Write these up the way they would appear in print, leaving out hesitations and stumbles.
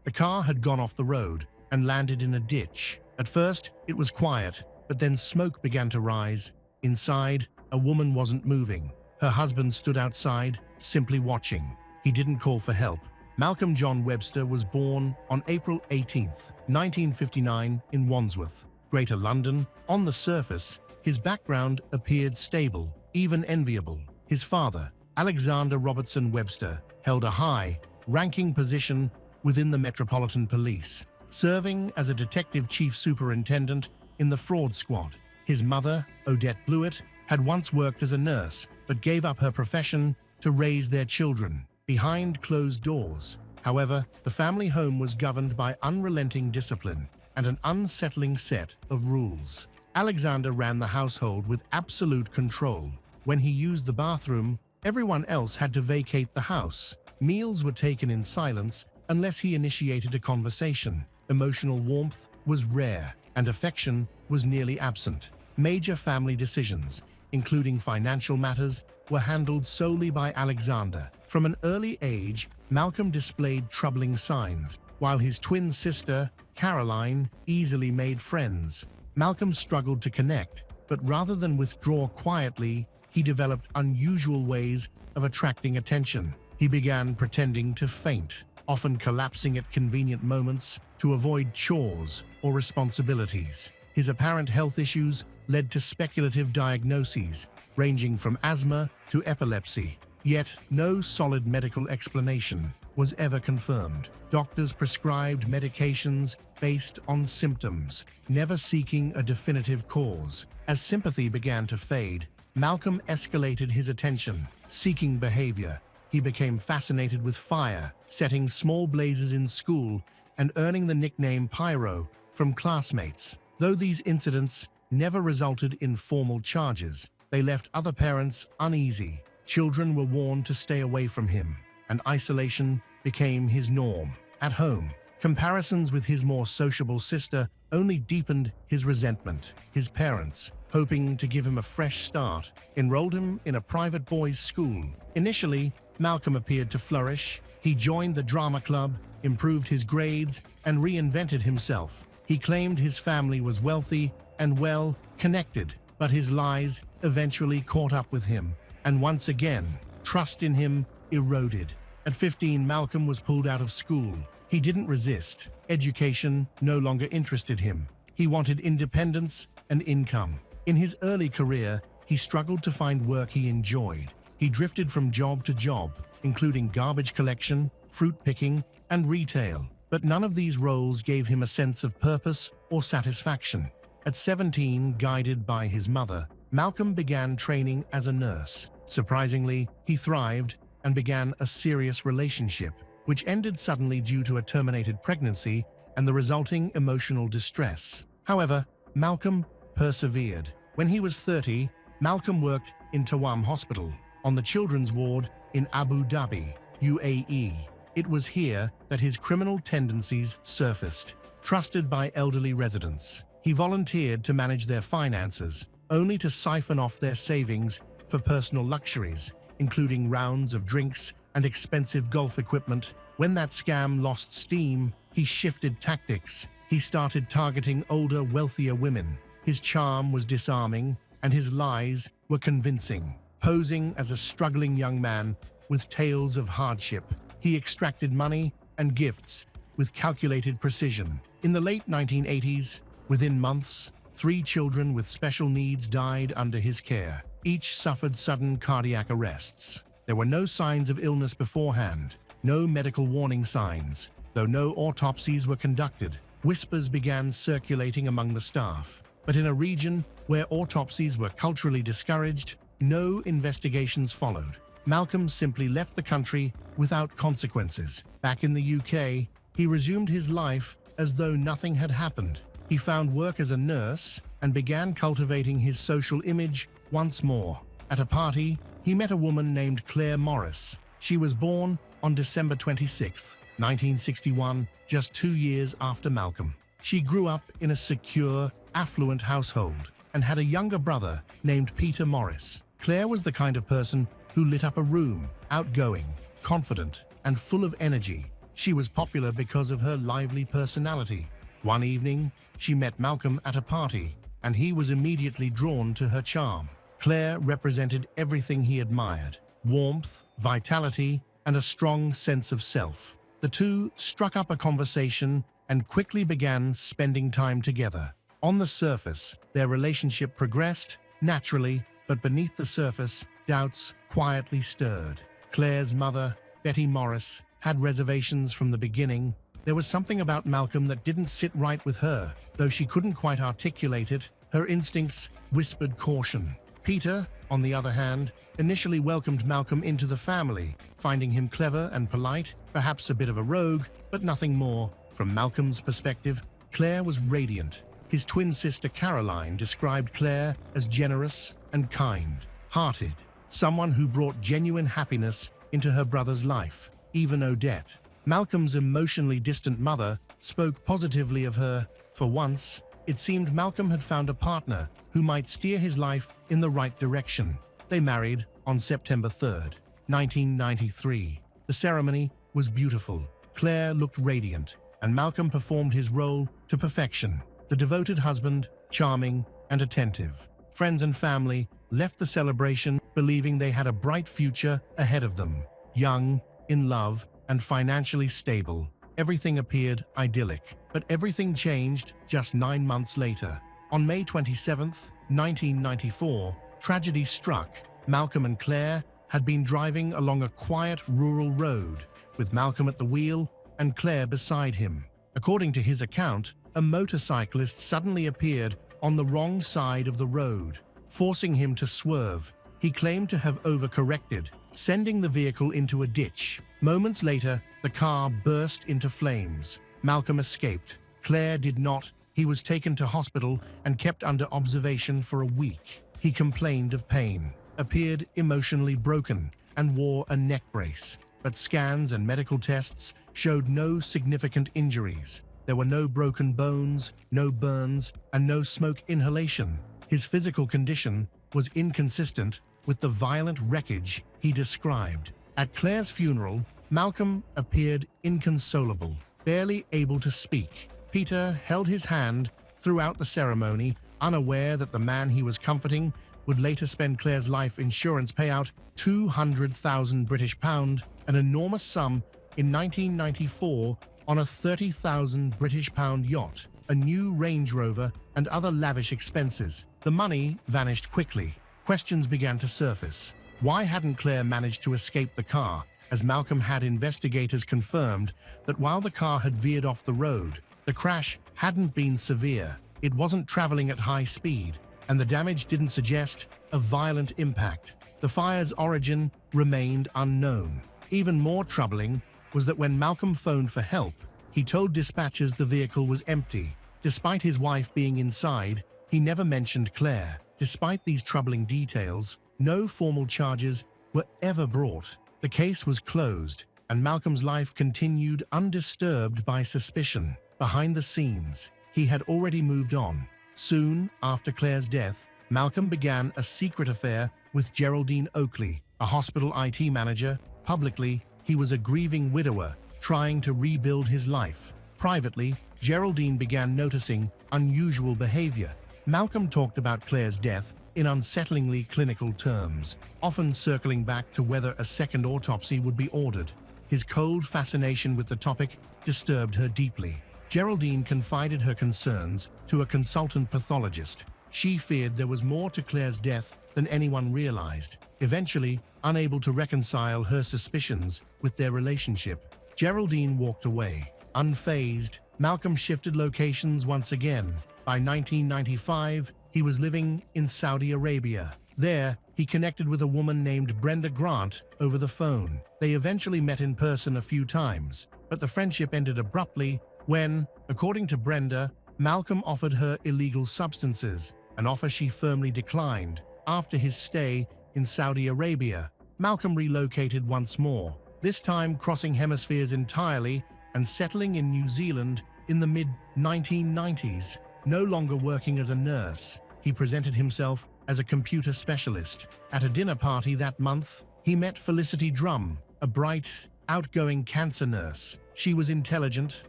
The car had gone off the road and landed in a ditch. At first, it was quiet, but then smoke began to rise. Inside, a woman wasn't moving. Her husband stood outside, simply watching. He didn't call for help. Malcolm John Webster was born on April 18, 1959, in Wandsworth, Greater London. On the surface, his background appeared stable, even enviable. His father, Alexander Robertson Webster, held a high-ranking position within the Metropolitan Police, serving as a detective chief superintendent in the fraud squad. His mother, Odette Blewett, had once worked as a nurse, but gave up her profession to raise their children behind closed doors. However, the family home was governed by unrelenting discipline and an unsettling set of rules. Alexander ran the household with absolute control. When he used the bathroom, everyone else had to vacate the house. Meals were taken in silence unless he initiated a conversation. Emotional warmth was rare, and affection was nearly absent. Major family decisions, including financial matters, were handled solely by Alexander. From an early age, Malcolm displayed troubling signs. While his twin sister, Caroline, easily made friends, Malcolm struggled to connect, but rather than withdraw quietly, he developed unusual ways of attracting attention. He began pretending to faint, often collapsing at convenient moments to avoid chores or responsibilities. His apparent health issues led to speculative diagnoses, ranging from asthma to epilepsy. Yet, no solid medical explanation was ever confirmed. Doctors prescribed medications based on symptoms, never seeking a definitive cause. As sympathy began to fade, Malcolm escalated his attention-seeking behavior. He became fascinated with fire, setting small blazes in school and earning the nickname Pyro from classmates. Though these incidents never resulted in formal charges, they left other parents uneasy. Children were warned to stay away from him, and isolation became his norm. At home, comparisons with his more sociable sister only deepened his resentment. His parents, hoping to give him a fresh start, enrolled him in a private boys' school. Initially, Malcolm appeared to flourish. He joined the drama club, improved his grades, and reinvented himself. He claimed his family was wealthy and well-connected, but his lies eventually caught up with him, and once again, trust in him eroded. At 15, Malcolm was pulled out of school. He didn't resist. Education no longer interested him. He wanted independence and income. In his early career, he struggled to find work he enjoyed. He drifted from job to job, including garbage collection, fruit picking, and retail. But none of these roles gave him a sense of purpose or satisfaction. At 17, guided by his mother, Malcolm began training as a nurse. Surprisingly, he thrived and began a serious relationship, which ended suddenly due to a terminated pregnancy and the resulting emotional distress. However, Malcolm persevered. When he was 30, Malcolm worked in Tawam Hospital, on the children's ward in Abu Dhabi, UAE. It was here that his criminal tendencies surfaced. Trusted by elderly residents, he volunteered to manage their finances, only to siphon off their savings for personal luxuries, including rounds of drinks and expensive golf equipment. When that scam lost steam, he shifted tactics. He started targeting older, wealthier women. His charm was disarming, and his lies were convincing. Posing as a struggling young man with tales of hardship, he extracted money and gifts with calculated precision. In the late 1980s, within months, 3 children with special needs died under his care. Each suffered sudden cardiac arrests. There were no signs of illness beforehand, no medical warning signs. Though no autopsies were conducted, whispers began circulating among the staff. But in a region where autopsies were culturally discouraged, no investigations followed. Malcolm simply left the country without consequences. Back in the UK, he resumed his life as though nothing had happened. He found work as a nurse and began cultivating his social image once more. At a party, he met a woman named Claire Morris. She was born on December 26, 1961, just 2 years after Malcolm. She grew up in a secure, affluent household and had a younger brother named Peter Morris. Claire was the kind of person who lit up a room, outgoing, confident, and full of energy. She was popular because of her lively personality. One evening, she met Malcolm at a party, and he was immediately drawn to her charm. Claire represented everything he admired: warmth, vitality, and a strong sense of self. The two struck up a conversation and quickly began spending time together. On the surface, their relationship progressed naturally, but beneath the surface, doubts quietly stirred. Claire's mother, Betty Morris, had reservations from the beginning. There was something about Malcolm that didn't sit right with her. Though she couldn't quite articulate it, her instincts whispered caution. Peter, on the other hand, initially welcomed Malcolm into the family, finding him clever and polite, perhaps a bit of a rogue, but nothing more. From Malcolm's perspective, Claire was radiant. His twin sister Caroline described Claire as generous and kind-hearted, someone who brought genuine happiness into her brother's life. Even Odette, Malcolm's emotionally distant mother, spoke positively of her. For once, it seemed Malcolm had found a partner who might steer his life in the right direction. They married on September 3rd, 1993. The ceremony was beautiful. Claire looked radiant, and Malcolm performed his role to perfection. The devoted husband, charming and attentive. Friends and family left the celebration believing they had a bright future ahead of them. Young, in love, and financially stable, everything appeared idyllic. But everything changed just 9 months later. On May 27, 1994, tragedy struck. Malcolm and Claire had been driving along a quiet rural road, with Malcolm at the wheel and Claire beside him. According to his account, a motorcyclist suddenly appeared on the wrong side of the road, forcing him to swerve. He claimed to have overcorrected, sending the vehicle into a ditch. Moments later, the car burst into flames. Malcolm escaped. Claire did not. He was taken to hospital and kept under observation for a week. He complained of pain, appeared emotionally broken, and wore a neck brace. But scans and medical tests showed no significant injuries. There were no broken bones, no burns, and no smoke inhalation. His physical condition was inconsistent with the violent wreckage he described. At Claire's funeral, Malcolm appeared inconsolable, barely able to speak. Peter held his hand throughout the ceremony, unaware that the man he was comforting would later spend Claire's life insurance payout, £200,000, an enormous sum, in 1994 on a £30,000 yacht, a new Range Rover, and other lavish expenses. The money vanished quickly. Questions began to surface. Why hadn't Claire managed to escape the car, as Malcolm had investigators confirmed that while the car had veered off the road, the crash hadn't been severe. It wasn't traveling at high speed, and the damage didn't suggest a violent impact. The fire's origin remained unknown. Even more troubling was that when Malcolm phoned for help, he told dispatchers the vehicle was empty. Despite his wife being inside, he never mentioned Claire. Despite these troubling details, no formal charges were ever brought. The case was closed, and Malcolm's life continued undisturbed by suspicion. Behind the scenes, he had already moved on. Soon after Claire's death, Malcolm began a secret affair with Geraldine Oakley, a hospital IT manager. Publicly, he was a grieving widower trying to rebuild his life. Privately, Geraldine began noticing unusual behavior. Malcolm talked about Claire's death in unsettlingly clinical terms, often circling back to whether a second autopsy would be ordered. His cold fascination with the topic disturbed her deeply. Geraldine confided her concerns to a consultant pathologist. She feared there was more to Claire's death than anyone realized. Eventually, unable to reconcile her suspicions with their relationship, Geraldine walked away. Unfazed, Malcolm shifted locations once again. By 1995, he was living in Saudi Arabia. There, he connected with a woman named Brenda Grant over the phone. They eventually met in person a few times, but the friendship ended abruptly when, according to Brenda, Malcolm offered her illegal substances, an offer she firmly declined. After his stay in Saudi Arabia, Malcolm relocated once more, this time crossing hemispheres entirely and settling in New Zealand in the mid-1990s. No longer working as a nurse, he presented himself as a computer specialist. At a dinner party that month, he met Felicity Drum, a bright, outgoing cancer nurse. She was intelligent,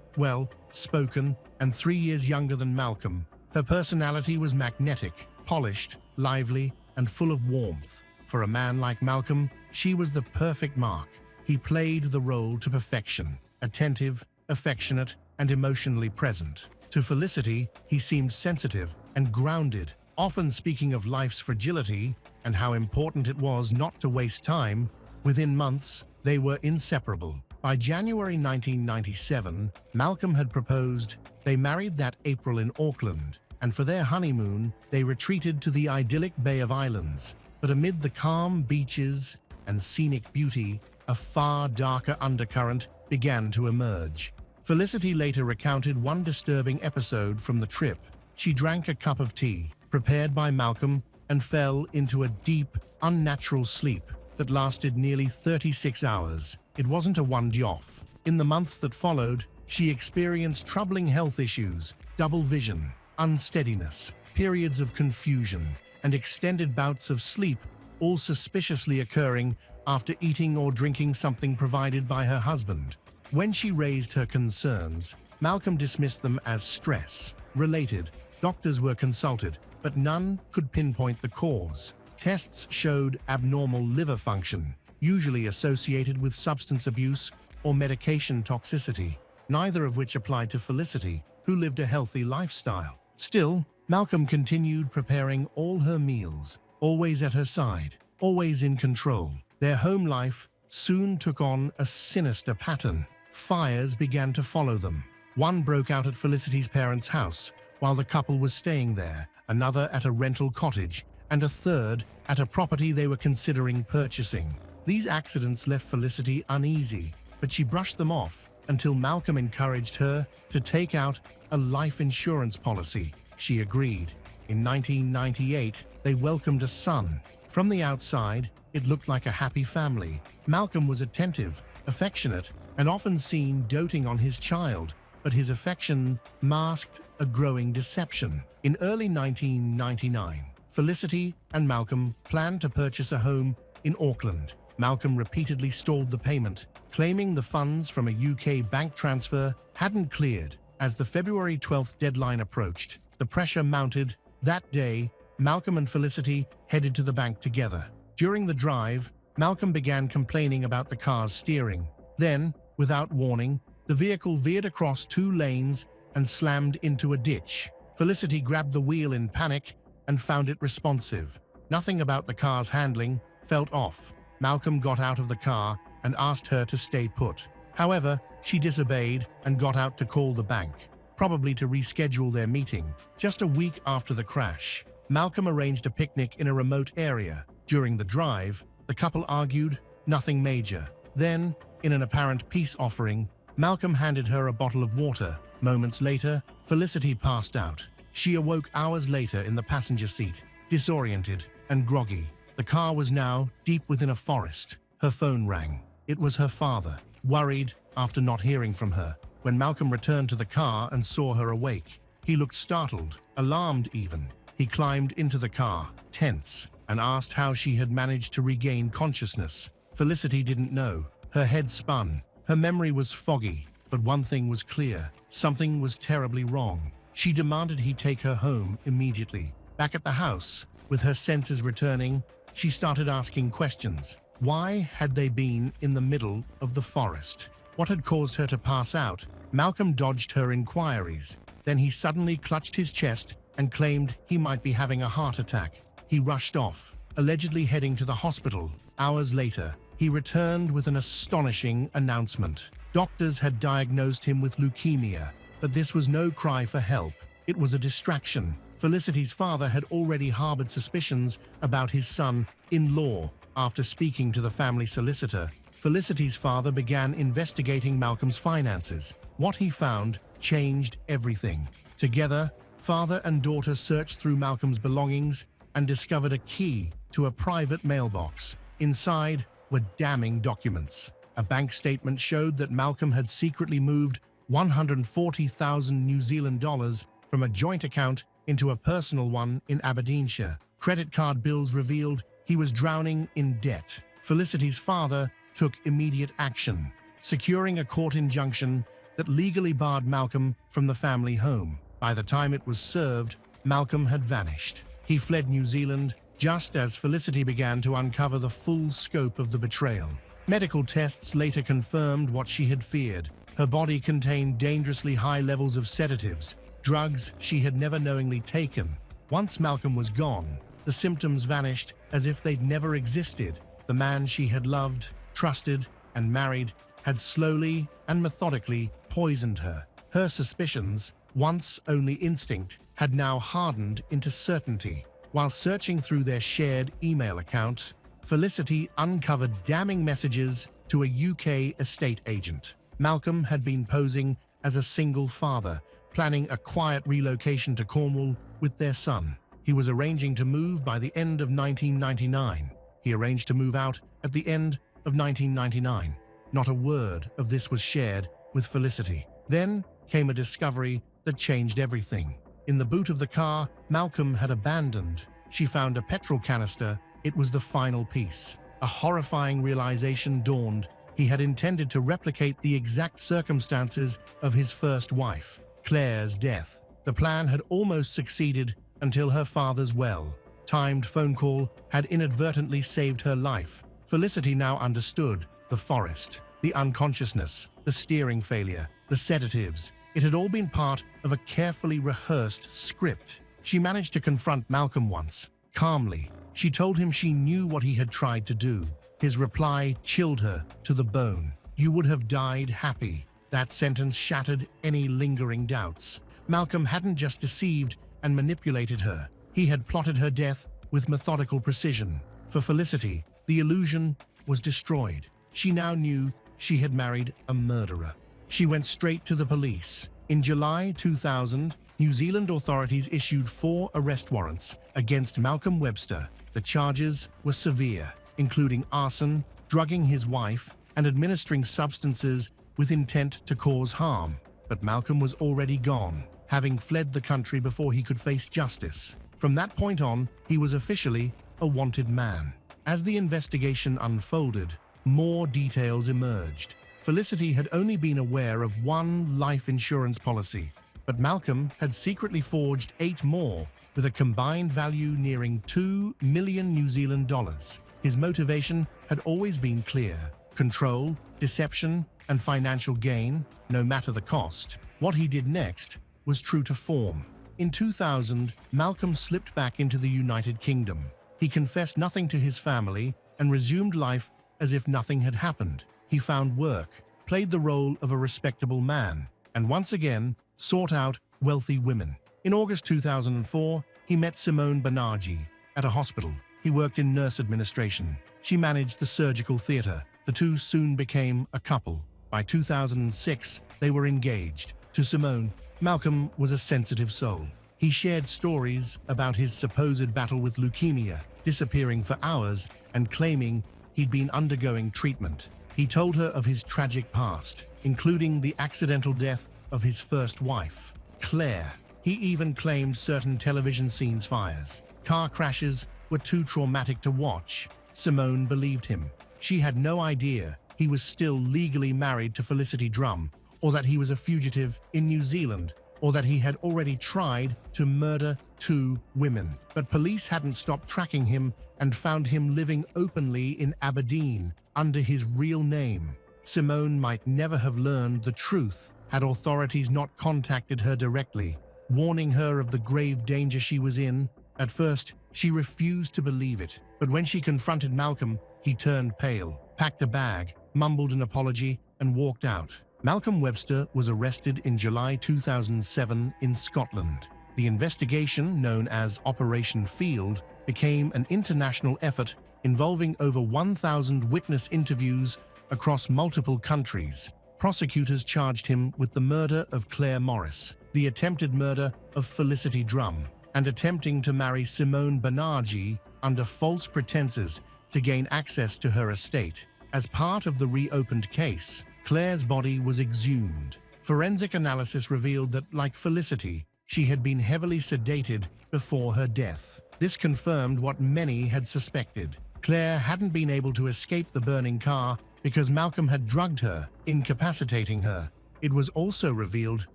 well-spoken, and 3 years younger than Malcolm. Her personality was magnetic, polished, lively, and full of warmth. For a man like Malcolm, she was the perfect mark. He played the role to perfection, attentive, affectionate, and emotionally present. To Felicity, he seemed sensitive and grounded, often speaking of life's fragility and how important it was not to waste time. Within months, they were inseparable. By January 1997, Malcolm had proposed. They married that April in Auckland, and for their honeymoon, they retreated to the idyllic Bay of Islands. But amid the calm beaches and scenic beauty, a far darker undercurrent began to emerge. Felicity later recounted one disturbing episode from the trip. She drank a cup of tea, prepared by Malcolm, and fell into a deep, unnatural sleep that lasted nearly 36 hours. It wasn't a one-off. In the months that followed, she experienced troubling health issues, double vision, unsteadiness, periods of confusion, and extended bouts of sleep, all suspiciously occurring after eating or drinking something provided by her husband. When she raised her concerns, Malcolm dismissed them as stress-related. Doctors were consulted, but none could pinpoint the cause. Tests showed abnormal liver function, usually associated with substance abuse or medication toxicity, neither of which applied to Felicity, who lived a healthy lifestyle. Still, Malcolm continued preparing all her meals, always at her side, always in control. Their home life soon took on a sinister pattern. Fires began to follow them. One broke out at Felicity's parents' house while the couple was staying there, another at a rental cottage, and a third at a property they were considering purchasing. These accidents left Felicity uneasy, but she brushed them off until Malcolm encouraged her to take out a life insurance policy. She agreed. In 1998, they welcomed a son. From the outside, it looked like a happy family. Malcolm was attentive, affectionate, and often seen doting on his child, but his affection masked a growing deception. In early 1999, Felicity and Malcolm planned to purchase a home in Auckland. Malcolm repeatedly stalled the payment, claiming the funds from a UK bank transfer hadn't cleared. As the February 12th deadline approached, the pressure mounted. That day, Malcolm and Felicity headed to the bank together. During the drive, Malcolm began complaining about the car's steering. Then, without warning, the vehicle veered across 2 lanes and slammed into a ditch. Felicity grabbed the wheel in panic and found it responsive. Nothing about the car's handling felt off. Malcolm got out of the car and asked her to stay put. However, she disobeyed and got out to call the bank, probably to reschedule their meeting. Just a week after the crash, Malcolm arranged a picnic in a remote area. During the drive, the couple argued, nothing major. Then, in an apparent peace offering, Malcolm handed her a bottle of water. Moments later, Felicity passed out. She awoke hours later in the passenger seat, disoriented and groggy. The car was now deep within a forest. Her phone rang. It was her father, worried after not hearing from her. When Malcolm returned to the car and saw her awake, he looked startled, alarmed even. He climbed into the car, tense, and asked how she had managed to regain consciousness. Felicity didn't know. Her head spun. Her memory was foggy, but one thing was clear. Something was terribly wrong. She demanded he take her home immediately. Back at the house, with her senses returning, she started asking questions. Why had they been in the middle of the forest? What had caused her to pass out? Malcolm dodged her inquiries. Then he suddenly clutched his chest and claimed he might be having a heart attack. He rushed off, allegedly heading to the hospital. Hours later, he returned with an astonishing announcement. Doctors had diagnosed him with leukemia, but this was no cry for help. It was a distraction. Felicity's father had already harbored suspicions about his son-in-law. After speaking to the family solicitor, Felicity's father began investigating Malcolm's finances. What he found changed everything. Together, father and daughter searched through Malcolm's belongings and discovered a key to a private mailbox. Inside were damning documents. A bank statement showed that Malcolm had secretly moved 140,000 New Zealand dollars from a joint account into a personal one in Aberdeenshire. Credit card bills revealed he was drowning in debt. Felicity's father took immediate action. securing a court injunction that legally barred Malcolm from the family home. By the time it was served, Malcolm had vanished. He fled New Zealand just as Felicity began to uncover the full scope of the betrayal. Medical tests later confirmed what she had feared. Her body contained dangerously high levels of sedatives, drugs she had never knowingly taken. Once Malcolm was gone, the symptoms vanished as if they'd never existed. The man she had loved, trusted, and married had slowly and methodically poisoned her. Her suspicions, once only instinct, had now hardened into certainty. While searching through their shared email account, Felicity uncovered damning messages to a UK estate agent. Malcolm had been posing as a single father, planning a quiet relocation to Cornwall with their son. He was arranging to move by the end of 1999. He arranged to move out at the end of 1999. Not a word of this was shared with Felicity. Then came a discovery that changed everything. In the boot of the car Malcolm had abandoned, she found a petrol canister. It was the final piece. A horrifying realization dawned. He had intended to replicate the exact circumstances of his first wife, Claire's death. The plan had almost succeeded until her father's well-timed phone call had inadvertently saved her life. Felicity now understood the forest, the unconsciousness, the steering failure, the sedatives. It had all been part of a carefully rehearsed script. She managed to confront Malcolm once. Calmly, she told him she knew what he had tried to do. His reply chilled her to the bone. "You would have died happy." That sentence shattered any lingering doubts. Malcolm hadn't just deceived and manipulated her. He had plotted her death with methodical precision. For Felicity, the illusion was destroyed. She now knew she had married a murderer. She went straight to the police. In July 2000, New Zealand authorities issued 4 arrest warrants against Malcolm Webster. The charges were severe, including arson, drugging his wife, and administering substances with intent to cause harm. But Malcolm was already gone, having fled the country before he could face justice. From that point on, he was officially a wanted man. As the investigation unfolded, more details emerged. Felicity had only been aware of one life insurance policy, but Malcolm had secretly forged 8 more, with a combined value nearing $2 million New Zealand dollars. His motivation had always been clear: control, deception, and financial gain, no matter the cost. What he did next was true to form. In 2000, Malcolm slipped back into the United Kingdom. He confessed nothing to his family and resumed life as if nothing had happened. He found work, played the role of a respectable man, and once again sought out wealthy women. In August 2004, he met Simone Banerjee at a hospital. He worked in nurse administration. She managed the surgical theater. The two soon became a couple. By 2006, they were engaged. To Simone, Malcolm was a sensitive soul. He shared stories about his supposed battle with leukemia, disappearing for hours and claiming he'd been undergoing treatment. He told her of his tragic past, including the accidental death of his first wife, Claire. He even claimed certain television scenes fires. Car crashes were too traumatic to watch. Simone believed him. She had no idea he was still legally married to Felicity Drum, or that he was a fugitive in New Zealand, or that he had already tried to murder 2 women. But police hadn't stopped tracking him and found him living openly in Aberdeen under his real name. Simone might never have learned the truth had authorities not contacted her directly, warning her of the grave danger she was in. At first, she refused to believe it, but when she confronted Malcolm, he turned pale, packed a bag, mumbled an apology, and walked out. Malcolm Webster was arrested in July 2007 in Scotland. The investigation, known as Operation Field, became an international effort involving over 1,000 witness interviews across multiple countries. Prosecutors charged him with the murder of Claire Morris, the attempted murder of Felicity Drum, and attempting to marry Simone Banerjee under false pretenses to gain access to her estate. As part of the reopened case, Claire's body was exhumed. Forensic analysis revealed that, like Felicity, she had been heavily sedated before her death. This confirmed what many had suspected. Claire hadn't been able to escape the burning car because Malcolm had drugged her, incapacitating her. It was also revealed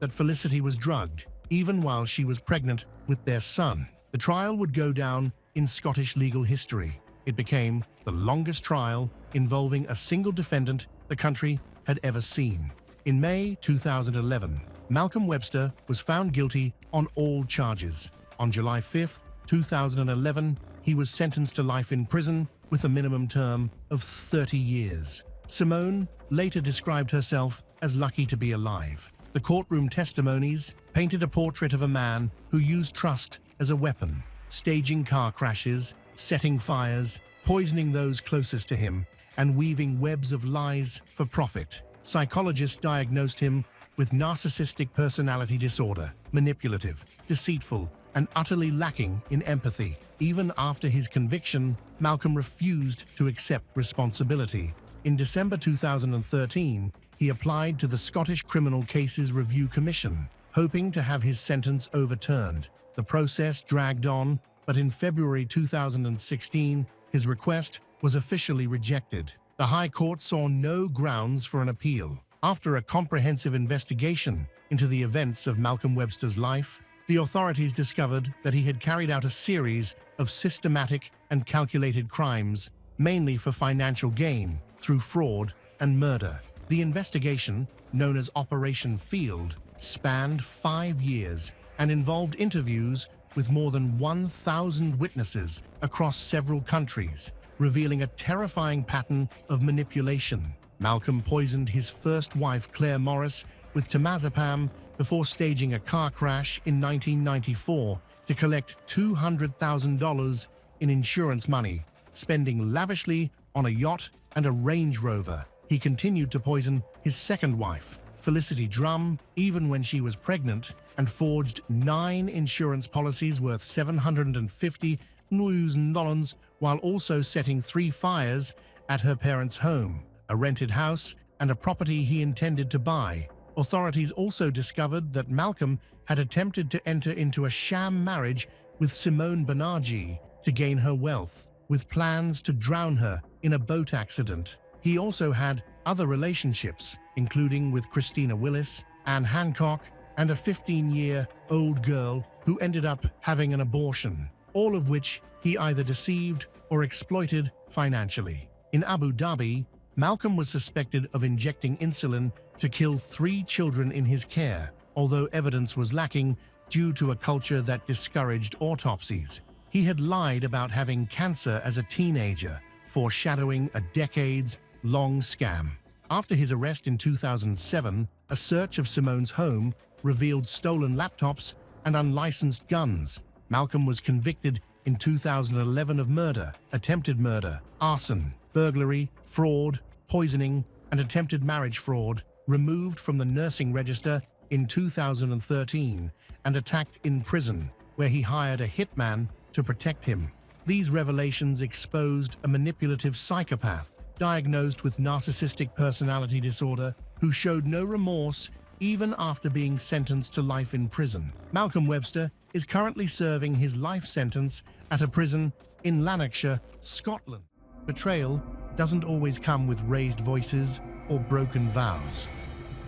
that Felicity was drugged, even while she was pregnant with their son. The trial would go down in Scottish legal history. It became the longest trial involving a single defendant the country had ever seen. In May 2011, Malcolm Webster was found guilty on all charges. On July 5, 2011, he was sentenced to life in prison with a minimum term of 30 years. Simone later described herself as lucky to be alive. The courtroom testimonies painted a portrait of a man who used trust as a weapon, staging car crashes, setting fires, poisoning those closest to him, and weaving webs of lies for profit. Psychologists diagnosed him with narcissistic personality disorder, manipulative, deceitful, and utterly lacking in empathy. Even after his conviction, Malcolm refused to accept responsibility. In December 2013, he applied to the Scottish Criminal Cases Review Commission, hoping to have his sentence overturned. The process dragged on, but in February 2016, his request was officially rejected. The High Court saw no grounds for an appeal. After a comprehensive investigation into the events of Malcolm Webster's life, the authorities discovered that he had carried out a series of systematic and calculated crimes, mainly for financial gain, through fraud and murder. The investigation, known as Operation Field, spanned 5 years and involved interviews with more than 1,000 witnesses across several countries, revealing a terrifying pattern of manipulation. Malcolm poisoned his first wife, Claire Morris, with temazepam before staging a car crash in 1994 to collect $200,000 in insurance money, spending lavishly on a yacht and a Range Rover. He continued to poison his second wife, Felicity Drum, even when she was pregnant, and forged 9 insurance policies worth $750,000 while also setting 3 fires at her parents' home, a rented house, and a property he intended to buy. Authorities also discovered that Malcolm had attempted to enter into a sham marriage with Simone Banerjee to gain her wealth, with plans to drown her in a boat accident. He also had other relationships, including with Christina Willis, Anne Hancock, and a 15-year-old girl who ended up having an abortion, all of which he either deceived or exploited financially. In Abu Dhabi, Malcolm was suspected of injecting insulin to kill 3 children in his care, although evidence was lacking due to a culture that discouraged autopsies. He had lied about having cancer as a teenager, foreshadowing a decades-long scam. After his arrest in 2007, a search of Simone's home revealed stolen laptops and unlicensed guns. Malcolm was convicted in 2011 of murder, attempted murder, arson, burglary, fraud, poisoning, and attempted marriage fraud, removed from the nursing register in 2013, and attacked in prison, where he hired a hitman to protect him. These revelations exposed a manipulative psychopath diagnosed with narcissistic personality disorder who showed no remorse even after being sentenced to life in prison. Malcolm Webster is currently serving his life sentence at a prison in Lanarkshire, Scotland. Betrayal doesn't always come with raised voices or broken vows.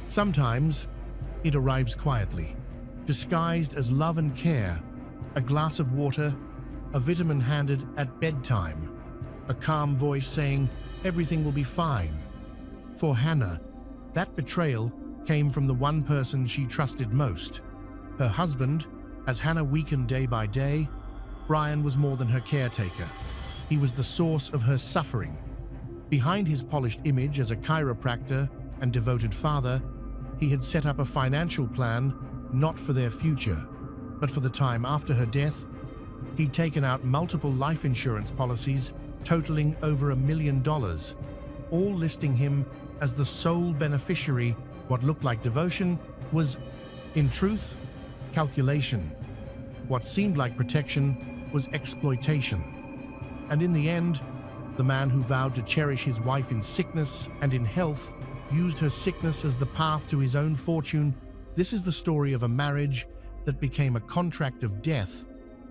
Sometimes it arrives quietly, disguised as love and care, a glass of water, a vitamin handed at bedtime, a calm voice saying, "Everything will be fine." For Hannah, that betrayal came from the one person she trusted most, her husband. As Hannah weakened day by day, Brian was more than her caretaker. He was the source of her suffering. Behind his polished image as a chiropractor and devoted father, he had set up a financial plan not for their future, but for the time after her death. He'd taken out multiple life insurance policies totaling over $1 million, all listing him as the sole beneficiary. What looked like devotion was, in truth, calculation. What seemed like protection was exploitation. And in the end, the man who vowed to cherish his wife in sickness and in health used her sickness as the path to his own fortune. This is the story of a marriage that became a contract of death,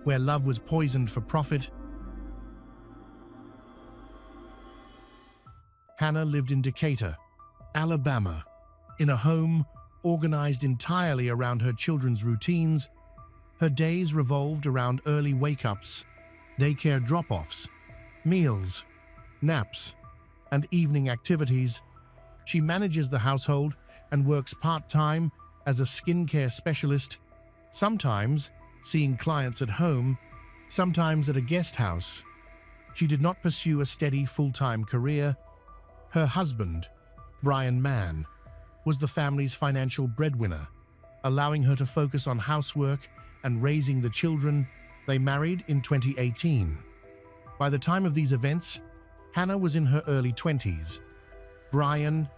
where love was poisoned for profit. Hannah lived in Decatur, Alabama, in a home organized entirely around her children's routines. Her days revolved around early wake-ups, daycare drop-offs, meals, naps, and evening activities. She manages the household and works part-time as a skincare specialist, sometimes seeing clients at home, sometimes at a guest house. She did not pursue a steady full-time career. Her husband, Brian Mann, was the family's financial breadwinner, allowing her to focus on housework and raising the children. They married in 2018. By the time of these events, Hannah was in her early 20s. Brian,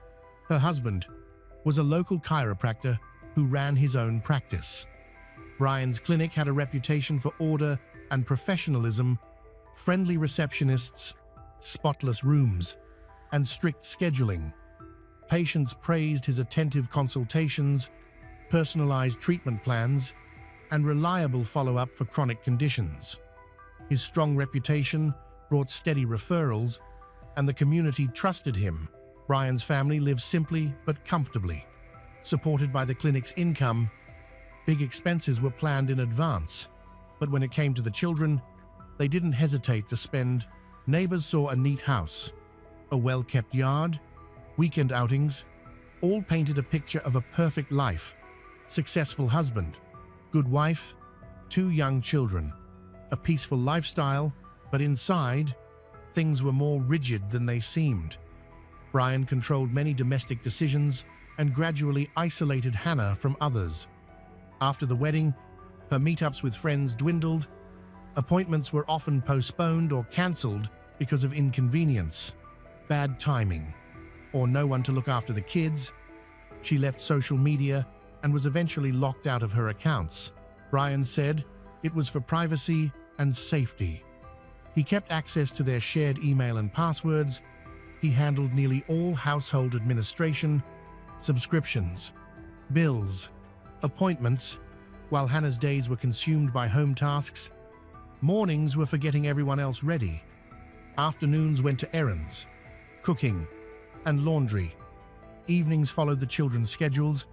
her husband, was a local chiropractor who ran his own practice. Brian's clinic had a reputation for order and professionalism, friendly receptionists, spotless rooms, and strict scheduling. Patients praised his attentive consultations, personalized treatment plans, and reliable follow-up for chronic conditions. His strong reputation brought steady referrals, and the community trusted him. Brian's family lived simply but comfortably. Supported by the clinic's income, big expenses were planned in advance. But when it came to the children, they didn't hesitate to spend. Neighbors saw a neat house, a well-kept yard, weekend outings, all painted a picture of a perfect life. Successful husband, good wife, 2 young children, a peaceful lifestyle, but inside, things were more rigid than they seemed. Brian controlled many domestic decisions and gradually isolated Hannah from others. After the wedding, her meetups with friends dwindled. Appointments were often postponed or cancelled because of inconvenience, bad timing, or no one to look after the kids. She left social media and was eventually locked out of her accounts. Brian said it was for privacy and safety. He kept access to their shared email and passwords. He handled nearly all household administration, subscriptions, bills, appointments, while Hannah's days were consumed by home tasks. Mornings were for getting everyone else ready. Afternoons went to errands, cooking, and laundry. Evenings followed the children's schedules.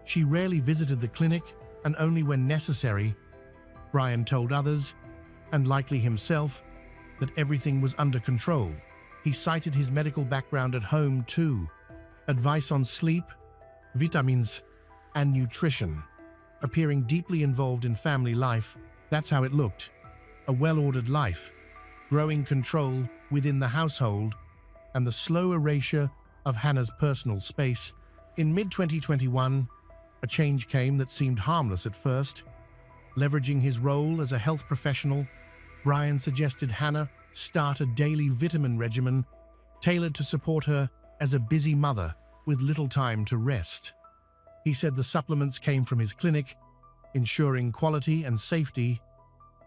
She rarely visited the clinic, and only when necessary. Brian told others, and likely himself, that everything was under control. He cited his medical background at home too. Advice on sleep, vitamins, and nutrition. Appearing deeply involved in family life, that's how it looked. A well-ordered life, growing control within the household, and the slow erasure of Hannah's personal space. In mid-2021, a change came that seemed harmless at first. Leveraging his role as a health professional, Brian suggested Hannah start a daily vitamin regimen tailored to support her as a busy mother with little time to rest. He said the supplements came from his clinic, ensuring quality and safety.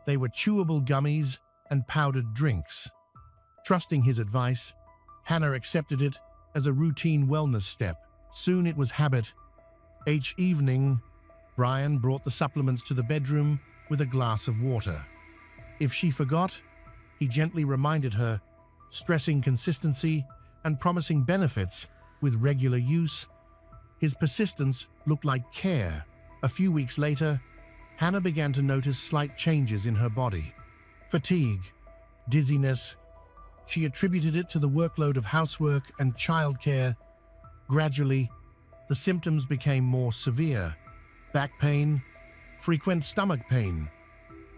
They were chewable gummies and powdered drinks. Trusting his advice, Hannah accepted it as a routine wellness step. Soon it was habit. Each evening, Brian brought the supplements to the bedroom with a glass of water. If she forgot, he gently reminded her, stressing consistency and promising benefits with regular use. His persistence looked like care. A few weeks later, Hannah began to notice slight changes in her body. Fatigue, dizziness. She attributed it to the workload of housework and childcare. Gradually, the symptoms became more severe. Back pain, frequent stomach pain.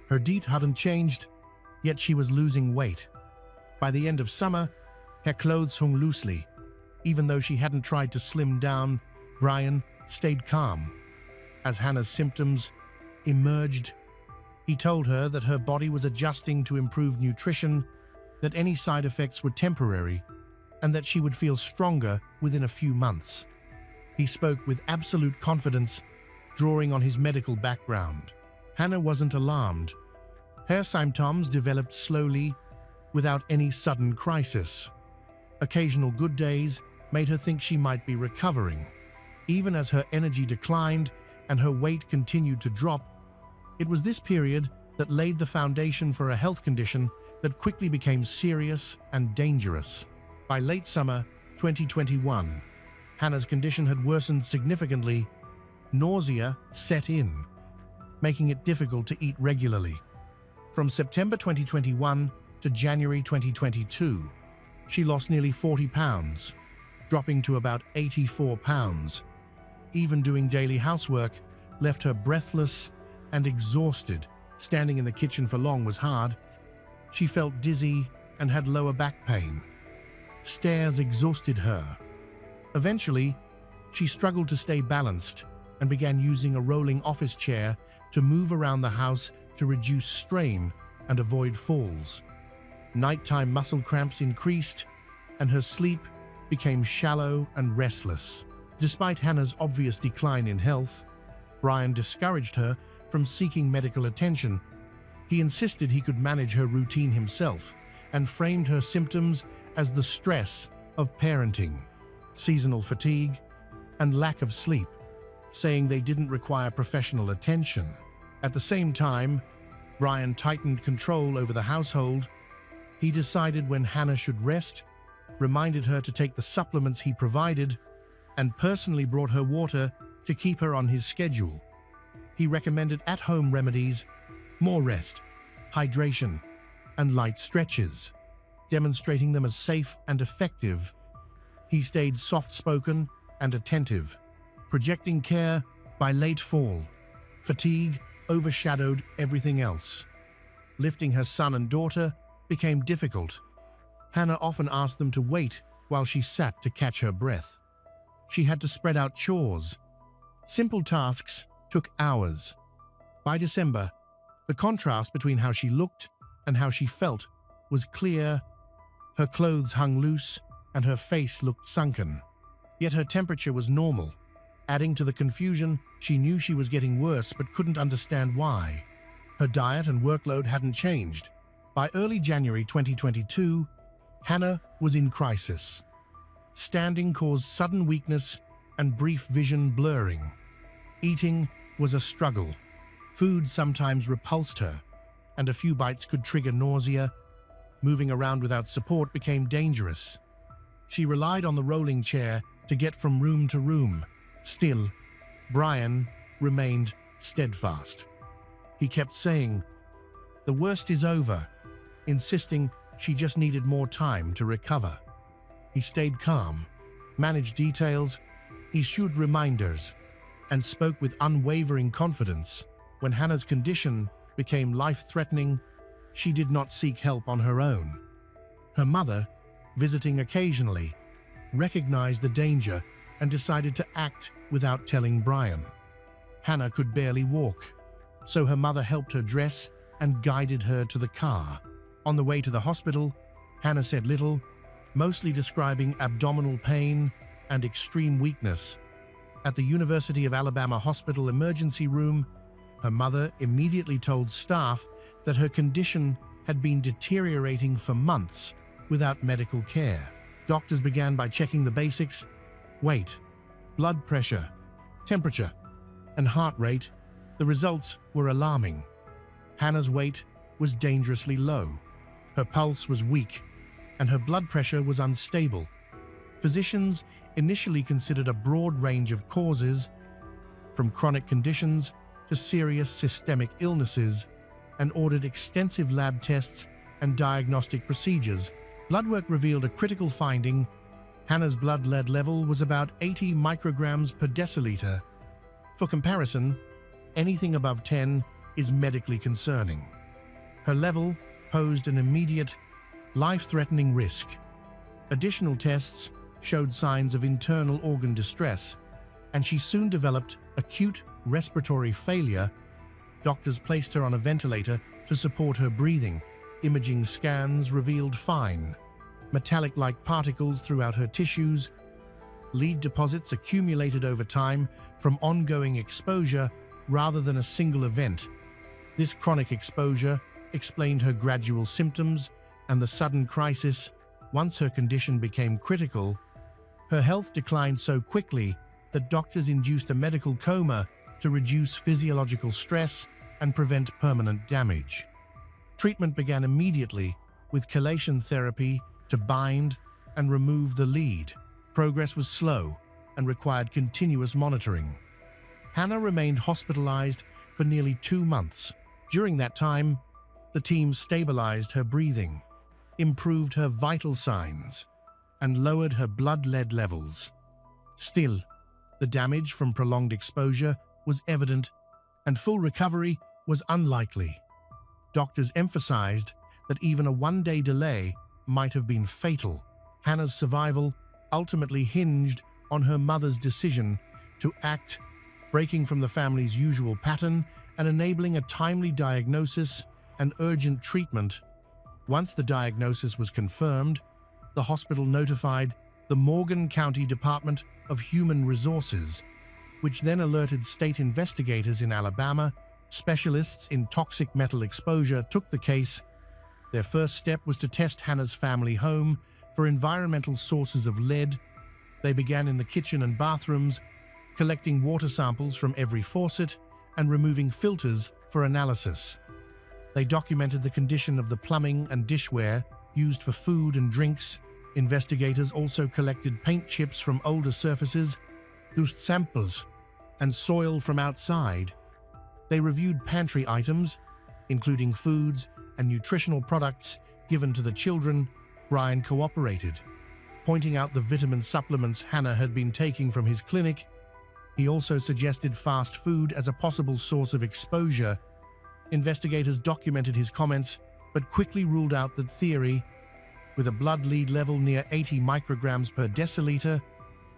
Her diet hadn't changed, yet she was losing weight. By the end of summer, her clothes hung loosely. Even though she hadn't tried to slim down, Brian stayed calm. As Hannah's symptoms emerged, he told her that her body was adjusting to improved nutrition, that any side effects were temporary, and that she would feel stronger within a few months. He spoke with absolute confidence, drawing on his medical background. Hannah wasn't alarmed. Her symptoms developed slowly, without any sudden crisis. Occasional good days made her think she might be recovering. Even as her energy declined and her weight continued to drop, it was this period that laid the foundation for a health condition that quickly became serious and dangerous. By late summer, 2021, Hannah's condition had worsened significantly. Nausea set in, making it difficult to eat regularly. From September 2021 to January 2022, she lost nearly 40 pounds, dropping to about 84 pounds. Even doing daily housework left her breathless and exhausted. Standing in the kitchen for long was hard. She felt dizzy and had lower back pain. Stairs exhausted her. Eventually, she struggled to stay balanced and began using a rolling office chair to move around the house to reduce strain and avoid falls. Nighttime muscle cramps increased, and her sleep became shallow and restless. Despite Hannah's obvious decline in health, Brian discouraged her from seeking medical attention. He insisted he could manage her routine himself and framed her symptoms as the stress of parenting, seasonal fatigue, and lack of sleep, saying they didn't require professional attention. At the same time, Brian tightened control over the household. He decided when Hannah should rest, reminded her to take the supplements he provided, and personally brought her water to keep her on his schedule. He recommended at-home remedies, more rest, hydration, and light stretches, demonstrating them as safe and effective. He stayed soft-spoken and attentive, projecting care. By late fall, fatigue overshadowed everything else. Lifting her son and daughter became difficult. Hannah often asked them to wait while she sat to catch her breath. She had to spread out chores. Simple tasks took hours. By December, the contrast between how she looked and how she felt was clear. Her clothes hung loose and her face looked sunken. Yet her temperature was normal. Adding to the confusion, she knew she was getting worse but couldn't understand why. Her diet and workload hadn't changed. By early January 2022, Hannah was in crisis. Standing caused sudden weakness and brief vision blurring. Eating was a struggle. Food sometimes repulsed her, and a few bites could trigger nausea. Moving around without support became dangerous. She relied on the rolling chair to get from room to room. Still, Brian remained steadfast. He kept saying, "The worst is over," insisting she just needed more time to recover. He stayed calm, managed details, issued reminders, and spoke with unwavering confidence. When Hannah's condition became life-threatening, she did not seek help on her own. Her mother, visiting occasionally, recognized the danger and decided to act without telling Brian. Hannah could barely walk, so her mother helped her dress and guided her to the car. On the way to the hospital, Hannah said little, mostly describing abdominal pain and extreme weakness. At the University of Alabama Hospital emergency room, her mother immediately told staff that her condition had been deteriorating for months without medical care. Doctors began by checking the basics: weight, blood pressure, temperature, and heart rate. The results were alarming. Hannah's weight was dangerously low. Her pulse was weak, and her blood pressure was unstable. Physicians initially considered a broad range of causes, from chronic conditions to serious systemic illnesses, and ordered extensive lab tests and diagnostic procedures. Blood work revealed a critical finding. Hannah's blood lead level was about 80 micrograms per deciliter. For comparison, anything above 10 is medically concerning. Her level posed an immediate, life-threatening risk. Additional tests showed signs of internal organ distress, and she soon developed acute respiratory failure. Doctors placed her on a ventilator to support her breathing. Imaging scans revealed fine, metallic-like particles throughout her tissues. Lead deposits accumulated over time from ongoing exposure rather than a single event. This chronic exposure explained her gradual symptoms and the sudden crisis. Once her condition became critical, her health declined so quickly that doctors induced a medical coma to reduce physiological stress and prevent permanent damage. Treatment began immediately with chelation therapy to bind and remove the lead. Progress was slow and required continuous monitoring. Hannah remained hospitalized for nearly 2 months. During that time, the team stabilized her breathing, improved her vital signs, and lowered her blood lead levels. Still, the damage from prolonged exposure was evident, and full recovery was unlikely. Doctors emphasized that even a 1-day delay might have been fatal. Hannah's survival ultimately hinged on her mother's decision to act, breaking from the family's usual pattern and enabling a timely diagnosis and urgent treatment. Once the diagnosis was confirmed, the hospital notified the Morgan County Department of Human Resources, which then alerted state investigators in Alabama. Specialists in toxic metal exposure took the case. Their first step was to test Hannah's family home for environmental sources of lead. They began in the kitchen and bathrooms, collecting water samples from every faucet and removing filters for analysis. They documented the condition of the plumbing and dishware used for food and drinks. Investigators also collected paint chips from older surfaces, dust samples, and soil from outside. They reviewed pantry items, including foods and nutritional products given to the children. Brian cooperated, pointing out the vitamin supplements Hannah had been taking from his clinic. He also suggested fast food as a possible source of exposure. Investigators documented his comments, but quickly ruled out that theory. With a blood lead level near 80 micrograms per deciliter,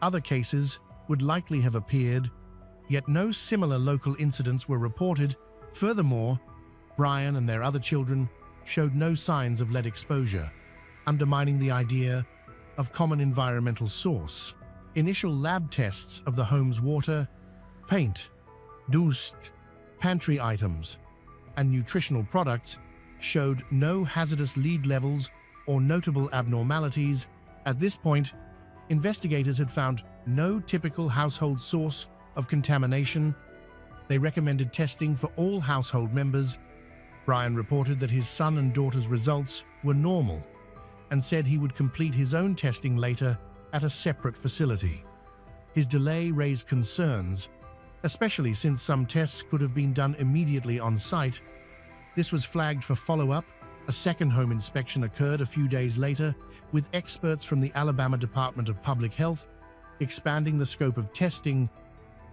other cases would likely have appeared, yet no similar local incidents were reported. Furthermore, Brian and their other children showed no signs of lead exposure, undermining the idea of common environmental source. Initial lab tests of the home's water, paint, dust, pantry items, and nutritional products showed no hazardous lead levels or notable abnormalities. At this point, investigators had found no typical household source of contamination. They recommended testing for all household members. Brian reported that his son and daughter's results were normal and said he would complete his own testing later at a separate facility. His delay raised concerns, especially since some tests could have been done immediately on site. This was flagged for follow-up. A second home inspection occurred a few days later, with experts from the Alabama Department of Public Health expanding the scope of testing.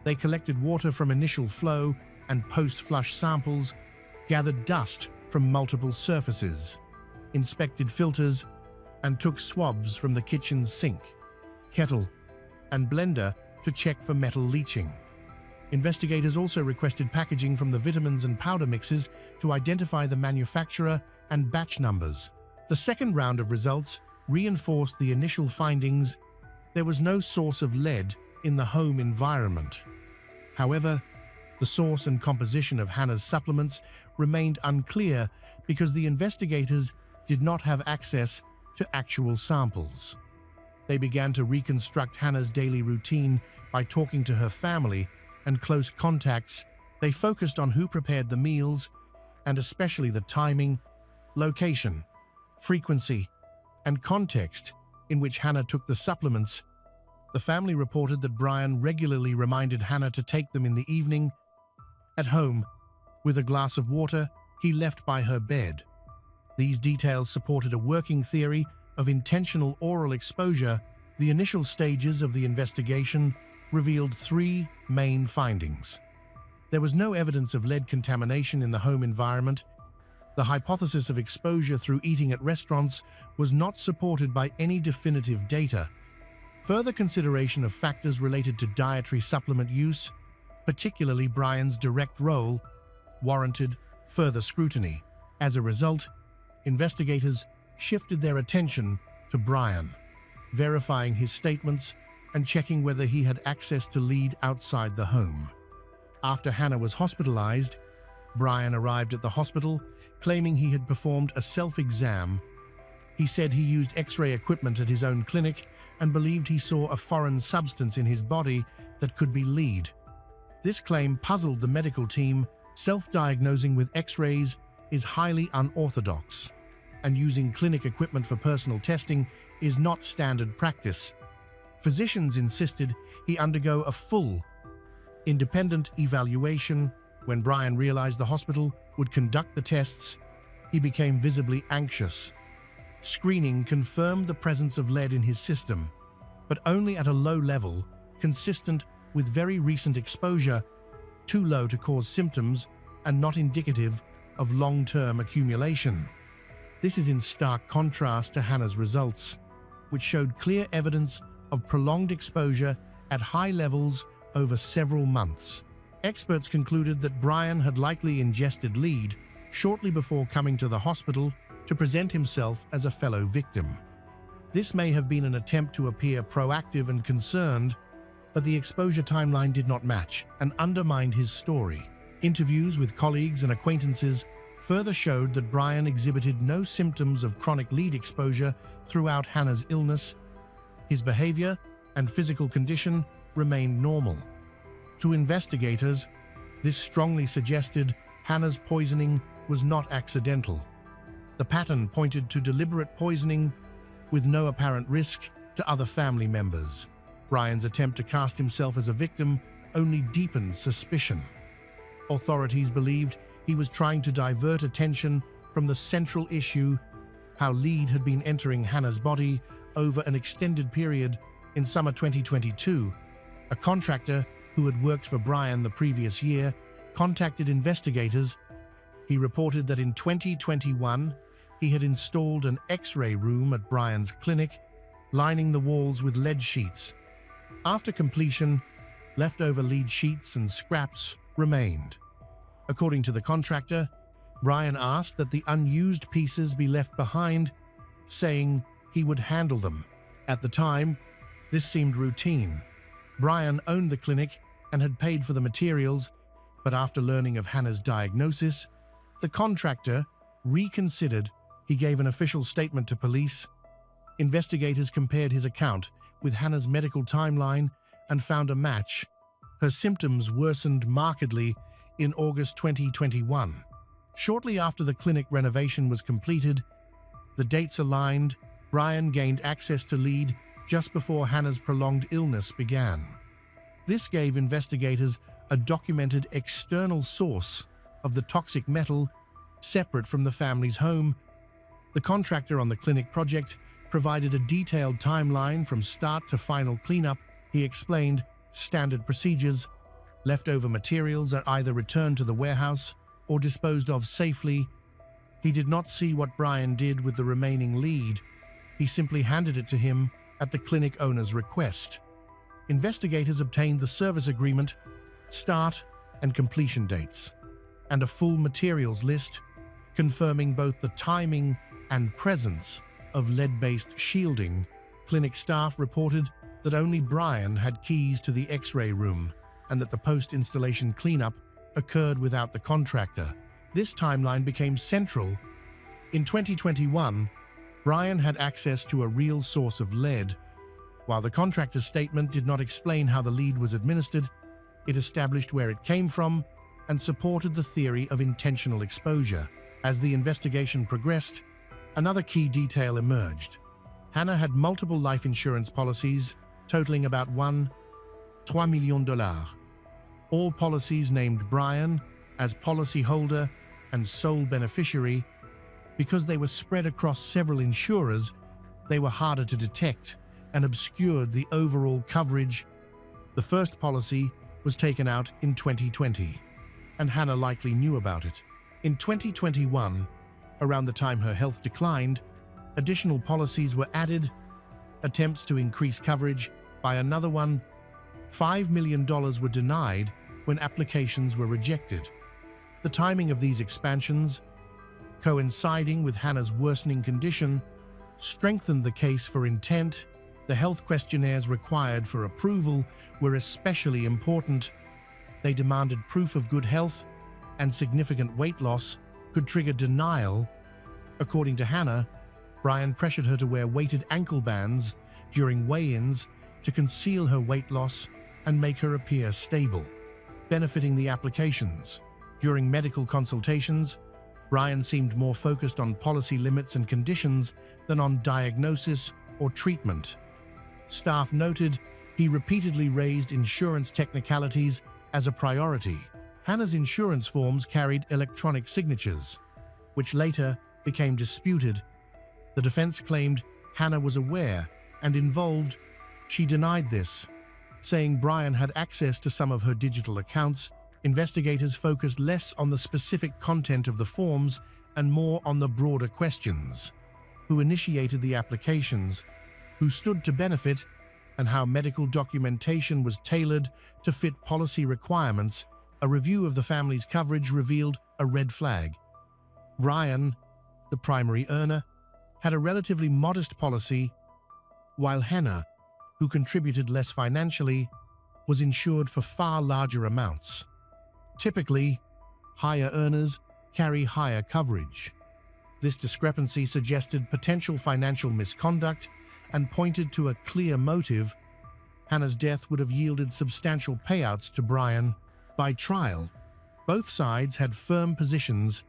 They collected water from initial flow and post-flush samples, gathered dust from multiple surfaces, inspected filters, and took swabs from the kitchen's sink, kettle, and blender to check for metal leaching. Investigators also requested packaging from the vitamins and powder mixes to identify the manufacturer and batch numbers. The second round of results reinforced the initial findings. There was no source of lead in the home environment. However, the source and composition of Hannah's supplements remained unclear because the investigators did not have access to actual samples. They began to reconstruct Hannah's daily routine by talking to her family and close contacts. They focused on who prepared the meals, and especially the timing, location, frequency, and context in which Hannah took the supplements. The family reported that Brian regularly reminded Hannah to take them in the evening. At home, with a glass of water he left by her bed. These details supported a working theory of intentional oral exposure. The initial stages of the investigation revealed 3 main findings. There was no evidence of lead contamination in the home environment. The hypothesis of exposure through eating at restaurants was not supported by any definitive data. Further consideration of factors related to dietary supplement use, particularly Brian's direct role, warranted further scrutiny. As a result, investigators shifted their attention to Brian, verifying his statements and checking whether he had access to lead outside the home. After Hannah was hospitalized, Brian arrived at the hospital, claiming he had performed a self-exam. He said he used X-ray equipment at his own clinic and believed he saw a foreign substance in his body that could be lead. This claim puzzled the medical team. Self-diagnosing with X-rays is highly unorthodox, and using clinic equipment for personal testing is not standard practice. Physicians insisted he undergo a full, independent evaluation. When Brian realized the hospital would conduct the tests, he became visibly anxious. Screening confirmed the presence of lead in his system, but only at a low level, consistent with very recent exposure, too low to cause symptoms and not indicative of long-term accumulation. This is in stark contrast to Hannah's results, which showed clear evidence of prolonged exposure at high levels over several months. Experts concluded that Brian had likely ingested lead shortly before coming to the hospital to present himself as a fellow victim. This may have been an attempt to appear proactive and concerned, but the exposure timeline did not match and undermined his story. Interviews with colleagues and acquaintances further showed that Brian exhibited no symptoms of chronic lead exposure throughout Hannah's illness. His behavior and physical condition remained normal. To investigators, this strongly suggested Hannah's poisoning was not accidental. The pattern pointed to deliberate poisoning with no apparent risk to other family members. Brian's attempt to cast himself as a victim only deepened suspicion. Authorities believed he was trying to divert attention from the central issue, how lead had been entering Hannah's body over an extended period. In summer 2022, a contractor who had worked for Brian the previous year contacted investigators. He reported that in 2021, he had installed an X-ray room at Brian's clinic, lining the walls with lead sheets. After completion, leftover lead sheets and scraps remained. According to the contractor, Brian asked that the unused pieces be left behind, saying he would handle them. At the time, this seemed routine. Brian owned the clinic and had paid for the materials, but after learning of Hannah's diagnosis, the contractor reconsidered. He gave an official statement to police. Investigators compared his account with Hannah's medical timeline and found a match. Her symptoms worsened markedly in August 2021. Shortly after the clinic renovation was completed, the dates aligned. Brian gained access to lead just before Hannah's prolonged illness began. This gave investigators a documented external source of the toxic metal separate from the family's home. The contractor on the clinic project provided a detailed timeline from start to final cleanup. He explained standard procedures. Leftover materials are either returned to the warehouse or disposed of safely. He did not see what Brian did with the remaining lead. He simply handed it to him at the clinic owner's request. Investigators obtained the service agreement, start and completion dates, and a full materials list, confirming both the timing and presence of lead-based shielding. Clinic staff reported that only Brian had keys to the X-ray room and that the post-installation cleanup occurred without the contractor. This timeline became central. In 2021, Brian had access to a real source of lead. While the contractor's statement did not explain how the lead was administered, it established where it came from and supported the theory of intentional exposure. As the investigation progressed, another key detail emerged. Hannah had multiple life insurance policies totaling about $3 million. All policies named Brian as policyholder and sole beneficiary. Because they were spread across several insurers, they were harder to detect and obscured the overall coverage. The first policy was taken out in 2020, and Hannah likely knew about it. In 2021, around the time her health declined, additional policies were added. Attempts to increase coverage by another $5 million were denied when applications were rejected. The timing of these expansions, coinciding with Hannah's worsening condition, strengthened the case for intent. The health questionnaires required for approval were especially important. They demanded proof of good health, and significant weight loss could trigger denial. According to Hannah, Brian pressured her to wear weighted ankle bands during weigh-ins to conceal her weight loss and make her appear stable, benefiting the applications. During medical consultations, Brian seemed more focused on policy limits and conditions than on diagnosis or treatment. Staff noted he repeatedly raised insurance technicalities as a priority. Hannah's insurance forms carried electronic signatures, which later became disputed. The defense claimed Hannah was aware and involved. She denied this, saying Brian had access to some of her digital accounts. Investigators focused less on the specific content of the forms and more on the broader questions: who initiated the applications, who stood to benefit, and how medical documentation was tailored to fit policy requirements. A review of the family's coverage revealed a red flag. Brian, the primary earner, had a relatively modest policy, while Hannah, who contributed less financially, was insured for far larger amounts. Typically, higher earners carry higher coverage. This discrepancy suggested potential financial misconduct and pointed to a clear motive. Hannah's death would have yielded substantial payouts to Brian. By trial, both sides had firm positions.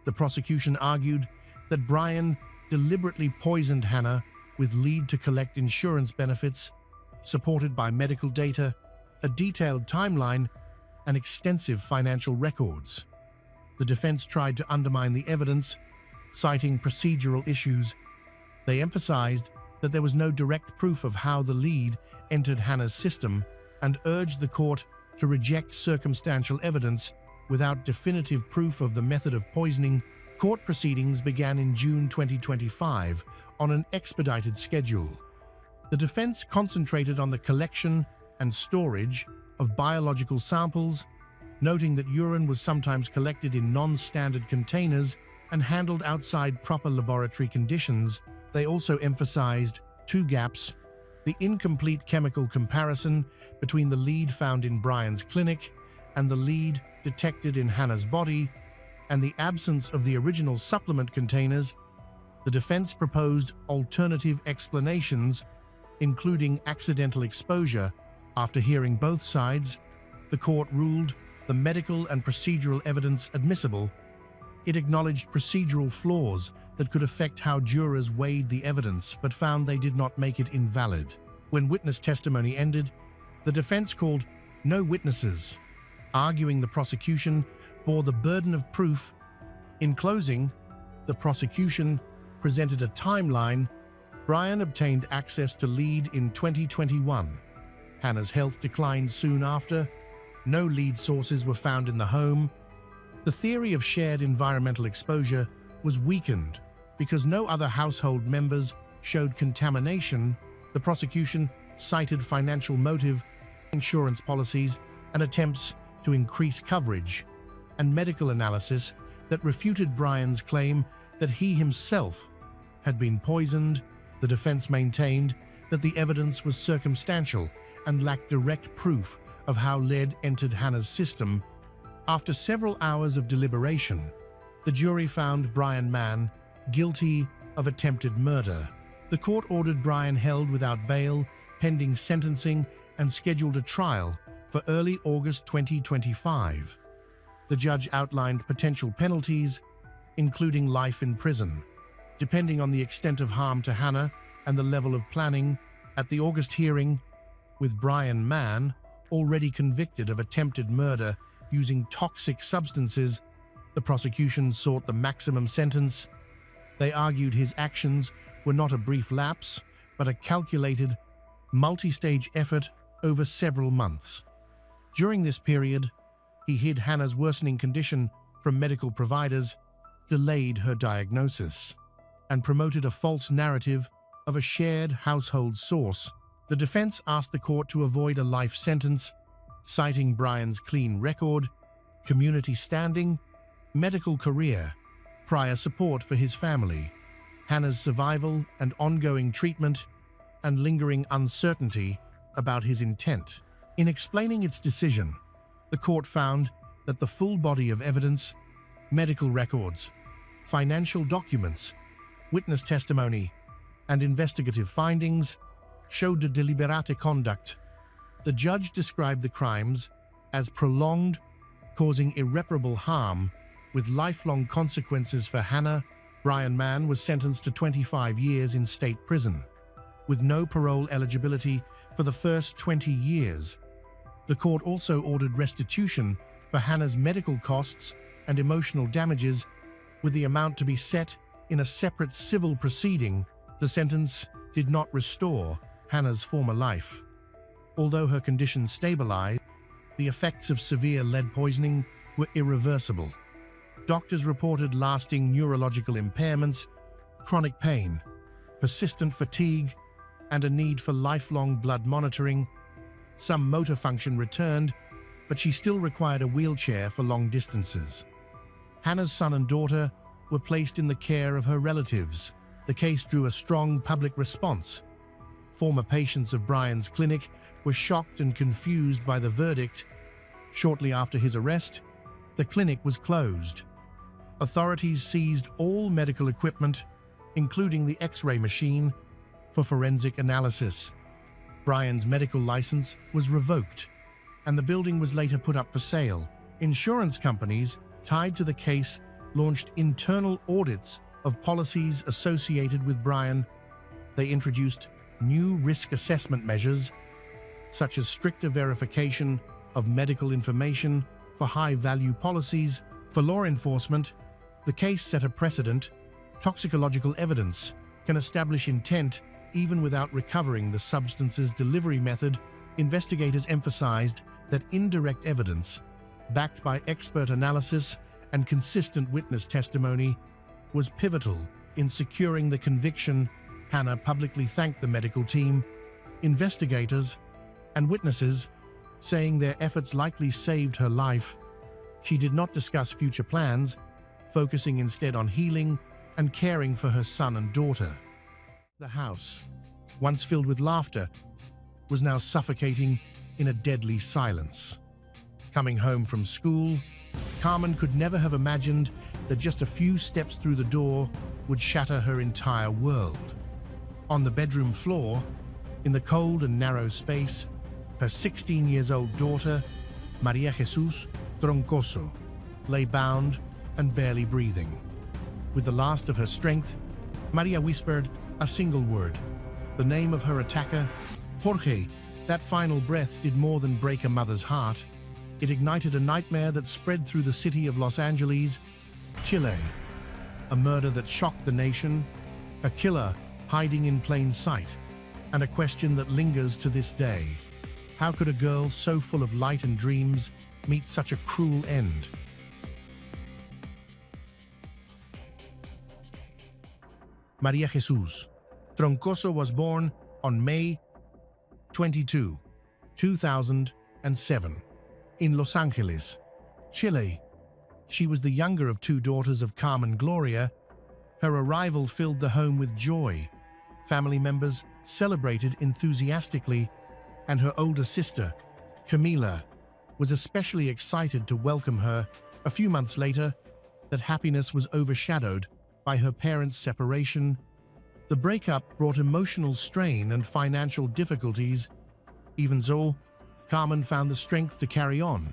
The prosecution argued that Brian deliberately poisoned Hannah with lead to collect insurance benefits, supported by medical data, a detailed timeline, and extensive financial records. The defense tried to undermine the evidence, citing procedural issues. They emphasized that there was no direct proof of how the lead entered Hannah's system and urged the court to reject circumstantial evidence without definitive proof of the method of poisoning. Court proceedings began in June 2025 on an expedited schedule. The defense concentrated on the collection and storage of biological samples, noting that urine was sometimes collected in non-standard containers and handled outside proper laboratory conditions. They also emphasized two gaps: the incomplete chemical comparison between the lead found in Brian's clinic and the lead detected in Hannah's body, and the absence of the original supplement containers. The defense proposed alternative explanations, including accidental exposure. After hearing both sides, the court ruled the medical and procedural evidence admissible. It acknowledged procedural flaws that could affect how jurors weighed the evidence, but found they did not make it invalid. When witness testimony ended, the defense called no witnesses, arguing the prosecution bore the burden of proof. In closing, the prosecution presented a timeline. Brian obtained access to lead in 2021. Hannah's health declined soon after. No lead sources were found in the home. The theory of shared environmental exposure was weakened because no other household members showed contamination. The prosecution cited financial motive, insurance policies, and attempts to increase coverage, and medical analysis that refuted Brian's claim that he himself had been poisoned. The defense maintained that the evidence was circumstantial and lacked direct proof of how lead entered Hannah's system. After several hours of deliberation, the jury found Brian Mann guilty of attempted murder. The court ordered Brian held without bail, pending sentencing, and scheduled a trial for early August 2025. The judge outlined potential penalties, including life in prison, depending on the extent of harm to Hannah and the level of planning. At the August hearing, with Brian Mann already convicted of attempted murder using toxic substances, the prosecution sought the maximum sentence. They argued his actions were not a brief lapse, but a calculated, multi-stage effort over several months. During this period, he hid Hannah's worsening condition from medical providers, delayed her diagnosis, and promoted a false narrative of a shared household source. The defense asked the court to avoid a life sentence, citing Brian's clean record, community standing, medical career, prior support for his family, Hannah's survival and ongoing treatment, and lingering uncertainty about his intent. In explaining its decision, the court found that the full body of evidence, medical records, financial documents, witness testimony, and investigative findings showed a deliberate conduct. The judge described the crimes as prolonged, causing irreparable harm, with lifelong consequences for Hannah. Brian Mann was sentenced to 25 years in state prison. with no parole eligibility for the first 20 years. The court also ordered restitution for Hannah's medical costs and emotional damages, with the amount to be set in a separate civil proceeding. The sentence did not restore Hannah's former life. Although her condition stabilized, the effects of severe lead poisoning were irreversible. Doctors reported lasting neurological impairments, chronic pain, persistent fatigue, and a need for lifelong blood monitoring. Some motor function returned, but she still required a wheelchair for long distances. Hannah's son and daughter were placed in the care of her relatives. The case drew a strong public response. Former patients of Brian's clinic were shocked and confused by the verdict. Shortly after his arrest, the clinic was closed. Authorities seized all medical equipment, including the X-ray machine, for forensic analysis. Brian's medical license was revoked, and the building was later put up for sale. Insurance companies tied to the case launched internal audits of policies associated with Brian. They introduced new risk assessment measures, such as stricter verification of medical information for high-value policies. For law enforcement, the case set a precedent. Toxicological evidence can establish intent even without recovering the substance's delivery method. Investigators emphasized that indirect evidence, backed by expert analysis and consistent witness testimony, was pivotal in securing the conviction. Hannah publicly thanked the medical team, investigators, and witnesses, saying their efforts likely saved her life. She did not discuss future plans, focusing instead on healing and caring for her son and daughter. The house, once filled with laughter, was now suffocating in a deadly silence. Coming home from school, Carmen could never have imagined that just a few steps through the door would shatter her entire world. On the bedroom floor, in the cold and narrow space, her 16-year-old daughter, Maria Jesus Troncoso, lay bound and barely breathing. With the last of her strength, Maria whispered a single word, the name of her attacker, Jorge. That final breath did more than break a mother's heart. It ignited a nightmare that spread through the city of Los Angeles, Chile. A murder that shocked the nation, a killer hiding in plain sight, and a question that lingers to this day. How could a girl so full of light and dreams meet such a cruel end? Maria Jesus Troncoso was born on May 22, 2007, in Los Angeles, Chile. She was the younger of two daughters of Carmen Gloria. Her arrival filled the home with joy. Family members celebrated enthusiastically, and her older sister, Camila, was especially excited to welcome her. A few months later, that happiness was overshadowed by her parents' separation. The breakup brought emotional strain and financial difficulties. Even so, Carmen found the strength to carry on,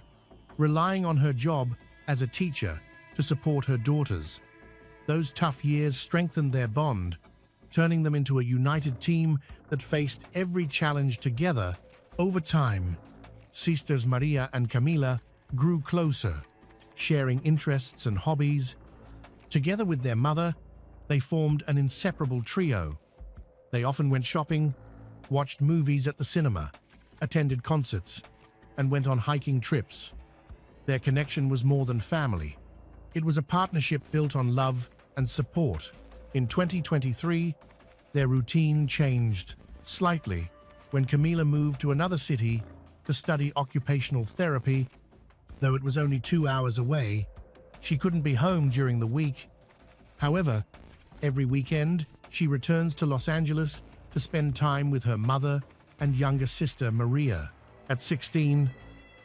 relying on her job as a teacher to support her daughters. Those tough years strengthened their bond, turning them into a united team that faced every challenge together. Over time, sisters Maria and Camila grew closer, sharing interests and hobbies. Together with their mother, they formed an inseparable trio. They often went shopping, watched movies at the cinema, attended concerts, and went on hiking trips. Their connection was more than family. It was a partnership built on love and support. In 2023, their routine changed slightly when Camila moved to another city to study occupational therapy. Though it was only 2 hours away, she couldn't be home during the week. However, every weekend, she returns to Los Angeles to spend time with her mother and younger sister Maria. At 16,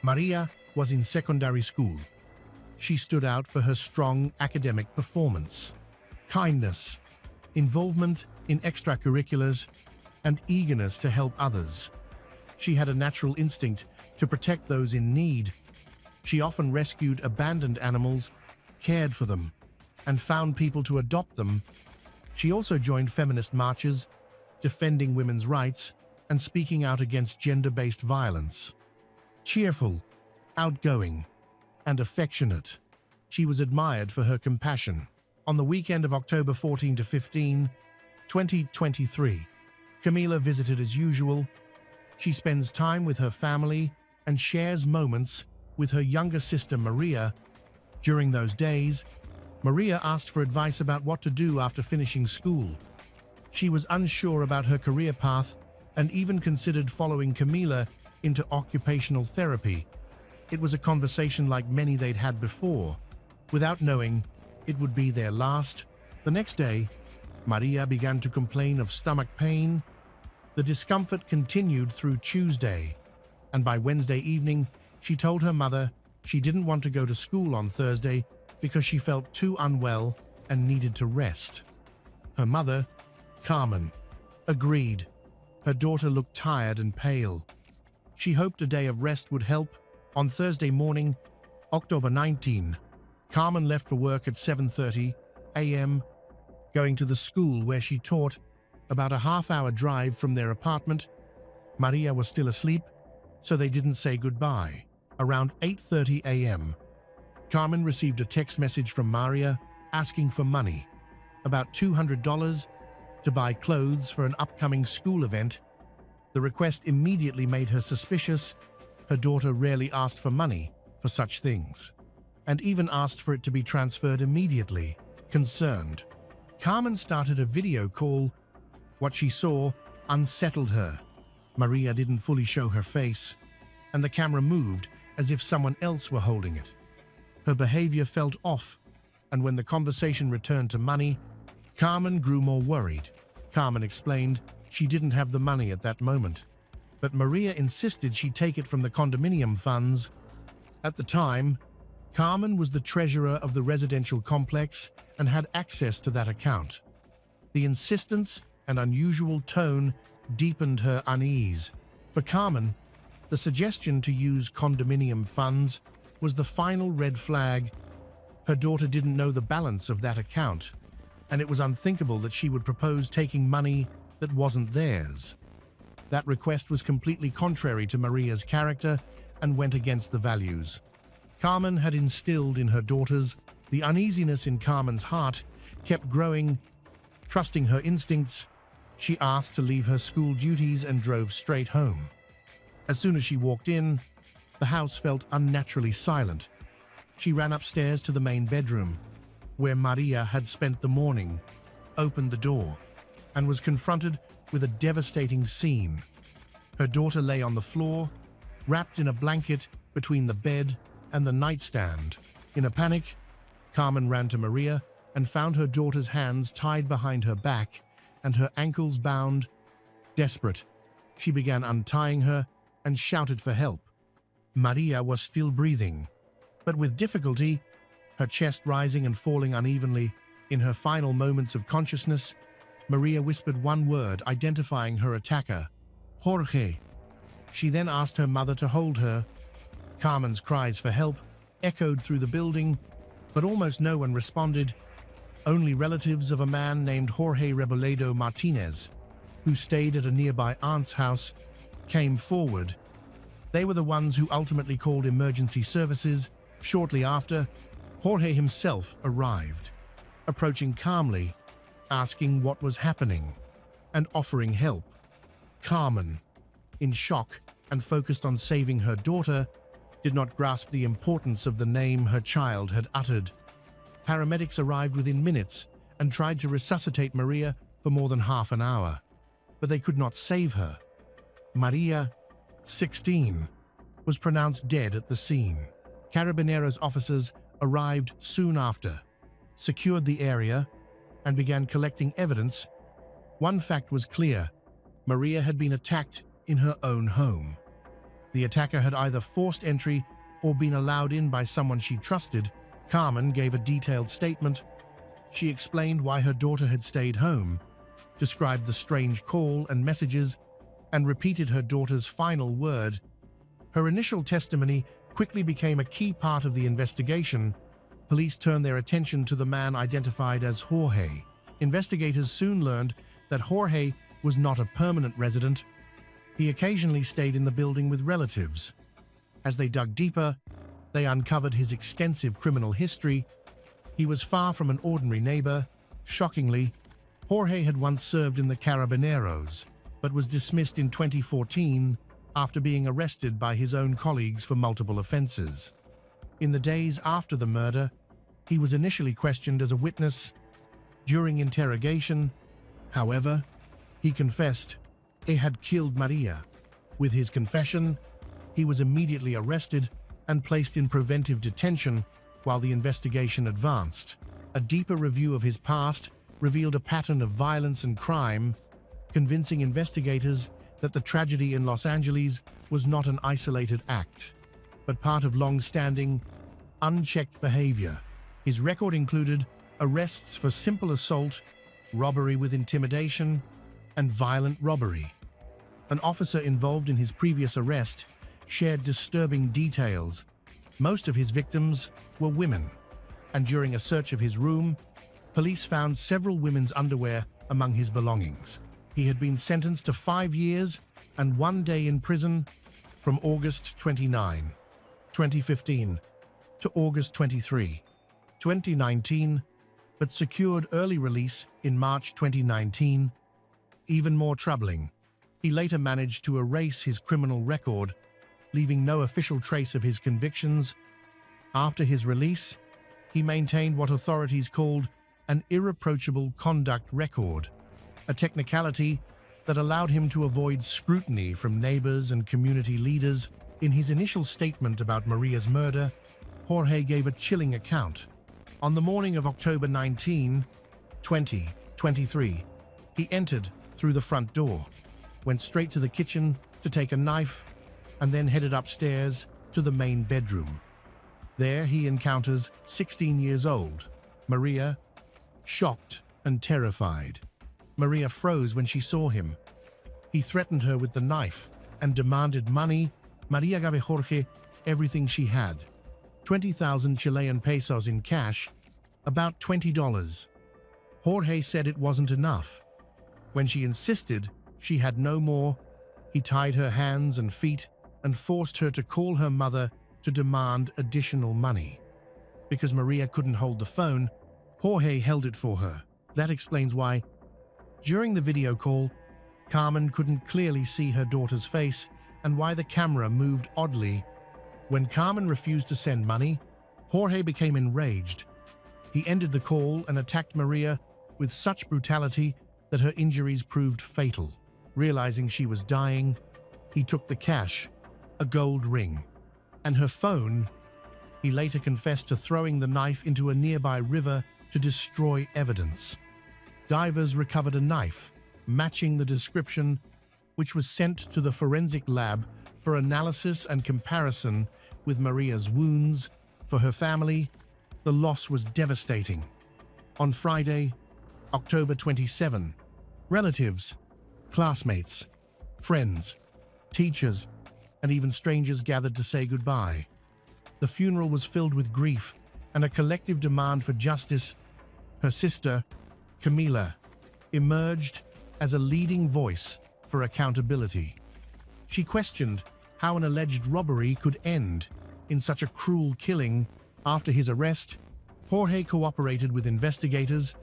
Maria was in secondary school. She stood out for her strong academic performance, kindness, involvement in extracurriculars, and eagerness to help others. She had a natural instinct to protect those in need. She often rescued abandoned animals, cared for them, and found people to adopt them. She also joined feminist marches, defending women's rights and speaking out against gender-based violence. Cheerful, outgoing, and affectionate, she was admired for her compassion. On the weekend of October 14 to 15, 2023, Camila visited as usual. She spends time with her family and shares moments with her younger sister Maria. During those days, Maria asked for advice about what to do after finishing school. She was unsure about her career path and even considered following Camila into occupational therapy. It was a conversation like many they'd had before, without knowing it would be their last. The next day, Maria began to complain of stomach pain. The discomfort continued through Tuesday, and by Wednesday evening, she told her mother she didn't want to go to school on Thursday because she felt too unwell and needed to rest. Her mother, Carmen, agreed. Her daughter looked tired and pale. She hoped a day of rest would help. On Thursday morning, October 19, Carmen left for work at 7:30 a.m., going to the school where she taught, about a half-hour drive from their apartment. Maria was still asleep, so they didn't say goodbye. Around 8:30 a.m., Carmen received a text message from Maria asking for money, about $200, to buy clothes for an upcoming school event. The request immediately made her suspicious. Her daughter rarely asked for money for such things, and even asked for it to be transferred immediately. Concerned, Carmen started a video call. What she saw unsettled her. Maria didn't fully show her face, and the camera moved as if someone else were holding it. Her behavior felt off, and when the conversation returned to money, Carmen grew more worried. Carmen explained she didn't have the money at that moment, but Maria insisted she take it from the condominium funds. At the time, Carmen was the treasurer of the residential complex and had access to that account. The insistence and unusual tone deepened her unease. For Carmen, the suggestion to use condominium funds was the final red flag. Her daughter didn't know the balance of that account, and it was unthinkable that she would propose taking money that wasn't theirs. That request was completely contrary to Maria's character and went against the values Carmen had instilled in her daughters. The uneasiness in Carmen's heart kept growing. Trusting her instincts, she asked to leave her school duties and drove straight home. As soon as she walked in, the house felt unnaturally silent. She ran upstairs to the main bedroom, where Maria had spent the morning, opened the door, and was confronted with a devastating scene. Her daughter lay on the floor, wrapped in a blanket between the bed and the nightstand. In a panic, Carmen ran to Maria and found her daughter's hands tied behind her back and her ankles bound. Desperate, she began untying her and shouted for help. Maria was still breathing, but with difficulty, her chest rising and falling unevenly. In her final moments of consciousness, Maria whispered one word, identifying her attacker, Jorge. She then asked her mother to hold her. Carmen's cries for help echoed through the building, but almost no one responded. Only relatives of a man named Jorge Reboledo Martinez, who stayed at a nearby aunt's house, came forward. They were the ones who ultimately called emergency services. Shortly after, Jorge himself arrived, approaching calmly, asking what was happening, and offering help. Carmen, in shock and focused on saving her daughter, did not grasp the importance of the name her child had uttered. Paramedics arrived within minutes and tried to resuscitate Maria for more than half an hour, but they could not save her. Maria, 16, was pronounced dead at the scene. Carabineros officers arrived soon after, secured the area, and began collecting evidence. One fact was clear: Maria had been attacked in her own home. The attacker had either forced entry or been allowed in by someone she trusted. Carmen gave a detailed statement. She explained why her daughter had stayed home, described the strange call and messages, and repeated her daughter's final word. Her initial testimony quickly became a key part of the investigation. Police turned their attention to the man identified as Jorge. Investigators soon learned that Jorge was not a permanent resident. He occasionally stayed in the building with relatives. As they dug deeper, they uncovered his extensive criminal history. He was far from an ordinary neighbor. Shockingly, Jorge had once served in the Carabineros, but was dismissed in 2014 after being arrested by his own colleagues for multiple offenses. In the days after the murder, he was initially questioned as a witness. During interrogation, however, he confessed he had killed Maria. With his confession, he was immediately arrested and placed in preventive detention while the investigation advanced. A deeper review of his past revealed a pattern of violence and crime, convincing investigators that the tragedy in Los Angeles was not an isolated act, but part of long-standing, unchecked behavior. His record included arrests for simple assault, robbery with intimidation, and violent robbery. An officer involved in his previous arrest shared disturbing details. Most of his victims were women, and during a search of his room, police found several women's underwear among his belongings. He had been sentenced to 5 years and 1 day in prison from August 29, 2015 to August 23, 2019, but secured early release in March 2019. Even more troubling, he later managed to erase his criminal record, leaving no official trace of his convictions. After his release, he maintained what authorities called an irreproachable conduct record, a technicality that allowed him to avoid scrutiny from neighbors and community leaders. In his initial statement about Maria's murder, Jorge gave a chilling account. On the morning of October 19, 2023, he entered through the front door, went straight to the kitchen to take a knife, and then headed upstairs to the main bedroom. There he encounters 16 years old Maria, shocked and terrified. Maria froze when she saw him. He threatened her with the knife and demanded money. Maria gave Jorge everything she had, 20,000 Chilean pesos in cash, about $20. Jorge said it wasn't enough. When she insisted she had no more, he tied her hands and feet and forced her to call her mother to demand additional money. Because Maria couldn't hold the phone, Jorge held it for her. That explains why, during the video call, Carmen couldn't clearly see her daughter's face and why the camera moved oddly. When Carmen refused to send money, Jorge became enraged. He ended the call and attacked Maria with such brutality that her injuries proved fatal. Realizing she was dying, he took the cash, a gold ring, and her phone. He later confessed to throwing the knife into a nearby river to destroy evidence. Divers recovered a knife, matching the description, which was sent to the forensic lab for analysis and comparison with Maria's wounds. For her family, the loss was devastating. On Friday, October 27, relatives, classmates, friends, teachers, and even strangers gathered to say goodbye. The funeral was filled with grief and a collective demand for justice. Her sister, Camila, emerged as a leading voice for accountability. She questioned how an alleged robbery could end in such a cruel killing. After his arrest, Jorge cooperated with investigators,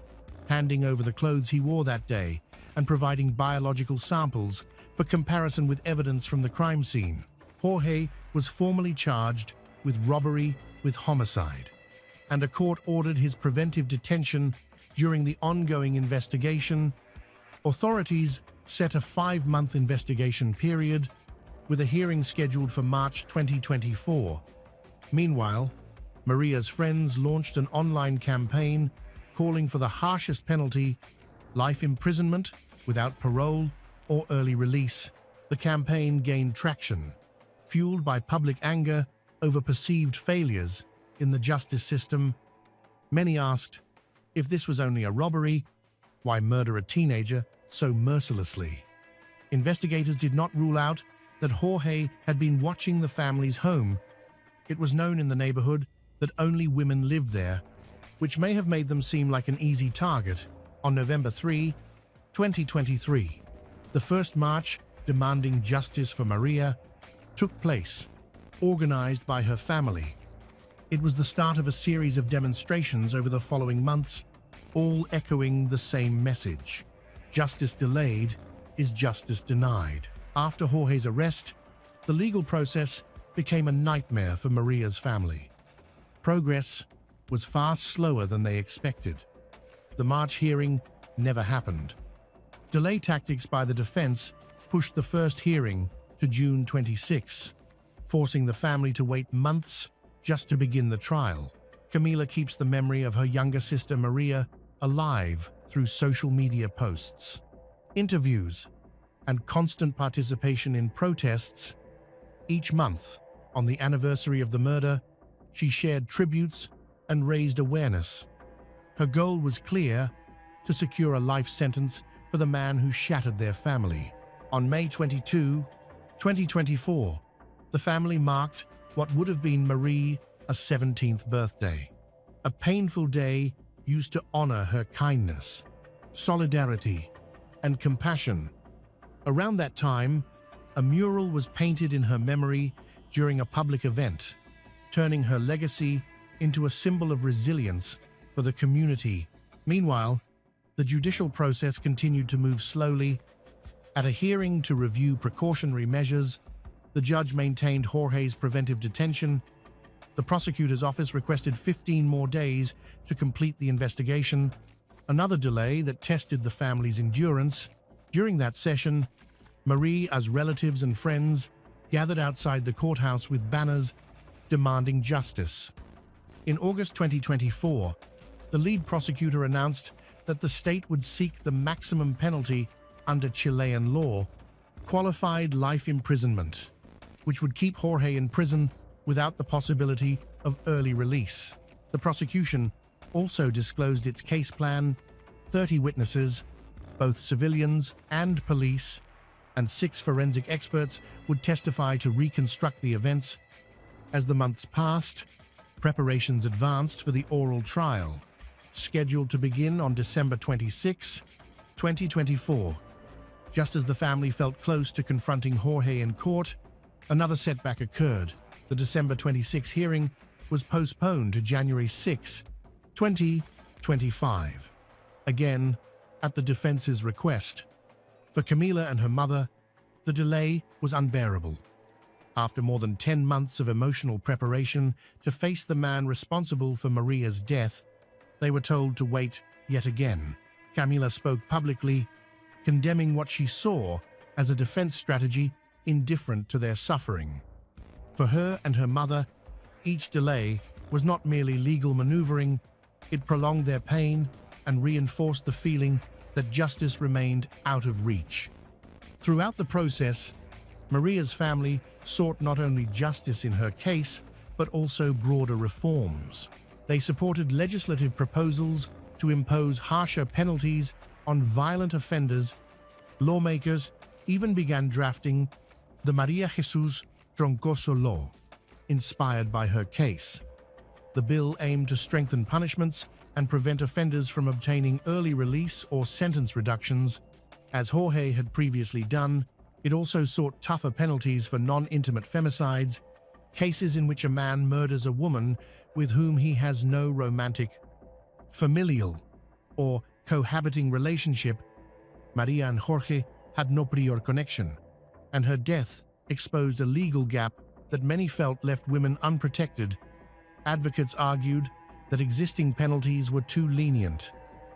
handing over the clothes he wore that day and providing biological samples for comparison with evidence from the crime scene. Jorge was formally charged with robbery with homicide, and a court ordered his preventive detention during the ongoing investigation. Authorities set a 5-month investigation period, with a hearing scheduled for March 2024. Meanwhile, Maria's friends launched an online campaign calling for the harshest penalty, life imprisonment without parole or early release. The campaign gained traction, fueled by public anger over perceived failures in the justice system. Many asked, if this was only a robbery, why murder a teenager so mercilessly? Investigators did not rule out that Jorge had been watching the family's home. It was known in the neighborhood that only women lived there, which may have made them seem like an easy target. On November 3, 2023, The first march demanding justice for Maria took place, organized by her family. It was the start of a series of demonstrations over the following months, all echoing the same message. Justice delayed is justice denied. After Jorge's arrest, the legal process became a nightmare for Maria's family. Progress was far slower than they expected. The March hearing never happened. Delay tactics by the defense pushed the first hearing to June 26, forcing the family to wait months just to begin the trial. Camila keeps the memory of her younger sister Maria alive through social media posts, interviews, and constant participation in protests. Each month, on the anniversary of the murder, she shared tributes and raised awareness. Her goal was clear: to secure a life sentence for the man who shattered their family. On May 22, 2024, the family marked what would have been Marie's 17th birthday. A painful day used to honor her kindness, solidarity, and compassion. Around that time, a mural was painted in her memory during a public event, turning her legacy into a symbol of resilience for the community. Meanwhile, the judicial process continued to move slowly. At a hearing to review precautionary measures, the judge maintained Jorge's preventive detention. The prosecutor's office requested 15 more days to complete the investigation, another delay that tested the family's endurance. During that session, Maria's relatives and friends gathered outside the courthouse with banners demanding justice. In August 2024, the lead prosecutor announced that the state would seek the maximum penalty under Chilean law, qualified life imprisonment, which would keep Jorge in prison without the possibility of early release. The prosecution also disclosed its case plan: 30 witnesses, both civilians and police, and 6 forensic experts would testify to reconstruct the events. As the months passed, preparations advanced for the oral trial, scheduled to begin on December 26, 2024. Just as the family felt close to confronting Jorge in court, another setback occurred. The December 26 hearing was postponed to January 6, 2025, again at the defense's request. For Camila and her mother, the delay was unbearable. After more than 10 months of emotional preparation to face the man responsible for Maria's death, they were told to wait yet again. Camila spoke publicly, condemning what she saw as a defense strategy indifferent to their suffering. For her and her mother, each delay was not merely legal maneuvering, it prolonged their pain and reinforced the feeling that justice remained out of reach. Throughout the process, Maria's family sought not only justice in her case, but also broader reforms. They supported legislative proposals to impose harsher penalties on violent offenders. Lawmakers even began drafting the Maria Jesus Troncoso Law, inspired by her case. The bill aimed to strengthen punishments and prevent offenders from obtaining early release or sentence reductions. As Jorge had previously done, it also sought tougher penalties for non-intimate femicides, cases in which a man murders a woman with whom he has no romantic, familial, or cohabiting relationship. Maria and Jorge had no prior connection, and her death exposed a legal gap that many felt left women unprotected. Advocates argued that existing penalties were too lenient,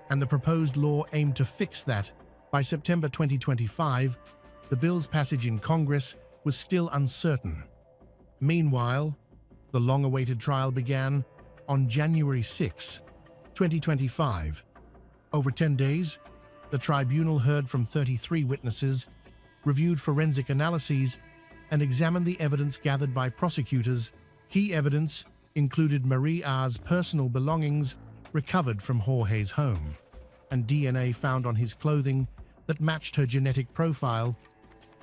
and the proposed law aimed to fix that. By September 2025, the bill's passage in Congress was still uncertain. Meanwhile, the long-awaited trial began on January 6, 2025. Over 10 days, the tribunal heard from 33 witnesses, reviewed forensic analyses, and examined the evidence gathered by prosecutors. Key evidence included Maria's personal belongings recovered from Jorge's home, and DNA found on his clothing that matched her genetic profile.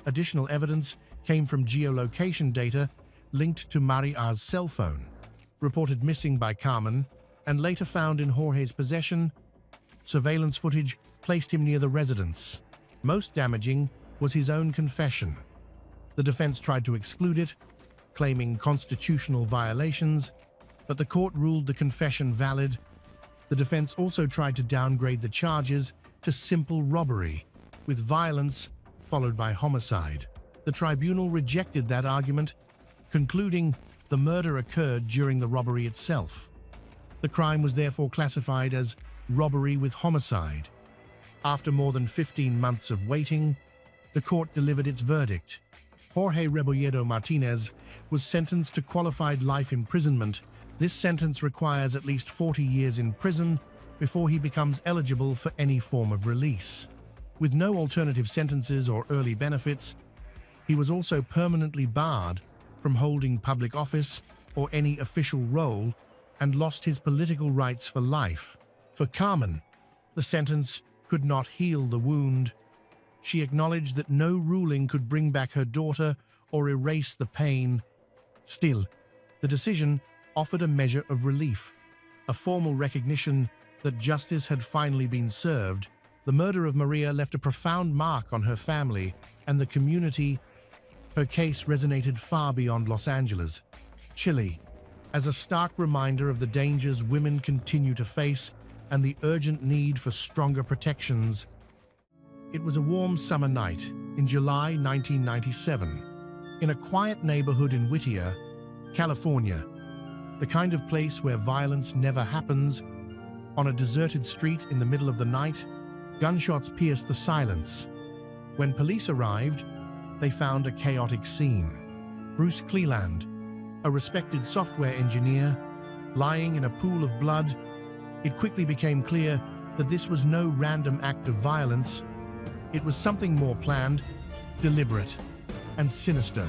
Additional evidence came from geolocation data linked to Maria's cell phone, reported missing by Carmen, and later found in Jorge's possession. Surveillance footage placed him near the residence. Most damaging, was his own confession. The defense tried to exclude it, claiming constitutional violations, but the court ruled the confession valid. The defense also tried to downgrade the charges to simple robbery, with violence followed by homicide. The tribunal rejected that argument, concluding the murder occurred during the robbery itself. The crime was therefore classified as robbery with homicide. After more than 15 months of waiting, the court delivered its verdict. Jorge Rebolledo Martinez was sentenced to qualified life imprisonment. This sentence requires at least 40 years in prison before he becomes eligible for any form of release. With no alternative sentences or early benefits, he was also permanently barred from holding public office or any official role and lost his political rights for life. For Carmen, the sentence could not heal the wound. She acknowledged that no ruling could bring back her daughter or erase the pain. Still, the decision offered a measure of relief, a formal recognition that justice had finally been served. The murder of Maria left a profound mark on her family and the community. Her case resonated far beyond Los Angeles, Chile, as a stark reminder of the dangers women continue to face and the urgent need for stronger protections. It was a warm summer night in July 1997, in a quiet neighborhood in Whittier, California, the kind of place where violence never happens. On a deserted street in the middle of the night, gunshots pierced the silence. When police arrived, they found a chaotic scene. Bruce Cleland, a respected software engineer, lying in a pool of blood. It quickly became clear that this was no random act of violence. It was something more planned, deliberate, and sinister.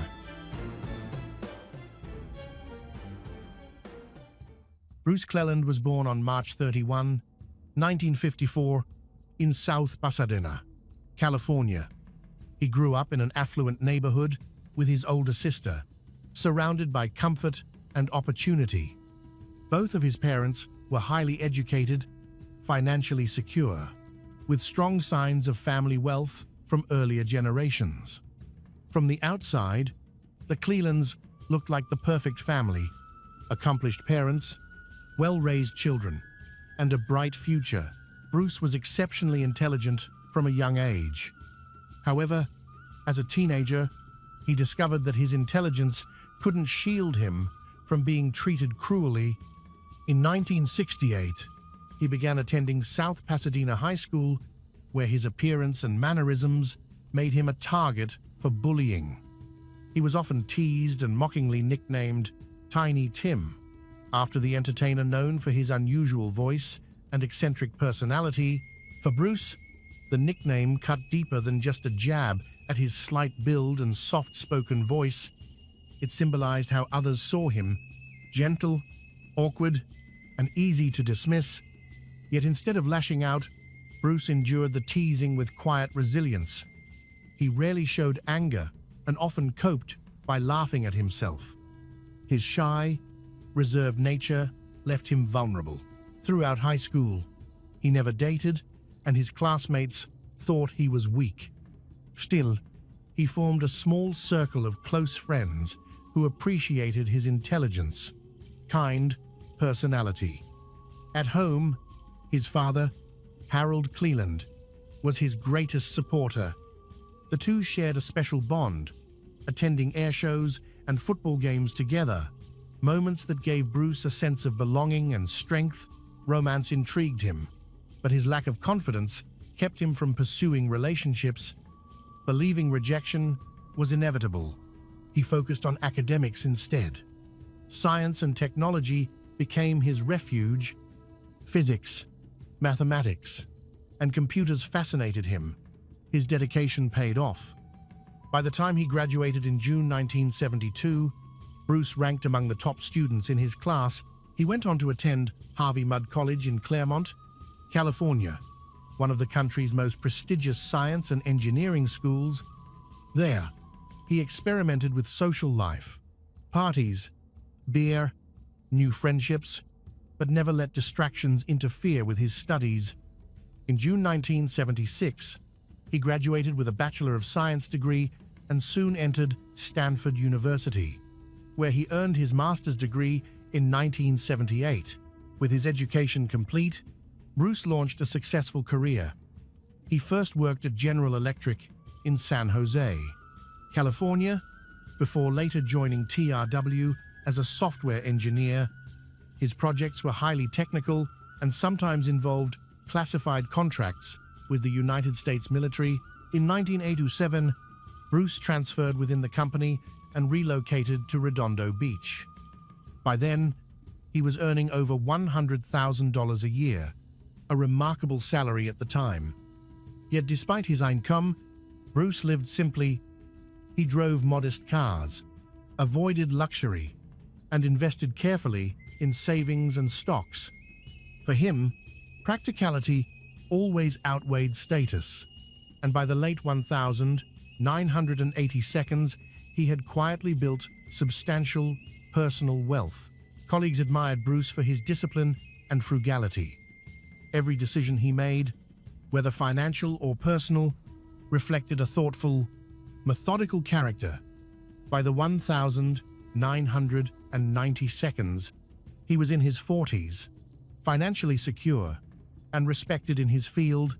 Bruce Cleland was born on March 31, 1954, in South Pasadena, California. He grew up in an affluent neighborhood with his older sister, surrounded by comfort and opportunity. Both of his parents were highly educated, financially secure, with strong signs of family wealth from earlier generations. From the outside, the Clelands looked like the perfect family: accomplished parents, well-raised children, and a bright future. Bruce was exceptionally intelligent from a young age. However, as a teenager, he discovered that his intelligence couldn't shield him from being treated cruelly. In 1968, he began attending South Pasadena High School, where his appearance and mannerisms made him a target for bullying. He was often teased and mockingly nicknamed Tiny Tim, after the entertainer known for his unusual voice and eccentric personality. For Bruce, the nickname cut deeper than just a jab at his slight build and soft-spoken voice. It symbolized how others saw him: gentle, awkward, and easy to dismiss. Yet instead of lashing out, Bruce endured the teasing with quiet resilience. He rarely showed anger and often coped by laughing at himself. His shy, reserved nature left him vulnerable. Throughout high school, he never dated, and his classmates thought he was weak. Still, he formed a small circle of close friends who appreciated his intelligence, kind personality. At home, his father, Harold Cleland, was his greatest supporter. The two shared a special bond, attending air shows and football games together, moments that gave Bruce a sense of belonging and strength. Romance intrigued him, but his lack of confidence kept him from pursuing relationships. Believing rejection was inevitable, he focused on academics instead. Science and technology became his refuge. Physics, mathematics, and computers fascinated him. His dedication paid off. By the time he graduated in June 1972, Bruce ranked among the top students in his class. He went on to attend Harvey Mudd College in Claremont, California, one of the country's most prestigious science and engineering schools. There, he experimented with social life, parties, beer, new friendships, but never let distractions interfere with his studies. In June 1976, He graduated with a Bachelor of Science degree and soon entered Stanford University, where he earned his master's degree in 1978. With his education complete, Bruce launched a successful career. He first worked at General Electric in San Jose, California, before later joining TRW as a software engineer. His projects were highly technical and sometimes involved classified contracts with the United States military. In 1987, Bruce transferred within the company and relocated to Redondo Beach. By then, he was earning over $100,000 a year, a remarkable salary at the time. Yet despite his income, Bruce lived simply. He drove modest cars, avoided luxury, and invested carefully in savings and stocks. For him, practicality always outweighed status, and by the late 1982, he had quietly built substantial personal wealth. Colleagues admired Bruce for his discipline and frugality. Every decision he made, whether financial or personal, reflected a thoughtful, methodical character. By the 1992, he was in his 40s, financially secure, and respected in his field.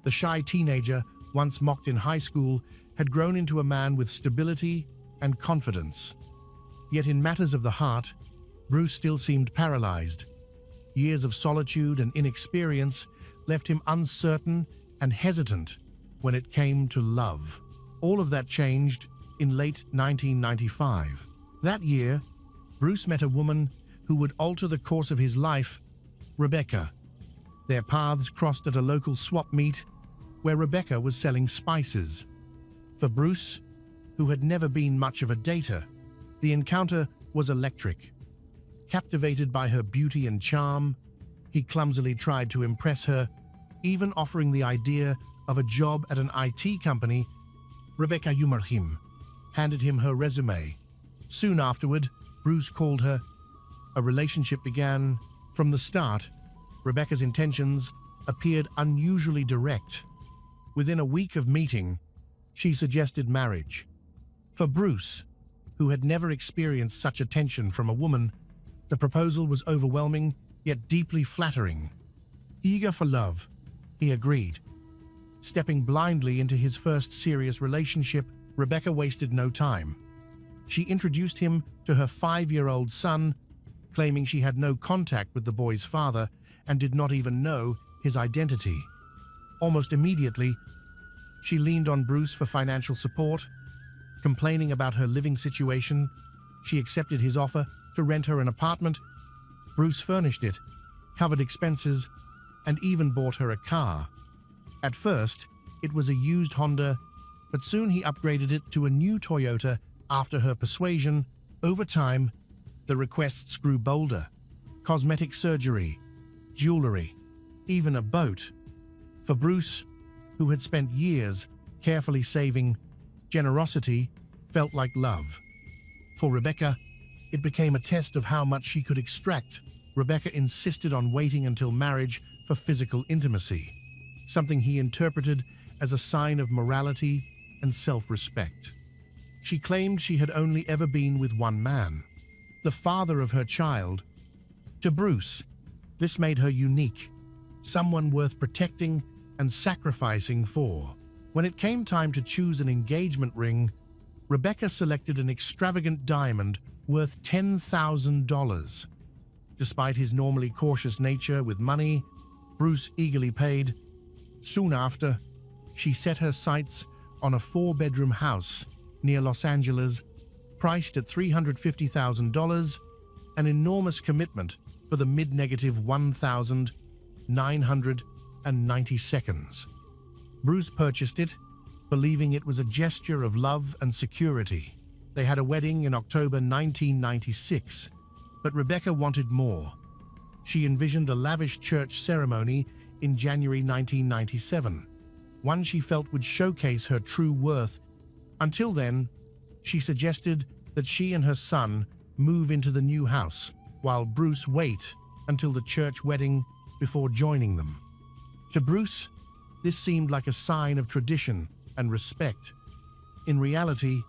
The shy teenager, once mocked in high school, had grown into a man with stability and confidence. Yet in matters of the heart, Bruce still seemed paralyzed. Years of solitude and inexperience left him uncertain and hesitant when it came to love. All of that changed in late 1995. That year, Bruce met a woman who would alter the course of his life, Rebecca. Their paths crossed at a local swap meet where Rebecca was selling spices. For Bruce, who had never been much of a dater, the encounter was electric. Captivated by her beauty and charm, he clumsily tried to impress her, even offering the idea of a job at an IT company. Rebecca handed him her resume. Soon afterward, Bruce called her. A relationship began. From the start, Rebecca's intentions appeared unusually direct. Within a week of meeting, she suggested marriage. For Bruce, who had never experienced such attention from a woman, the proposal was overwhelming yet deeply flattering. Eager for love, he agreed. Stepping blindly into his first serious relationship, Rebecca wasted no time. She introduced him to her 5-year-old son, claiming she had no contact with the boy's father and did not even know his identity. Almost immediately, she leaned on Bruce for financial support. Complaining about her living situation, she accepted his offer to rent her an apartment. Bruce furnished it, covered expenses, and even bought her a car. At first, it was a used Honda, but soon he upgraded it to a new Toyota after her persuasion. Over time, the requests grew bolder. Cosmetic surgery, jewelry, even a boat. For Bruce, who had spent years carefully saving, generosity felt like love. For Rebecca, it became a test of how much she could extract. Rebecca insisted on waiting until marriage for physical intimacy, something he interpreted as a sign of morality and self-respect. She claimed she had only ever been with one man, the father of her child. To Bruce, this made her unique, someone worth protecting and sacrificing for. When it came time to choose an engagement ring, Rebecca selected an extravagant diamond worth $10,000. Despite his normally cautious nature with money, Bruce eagerly paid. Soon after, she set her sights on a 4-bedroom house near Los Angeles, priced at $350,000, an enormous commitment for the mid-negative 1,990 seconds. Bruce purchased it, believing it was a gesture of love and security. They had a wedding in October 1996, but Rebecca wanted more. She envisioned a lavish church ceremony in January 1997, one she felt would showcase her true worth. Until then, she suggested that she and her son move into the new house, while Bruce wait until the church wedding before joining them. To Bruce, This seemed like a sign of tradition and respect. In reality,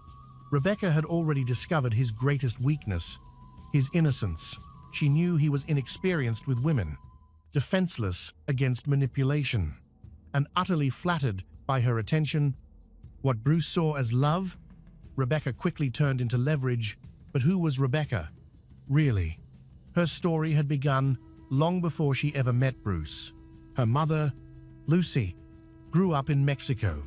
Rebecca had already discovered his greatest weakness, his innocence. She knew he was inexperienced with women, defenseless against manipulation, and utterly flattered by her attention. What Bruce saw as love, Rebecca quickly turned into leverage. But who was Rebecca, really? Her story had begun long before she ever met Bruce. Her mother, Lucy, grew up in Mexico,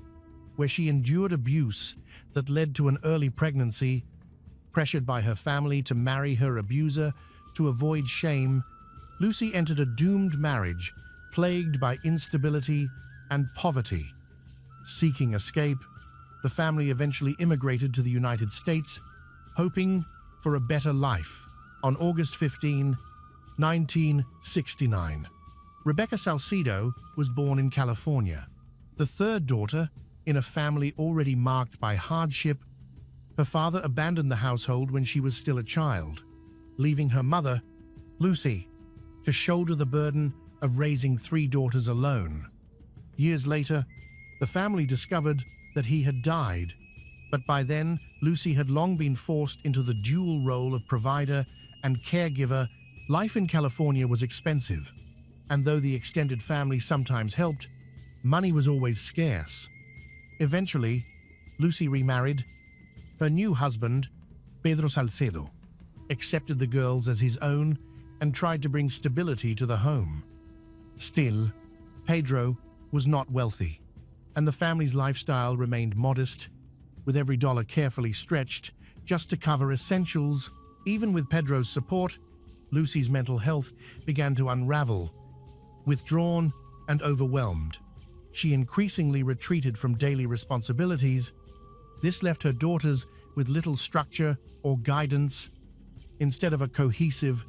where she endured abuse that led to an early pregnancy. Pressured by her family to marry her abuser to avoid shame, Lucy entered a doomed marriage plagued by instability and poverty. Seeking escape, the family eventually immigrated to the United States, hoping for a better life. On August 15, 1969, Rebecca Salcedo was born in California, the third daughter in a family already marked by hardship. Her father abandoned the household when she was still a child, leaving her mother, Lucy, to shoulder the burden of raising three daughters alone. Years later, the family discovered that he had died, but by then, Lucy had long been forced into the dual role of provider and caregiver. Life in California was expensive, and though the extended family sometimes helped, money was always scarce. Eventually, Lucy remarried. Her new husband, Pedro Salcedo, accepted the girls as his own and tried to bring stability to the home. Still, Pedro was not wealthy, and the family's lifestyle remained modest, with every dollar carefully stretched just to cover essentials. Even with Pedro's support, Lucy's mental health began to unravel. Withdrawn and overwhelmed, she increasingly retreated from daily responsibilities. This left her daughters with little structure or guidance. Instead of a cohesive,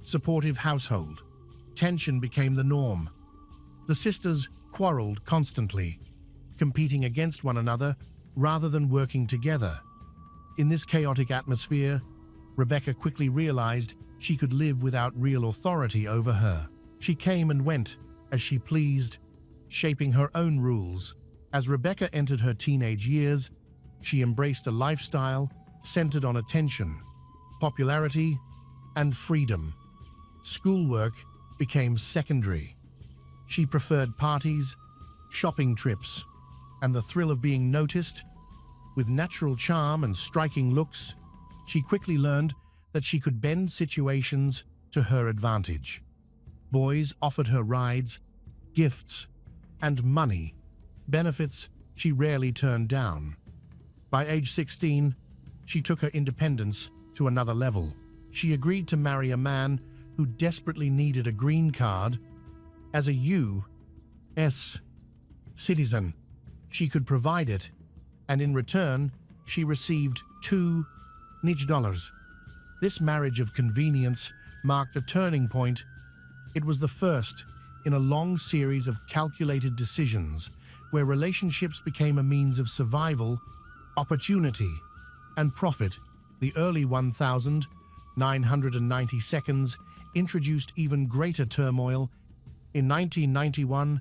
supportive household, tension became the norm. The sisters quarreled constantly, competing against one another rather than working together. In this chaotic atmosphere, Rebecca quickly realized she could live without real authority over her. She came and went as she pleased, shaping her own rules. As Rebecca entered her teenage years, she embraced a lifestyle centered on attention, popularity, and freedom. Schoolwork became secondary. She preferred parties, shopping trips, and the thrill of being noticed. With natural charm and striking looks, she quickly learned that she could bend situations to her advantage. Boys offered her rides, gifts, and money, benefits she rarely turned down. By age 16, she took her independence to another level. She agreed to marry a man who desperately needed a green card. As a U.S. citizen, she could provide it, and in return, she received $2 This marriage of convenience marked a turning point. It was the first in a long series of calculated decisions where relationships became a means of survival, opportunity, and profit. The early 1992s introduced even greater turmoil. In 1991,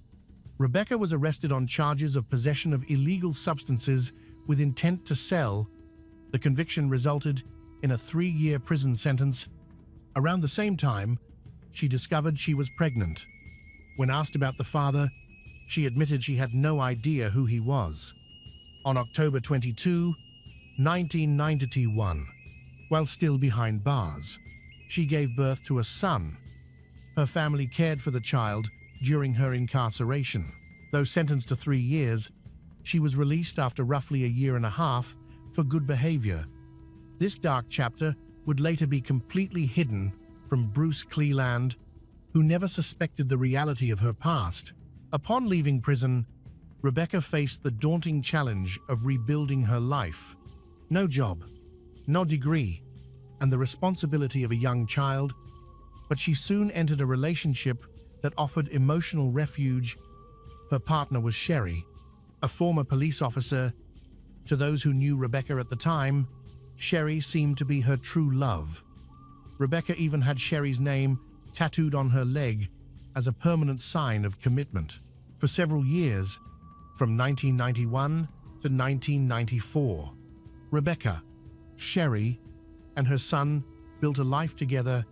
Rebecca was arrested on charges of possession of illegal substances with intent to sell. The conviction resulted in a 3-year prison sentence. Around the same time, she discovered she was pregnant. When asked about the father, she admitted she had no idea who he was. On October 22, 1991, while still behind bars, she gave birth to a son. Her family cared for the child during her incarceration. Though sentenced to 3 years, she was released after roughly a year and a half for good behavior. This dark chapter would later be completely hidden from Bruce Cleland, who never suspected the reality of her past. Upon leaving prison, Rebecca faced the daunting challenge of rebuilding her life. No job, no degree, and the responsibility of a young child, but she soon entered a relationship that offered emotional refuge. Her partner was Sherry, a former police officer. To those who knew Rebecca at the time, Sherry seemed to be her true love. Rebecca even had Sherry's name tattooed on her leg as a permanent sign of commitment. For several years, from 1991 to 1994, Rebecca, Sherry, and her son built a life together.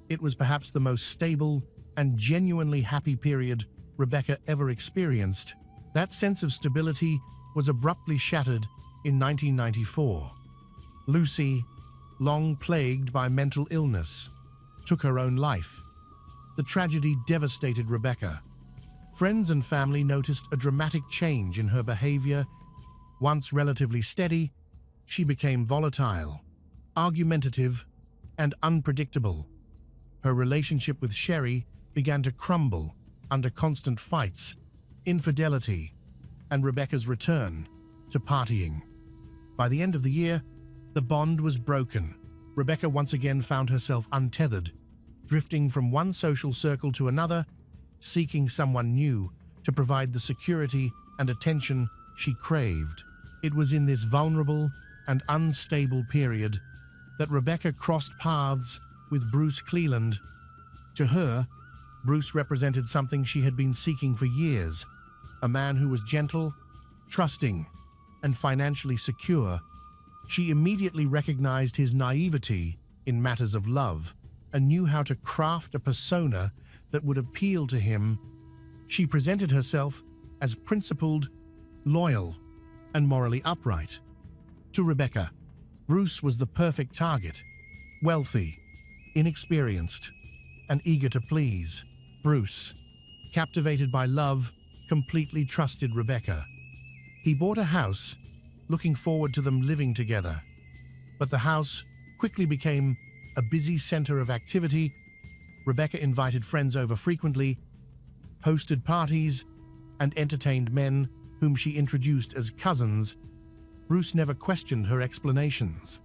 It was perhaps the most stable and genuinely happy period Rebecca ever experienced. That sense of stability was abruptly shattered in 1994. Lucy, long plagued by mental illness, took her own life. The tragedy devastated Rebecca. Friends and family noticed a dramatic change in her behavior. Once relatively steady, she became volatile, argumentative, and unpredictable. Her relationship with Sherry began to crumble under constant fights, infidelity, and Rebecca's return to partying. By the end of the year, the bond was broken. Rebecca once again found herself untethered, drifting from one social circle to another, seeking someone new to provide the security and attention she craved. It was in this vulnerable and unstable period that Rebecca crossed paths with Bruce Cleland. To her, Bruce represented something she had been seeking for years, a man who was gentle, trusting, and financially secure. She immediately recognized his naivety in matters of love and knew how to craft a persona that would appeal to him. She presented herself as principled, loyal, and morally upright. To Rebecca, Bruce was the perfect target, wealthy, inexperienced, and eager to please. Bruce, captivated by love, completely trusted Rebecca. He bought a house, looking forward to them living together. But the house quickly became a busy center of activity. Rebecca invited friends over frequently, hosted parties, and entertained men whom she introduced as cousins. Bruce never questioned her explanations.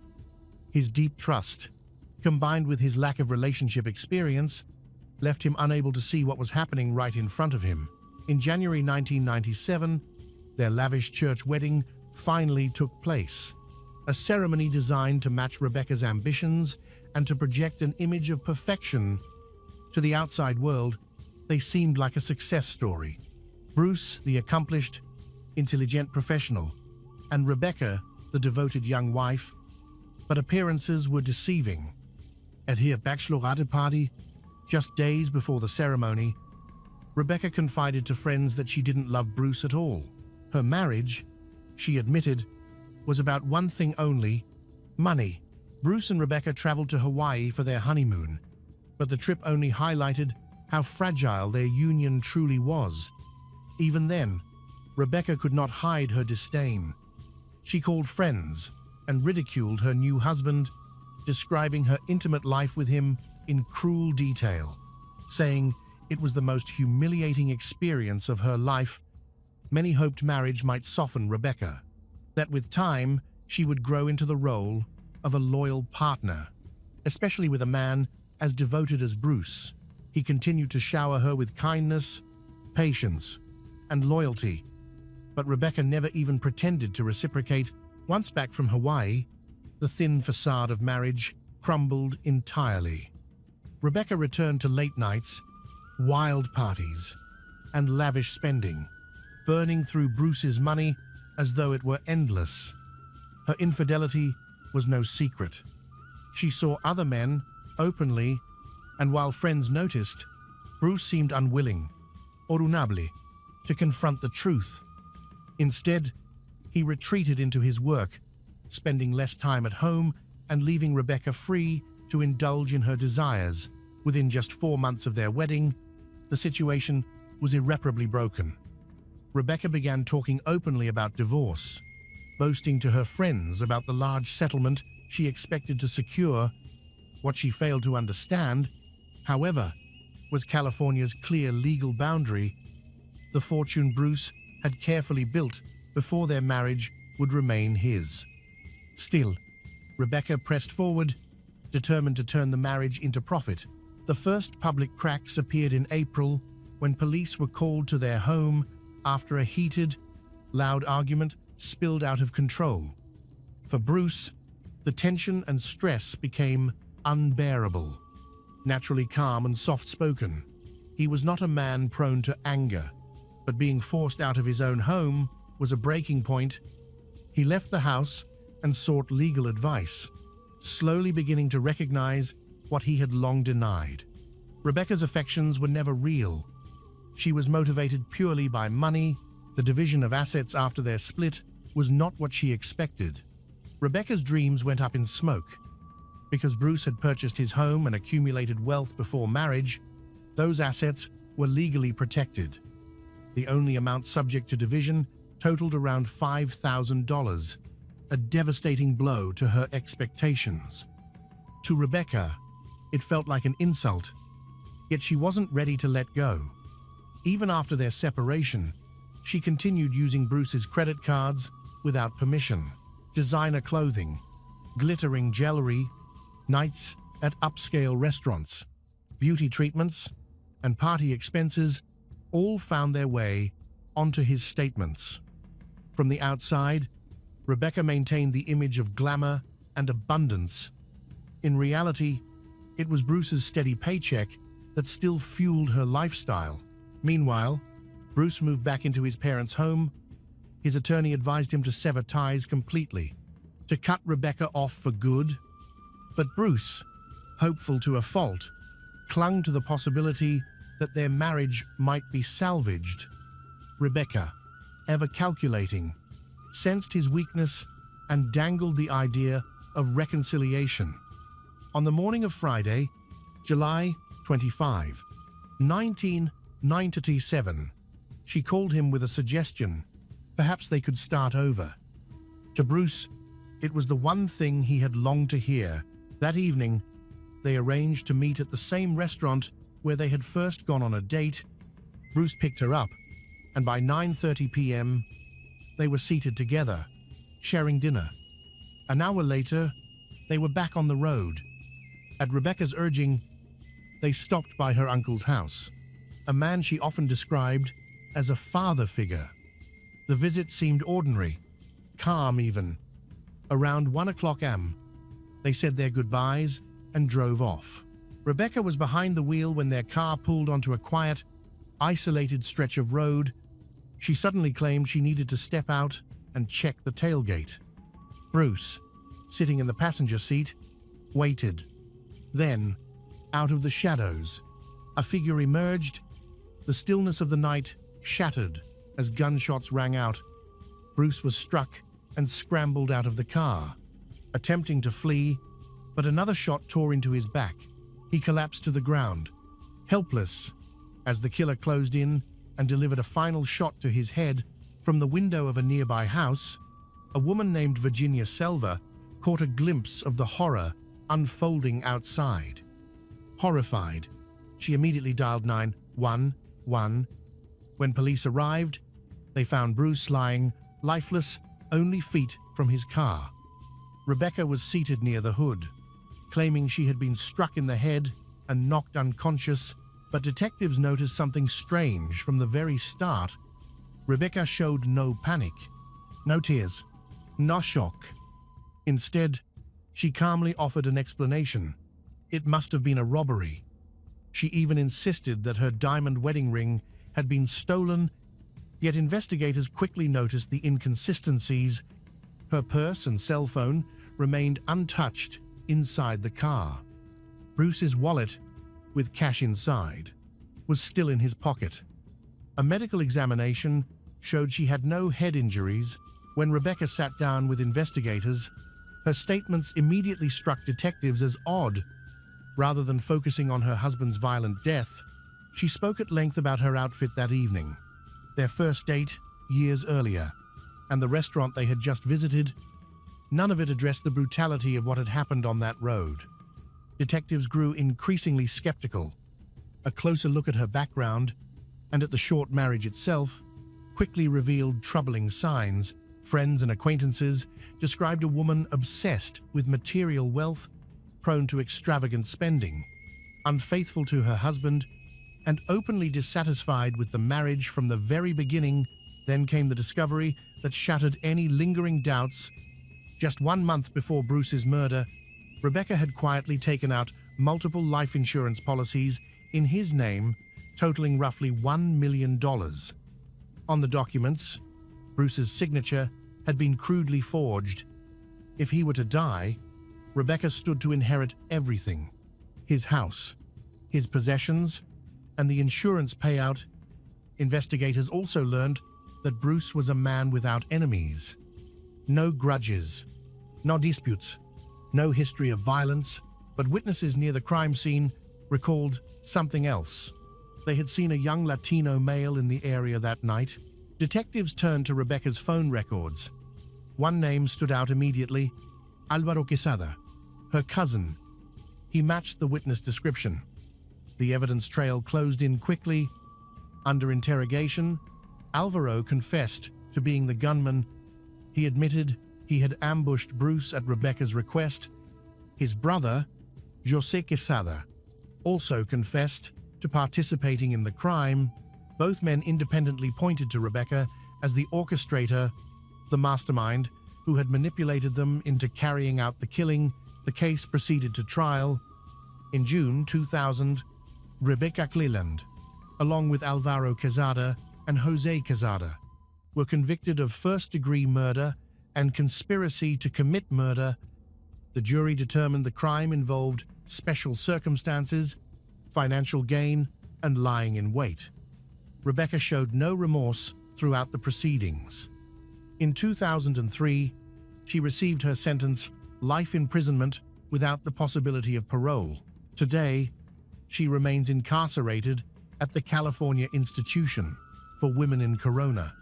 His deep trust, combined with his lack of relationship experience, left him unable to see what was happening right in front of him. In January 1997, their lavish church wedding finally took place, a ceremony designed to match Rebecca's ambitions and to project an image of perfection. To the outside world, they seemed like a success story. Bruce, the accomplished, intelligent professional, and Rebecca, the devoted young wife. But appearances were deceiving. At her bachelorette party, just days before the ceremony, Rebecca confided to friends that she didn't love Bruce at all. Her marriage, she admitted, was about one thing only: money. Bruce and Rebecca traveled to Hawaii for their honeymoon, but the trip only highlighted how fragile their union truly was. Even then, Rebecca could not hide her disdain. She called friends and ridiculed her new husband, describing her intimate life with him in cruel detail, saying it was the most humiliating experience of her life. Many hoped marriage might soften Rebecca, that with time she would grow into the role of a loyal partner, especially with a man as devoted as Bruce. He continued to shower her with kindness, patience, and loyalty, but Rebecca never even pretended to reciprocate. Once back from Hawaii, the thin facade of marriage crumbled entirely. Rebecca returned to late nights, wild parties, and lavish spending, burning through Bruce's money as though it were endless. Her infidelity was no secret. She saw other men openly, and while friends noticed, Bruce seemed unwilling, or unable, to confront the truth. Instead, he retreated into his work, spending less time at home and leaving Rebecca free to indulge in her desires. Within just 4 months of their wedding, the situation was irreparably broken. Rebecca began talking openly about divorce, boasting to her friends about the large settlement she expected to secure. What she failed to understand, however, was California's clear legal boundary. The fortune Bruce had carefully built before their marriage would remain his. Still, Rebecca pressed forward, determined to turn the marriage into profit. The first public cracks appeared in April when police were called to their home after a heated, loud argument spilled out of control. For Bruce, the tension and stress became unbearable. Naturally calm and soft-spoken, he was not a man prone to anger. but being forced out of his own home was a breaking point. He left the house and sought legal advice, slowly beginning to recognize what he had long denied. Rebecca's affections were never real. She was motivated purely by money. The division of assets after their split was not what she expected. Rebecca's dreams went up in smoke. Because Bruce had purchased his home and accumulated wealth before marriage, those assets were legally protected. The only amount subject to division totaled around $5,000, a devastating blow to her expectations. To Rebecca, it felt like an insult, yet she wasn't ready to let go. Even after their separation, she continued using Bruce's credit cards without permission. Designer clothing, glittering jewelry, nights at upscale restaurants, beauty treatments, and party expenses all found their way onto his statements. From the outside, Rebecca maintained the image of glamour and abundance. In reality, it was Bruce's steady paycheck that still fueled her lifestyle. Meanwhile, Bruce moved back into his parents' home. His attorney advised him to sever ties completely, to cut Rebecca off for good. But Bruce, hopeful to a fault, clung to the possibility that their marriage might be salvaged. Rebecca, ever calculating, sensed his weakness and dangled the idea of reconciliation. On the morning of Friday, July 25, 1997, she called him with a suggestion. Perhaps they could start over. To Bruce, it was the one thing he had longed to hear. That evening, they arranged to meet at the same restaurant where they had first gone on a date. Bruce picked her up, and by 9:30 p.m., they were seated together, sharing dinner. An hour later, they were back on the road. At Rebecca's urging, they stopped by her uncle's house, a man she often described as a father figure. The visit seemed ordinary, calm even. Around 1 o'clock a.m., they said their goodbyes and drove off. Rebecca was behind the wheel when their car pulled onto a quiet, isolated stretch of road. She suddenly claimed she needed to step out and check the tailgate. Bruce, sitting in the passenger seat, waited. Then, out of the shadows, a figure emerged. The stillness of the night shattered as gunshots rang out. Bruce was struck and scrambled out of the car, attempting to flee, but another shot tore into his back. He collapsed to the ground, helpless, as the killer closed in and delivered a final shot to his head. From the window of a nearby house, a woman named Virginia Selva caught a glimpse of the horror unfolding outside. Horrified, she immediately dialed 911. When police arrived, they found Bruce lying, lifeless, only feet from his car. Rebecca was seated near the hood, claiming she had been struck in the head and knocked unconscious, but detectives noticed something strange from the very start. Rebecca showed no panic, no tears, no shock. Instead, she calmly offered an explanation. It must have been a robbery. She even insisted that her diamond wedding ring had been stolen, yet investigators quickly noticed the inconsistencies. Her purse and cell phone remained untouched inside the car. Bruce's wallet, with cash inside, was still in his pocket. A medical examination showed she had no head injuries. When Rebecca sat down with investigators, her statements immediately struck detectives as odd. Rather than focusing on her husband's violent death, she spoke at length about her outfit that evening, their first date years earlier, and the restaurant they had just visited. None of it addressed the brutality of what had happened on that road. Detectives grew increasingly skeptical. A closer look at her background and at the short marriage itself quickly revealed troubling signs. Friends and acquaintances described a woman obsessed with material wealth, prone to extravagant spending, unfaithful to her husband, and openly dissatisfied with the marriage from the very beginning. Then came the discovery that shattered any lingering doubts. Just 1 month before Bruce's murder, Rebecca had quietly taken out multiple life insurance policies in his name, totaling roughly $1 million. On the documents, Bruce's signature had been crudely forged. If he were to die, Rebecca stood to inherit everything: his house, his possessions, and the insurance payout. Investigators also learned that Bruce was a man without enemies. No grudges, no disputes, no history of violence, but witnesses near the crime scene recalled something else. They had seen a young Latino male in the area that night. Detectives turned to Rebecca's phone records. One name stood out immediately: Álvaro Quesada, her cousin. He matched the witness description. The evidence trail closed in quickly. Under interrogation, Álvaro confessed to being the gunman. He admitted he had ambushed Bruce at Rebecca's request. His brother, José Quesada, also confessed to participating in the crime. Both men independently pointed to Rebecca as the orchestrator, the mastermind, who had manipulated them into carrying out the killing. The case proceeded to trial. In June 2000, Rebecca Cleland, along with Álvaro Quesada and José Quesada, were convicted of first-degree murder and conspiracy to commit murder. The jury determined the crime involved special circumstances, financial gain, and lying in wait. Rebecca showed no remorse throughout the proceedings. In 2003, she received her sentence, life imprisonment without the possibility of parole. Today, she remains incarcerated at the California Institution for Women in Corona.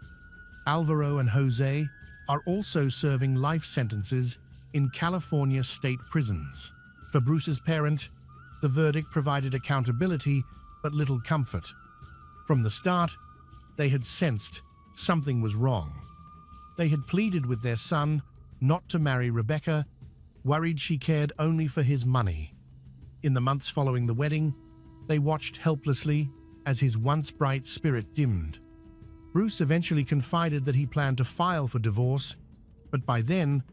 Álvaro and José are also serving life sentences in California state prisons. For Bruce's parent, the verdict provided accountability but little comfort. From the start, they had sensed something was wrong. They had pleaded with their son not to marry Rebecca, worried she cared only for his money. In the months following the wedding, they watched helplessly as his once bright spirit dimmed. Bruce eventually confided that he planned to file for divorce, but by then,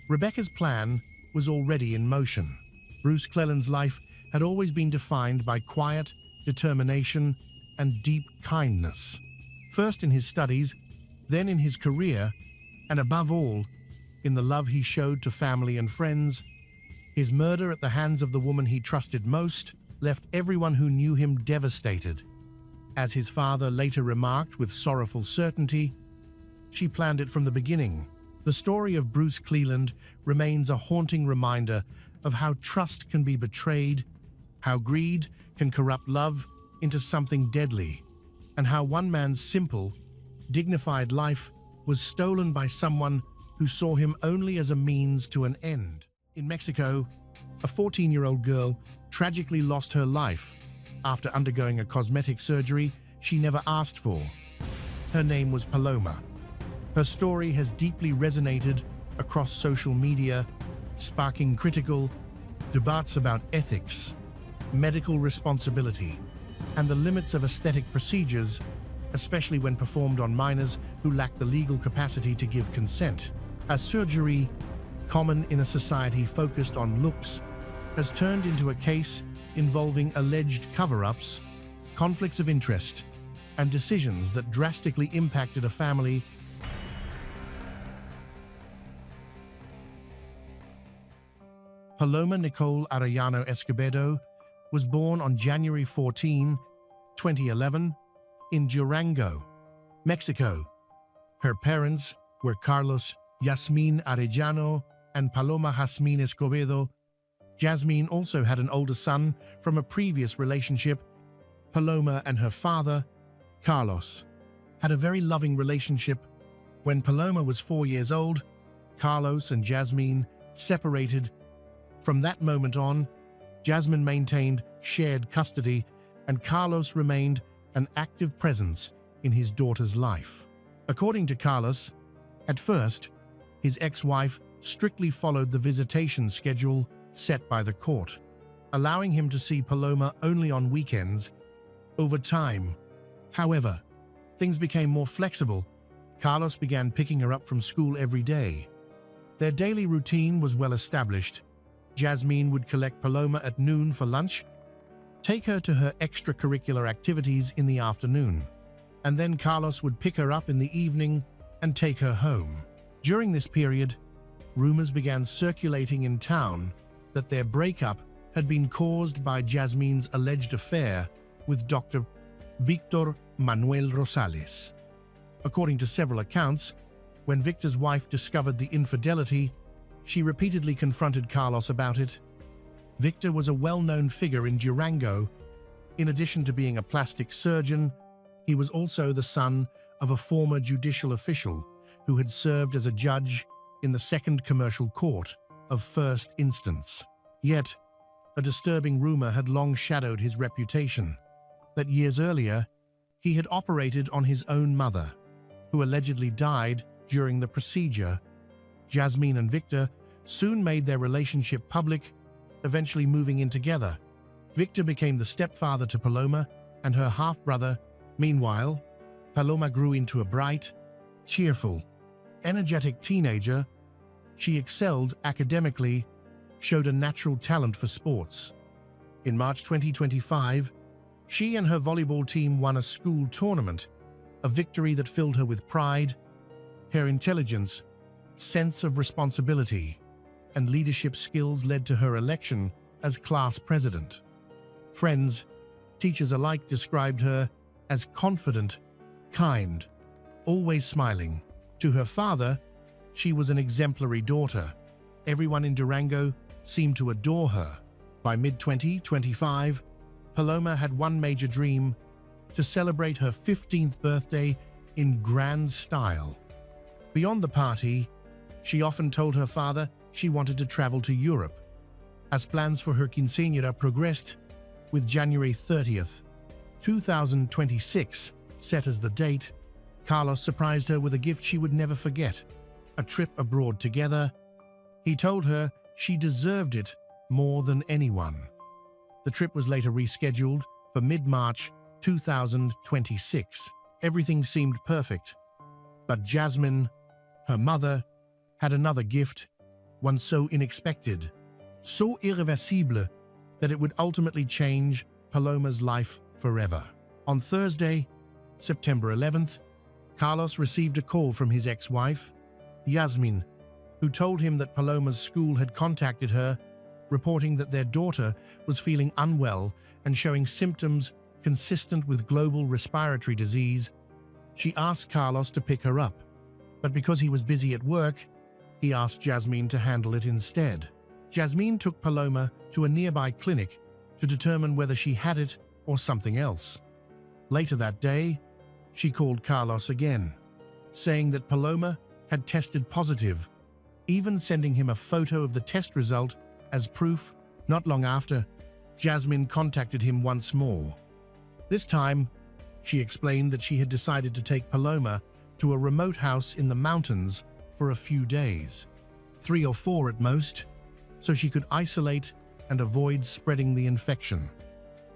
Rebecca's plan was already in motion. Bruce Cleland's life had always been defined by quiet, determination, and deep kindness. First in his studies, then in his career, and above all, in the love he showed to family and friends. His murder at the hands of the woman he trusted most left everyone who knew him devastated. As his father later remarked with sorrowful certainty, "She planned it from the beginning." The story of Bruce Cleland remains a haunting reminder of how trust can be betrayed, how greed can corrupt love into something deadly, and how one man's simple, dignified life was stolen by someone who saw him only as a means to an end. In Mexico, a 14-year-old girl tragically lost her life after undergoing a cosmetic surgery she never asked for. Her name was Paloma. Her story has deeply resonated across social media, sparking critical debates about ethics, medical responsibility, and the limits of aesthetic procedures, especially when performed on minors who lack the legal capacity to give consent. A surgery, common in a society focused on looks, has turned into a case involving alleged cover-ups, conflicts of interest, and decisions that drastically impacted a family. Paloma Nicole Arellano Escobedo was born on January 14, 2011, in Durango, Mexico. Her parents were Carlos Yasmin Arellano and Paloma Jasmine Escobedo. Jasmine also had an older son from a previous relationship. Paloma and her father, Carlos, had a very loving relationship. When Paloma was 4 years old, Carlos and Jasmine separated. From that moment on, Jasmine maintained shared custody, and Carlos remained an active presence in his daughter's life. According to Carlos, at first, his ex-wife strictly followed the visitation schedule set by the court, allowing him to see Paloma only on weekends. Over time, however, things became more flexible. Carlos began picking her up from school every day. Their daily routine was well established. Jasmine would collect Paloma at noon for lunch, take her to her extracurricular activities in the afternoon. and then Carlos would pick her up in the evening and take her home. During this period, rumors began circulating in town that their breakup had been caused by Jasmine's alleged affair with Dr. Victor Manuel Rosales. According to several accounts, when Victor's wife discovered the infidelity, she repeatedly confronted Carlos about it. Victor was a well-known figure in Durango. In addition to being a plastic surgeon, he was also the son of a former judicial official who had served as a judge in the Second Commercial Court of First Instance. Yet, a disturbing rumor had long shadowed his reputation, that years earlier, he had operated on his own mother, who allegedly died during the procedure. Jasmine and Victor soon made their relationship public, eventually moving in together. Victor became the stepfather to Paloma and her half-brother. Meanwhile, Paloma grew into a bright, cheerful, energetic teenager. She excelled academically, showed a natural talent for sports. In March 2025, she and her volleyball team won a school tournament, a victory that filled her with pride. Her intelligence, sense of responsibility, and leadership skills led to her election as class president. Friends, teachers alike described her as confident, kind, always smiling. To her father, she was an exemplary daughter. Everyone in Durango seemed to adore her. By mid-2025, Paloma had one major dream: to celebrate her 15th birthday in grand style. Beyond the party, she often told her father she wanted to travel to Europe. As plans for her quinceañera progressed, with January 30th, 2026 set as the date, Carlos surprised her with a gift she would never forget: a trip abroad together. He told her she deserved it more than anyone. The trip was later rescheduled for mid-March 2026. Everything seemed perfect. But Jasmine, her mother, had another gift, one so unexpected, so irreversible, that it would ultimately change Paloma's life forever. On Thursday, September 11th, Carlos received a call from his ex-wife, Yasmin, who told him that Paloma's school had contacted her, reporting that their daughter was feeling unwell and showing symptoms consistent with global respiratory disease. She asked Carlos to pick her up, but because he was busy at work, he asked Jasmine to handle it instead. Jasmine took Paloma to a nearby clinic to determine whether she had it or something else. Later that day, she called Carlos again, saying that Paloma had tested positive, even sending him a photo of the test result as proof. Not long after, Jasmine contacted him once more. This time, she explained that she had decided to take Paloma to a remote house in the mountains for a few days, 3 or 4 at most, so she could isolate and avoid spreading the infection.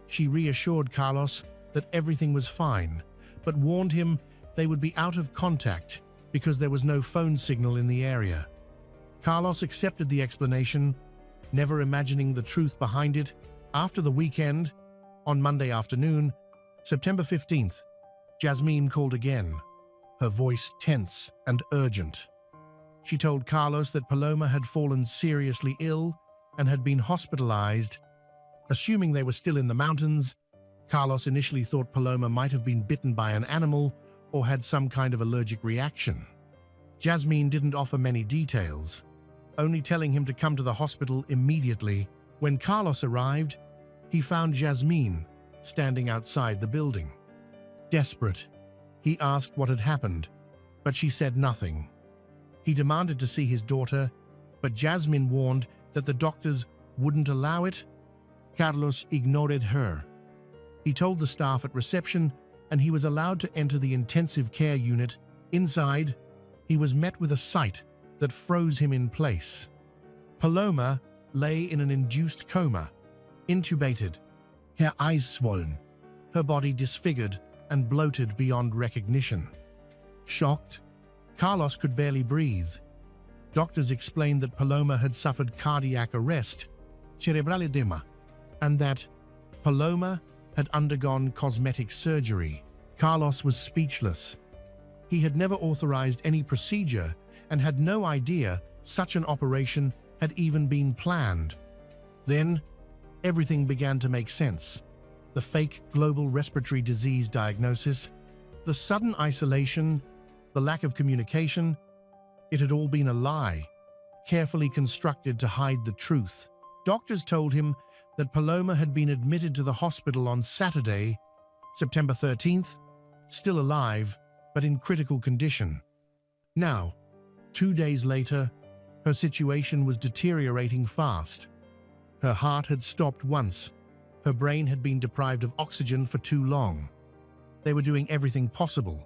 She reassured Carlos that everything was fine, but warned him they would be out of contact because there was no phone signal in the area. Carlos accepted the explanation, never imagining the truth behind it. After the weekend, on Monday afternoon, September 15th, Jasmine called again, her voice tense and urgent. She told Carlos that Paloma had fallen seriously ill and had been hospitalized. Assuming they were still in the mountains, Carlos initially thought Paloma might have been bitten by an animal or had some kind of allergic reaction. Jasmine didn't offer many details, only telling him to come to the hospital immediately. When Carlos arrived, he found Jasmine standing outside the building. Desperate, he asked what had happened, but she said nothing. He demanded to see his daughter, but Jasmine warned that the doctors wouldn't allow it. Carlos ignored her. He told the staff at reception, and he was allowed to enter the intensive care unit. Inside, he was met with a sight that froze him in place. Paloma lay in an induced coma, intubated, her eyes swollen, her body disfigured and bloated beyond recognition. Shocked, Carlos could barely breathe. Doctors explained that Paloma had suffered cardiac arrest, cerebral edema, and that Paloma had undergone cosmetic surgery. Carlos was speechless. He had never authorized any procedure and had no idea such an operation had even been planned. Then, everything began to make sense. The fake global respiratory disease diagnosis, the sudden isolation, the lack of communication, it had all been a lie, carefully constructed to hide the truth. Doctors told him that Paloma had been admitted to the hospital on Saturday, September 13th, still alive, but in critical condition. Now, 2 days later, her situation was deteriorating fast. Her heart had stopped once. Her brain had been deprived of oxygen for too long. They were doing everything possible,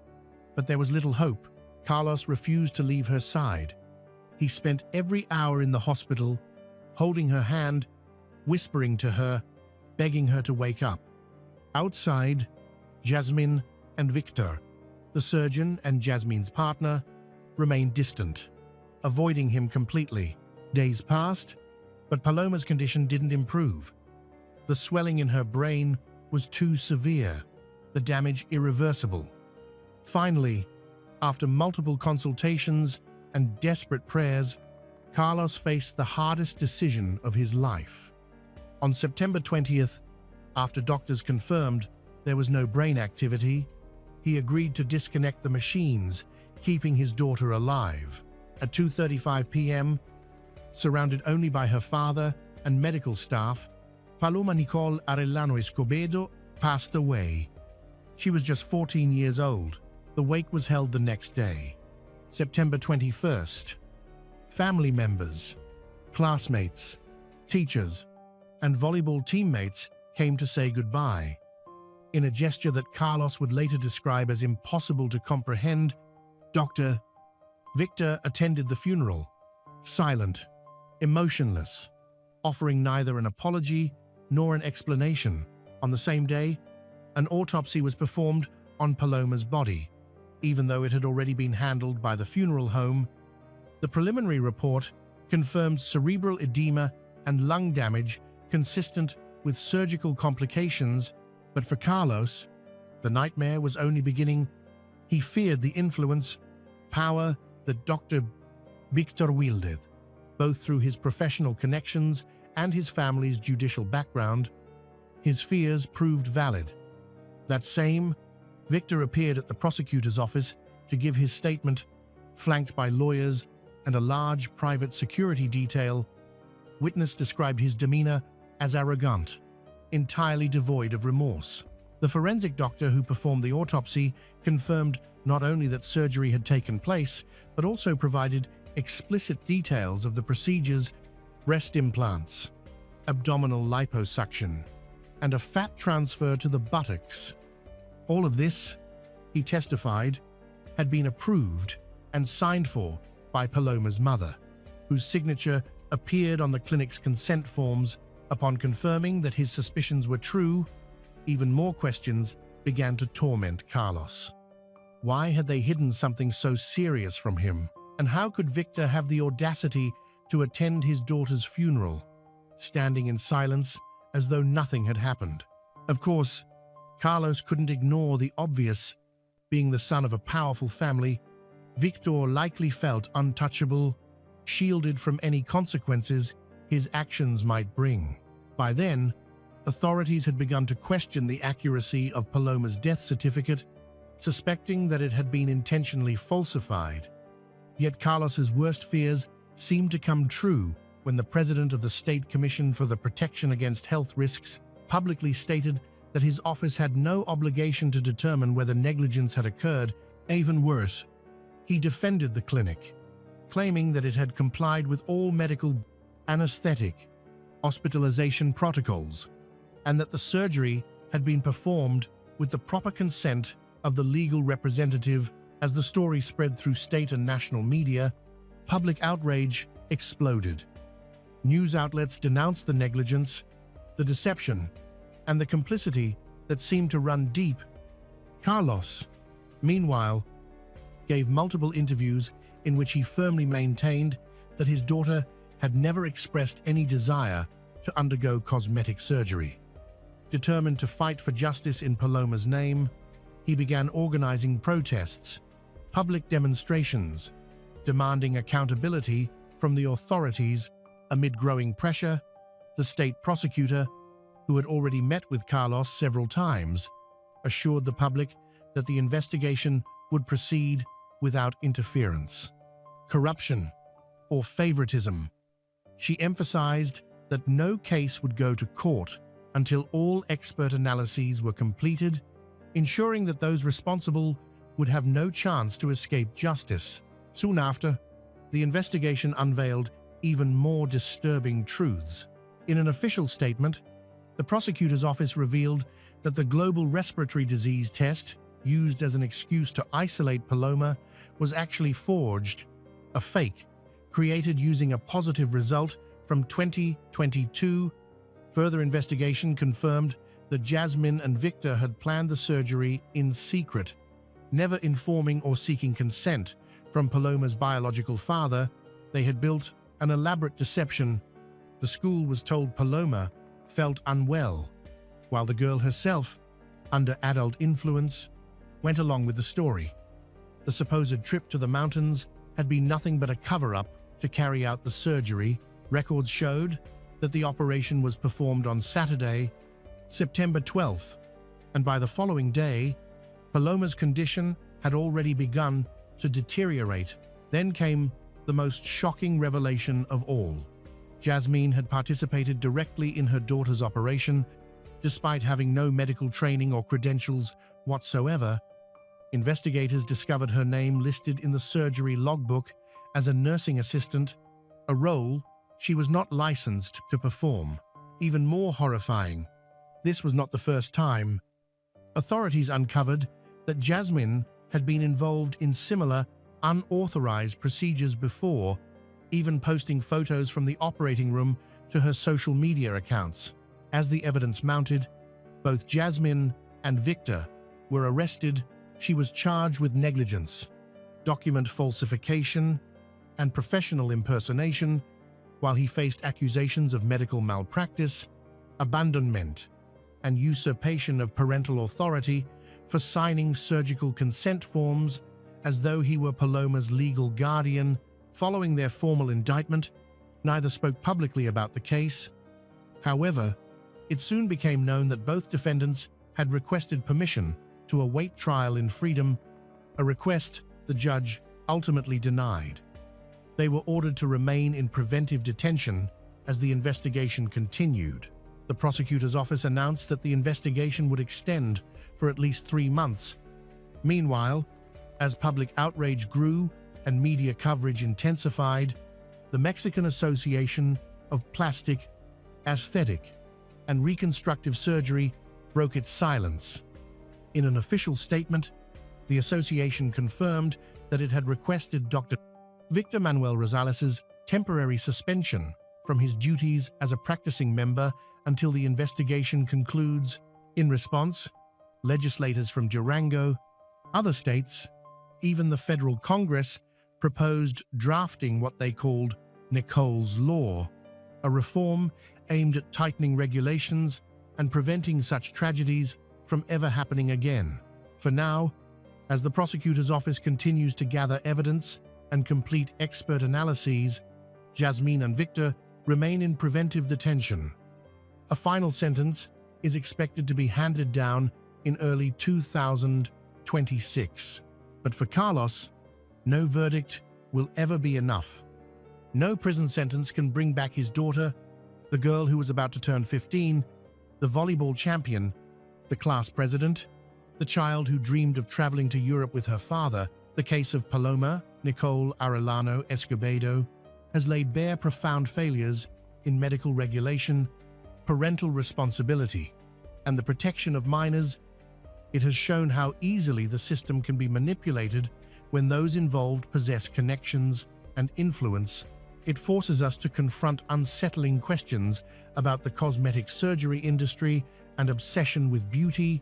but there was little hope. Carlos refused to leave her side. He spent every hour in the hospital, holding her hand, whispering to her, begging her to wake up. Outside, Jasmine and Victor, the surgeon and Jasmine's partner, remained distant, avoiding him completely. Days passed, but Paloma's condition didn't improve. The swelling in her brain was too severe, the damage irreversible. Finally, after multiple consultations and desperate prayers, Carlos faced the hardest decision of his life. On September 20th, after doctors confirmed there was no brain activity, he agreed to disconnect the machines, keeping his daughter alive. At 2:35 p.m., surrounded only by her father and medical staff, Paloma Nicole Arellano Escobedo passed away. She was just 14 years old. The wake was held the next day, September 21st. Family members, classmates, teachers, and volleyball teammates came to say goodbye. In a gesture that Carlos would later describe as impossible to comprehend, Dr. Victor attended the funeral, silent, emotionless, offering neither an apology nor an explanation. On the same day, an autopsy was performed on Paloma's body. Even though it had already been handled by the funeral home, the preliminary report confirmed cerebral edema and lung damage consistent with surgical complications, but for Carlos, the nightmare was only beginning. He feared the influence, power that Dr. Victor wielded, both through his professional connections and his family's judicial background. His fears proved valid. That same Victor appeared at the prosecutor's office to give his statement, flanked by lawyers and a large private security detail. Witness described his demeanor as arrogant, entirely devoid of remorse. The forensic doctor who performed the autopsy confirmed not only that surgery had taken place, but also provided explicit details of the procedures: breast implants, abdominal liposuction, and a fat transfer to the buttocks. All of this, he testified, had been approved and signed for by Paloma's mother, whose signature appeared on the clinic's consent forms. Upon confirming that his suspicions were true, even more questions began to torment Carlos. Why had they hidden something so serious from him? And how could Victor have the audacity to attend his daughter's funeral, standing in silence as though nothing had happened? Of course, Carlos couldn't ignore the obvious. Being the son of a powerful family, Victor likely felt untouchable, shielded from any consequences his actions might bring. By then, authorities had begun to question the accuracy of Paloma's death certificate, suspecting that it had been intentionally falsified. Yet Carlos's worst fears seemed to come true when the president of the State Commission for the Protection Against Health Risks publicly stated that his office had no obligation to determine whether negligence had occurred. Even worse, he defended the clinic, claiming that it had complied with all medical, anesthetic, hospitalization protocols, and that the surgery had been performed with the proper consent of the legal representative. As the story spread through state and national media, public outrage exploded. News outlets denounced the negligence, the deception, and the complicity that seemed to run deep. Carlos, meanwhile, gave multiple interviews in which he firmly maintained that his daughter had never expressed any desire to undergo cosmetic surgery. Determined to fight for justice in Paloma's name, he began organizing protests, public demonstrations, demanding accountability from the authorities. Amid growing pressure, the state prosecutor, who had already met with Carlos several times, assured the public that the investigation would proceed without interference, corruption, or favoritism. She emphasized that no case would go to court until all expert analyses were completed, ensuring that those responsible would have no chance to escape justice. Soon after, the investigation unveiled even more disturbing truths. In an official statement, the prosecutor's office revealed that the global respiratory disease test, used as an excuse to isolate Paloma, was actually forged, a fake, created using a positive result from 2022. Further investigation confirmed that Jasmine and Victor had planned the surgery in secret, never informing or seeking consent from Paloma's biological father. They had built an elaborate deception. The school was told Paloma felt unwell, while the girl herself, under adult influence, went along with the story. The supposed trip to the mountains had been nothing but a cover-up to carry out the surgery. Records showed that the operation was performed on Saturday, September 12th, and by the following day, Paloma's condition had already begun to deteriorate. Then came the most shocking revelation of all. Jasmine had participated directly in her daughter's operation, despite having no medical training or credentials whatsoever. Investigators discovered her name listed in the surgery logbook as a nursing assistant, a role she was not licensed to perform. Even more horrifying, this was not the first time. Authorities uncovered that Jasmine had been involved in similar, unauthorized procedures before, even posting photos from the operating room to her social media accounts. As the evidence mounted, both Jasmine and Victor were arrested. She was charged with negligence, document falsification, and professional impersonation, while he faced accusations of medical malpractice, abandonment, and usurpation of parental authority for signing surgical consent forms as though he were Paloma's legal guardian. Following their formal indictment, neither spoke publicly about the case. However, it soon became known that both defendants had requested permission to await trial in freedom, a request the judge ultimately denied. They were ordered to remain in preventive detention as the investigation continued. The prosecutor's office announced that the investigation would extend for at least 3 months. Meanwhile, as public outrage grew and media coverage intensified, the Mexican Association of Plastic, Aesthetic, and Reconstructive Surgery broke its silence. In an official statement, the association confirmed that it had requested Dr. Victor Manuel Rosales' temporary suspension from his duties as a practicing member until the investigation concludes. In response, legislators from Durango, other states, even the federal Congress, proposed drafting what they called Nicole's Law, a reform aimed at tightening regulations and preventing such tragedies from ever happening again. For now, as the prosecutor's office continues to gather evidence and complete expert analyses, Jasmine and Victor remain in preventive detention. A final sentence is expected to be handed down in early 2026. But for Carlos, no verdict will ever be enough. No prison sentence can bring back his daughter, the girl who was about to turn 15, the volleyball champion, the class president, the child who dreamed of traveling to Europe with her father. The case of Paloma Nicole Arellano Escobedo has laid bare profound failures in medical regulation, parental responsibility, and the protection of minors. It has shown how easily the system can be manipulated when those involved possess connections and influence. It forces us to confront unsettling questions about the cosmetic surgery industry and obsession with beauty,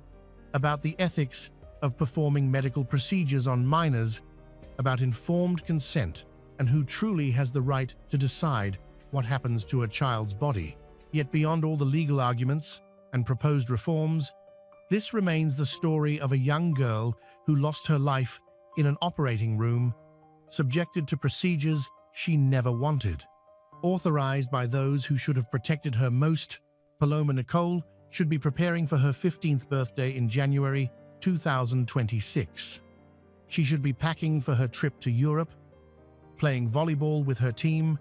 about the ethics of performing medical procedures on minors, about informed consent, and who truly has the right to decide what happens to a child's body. Yet beyond all the legal arguments and proposed reforms, This remains the story of a young girl who lost her life in an operating room, subjected to procedures she never wanted. Authorized by those who should have protected her most, Paloma Nicole should be preparing for her 15th birthday in January 2026. She should be packing for her trip to Europe, playing volleyball with her team,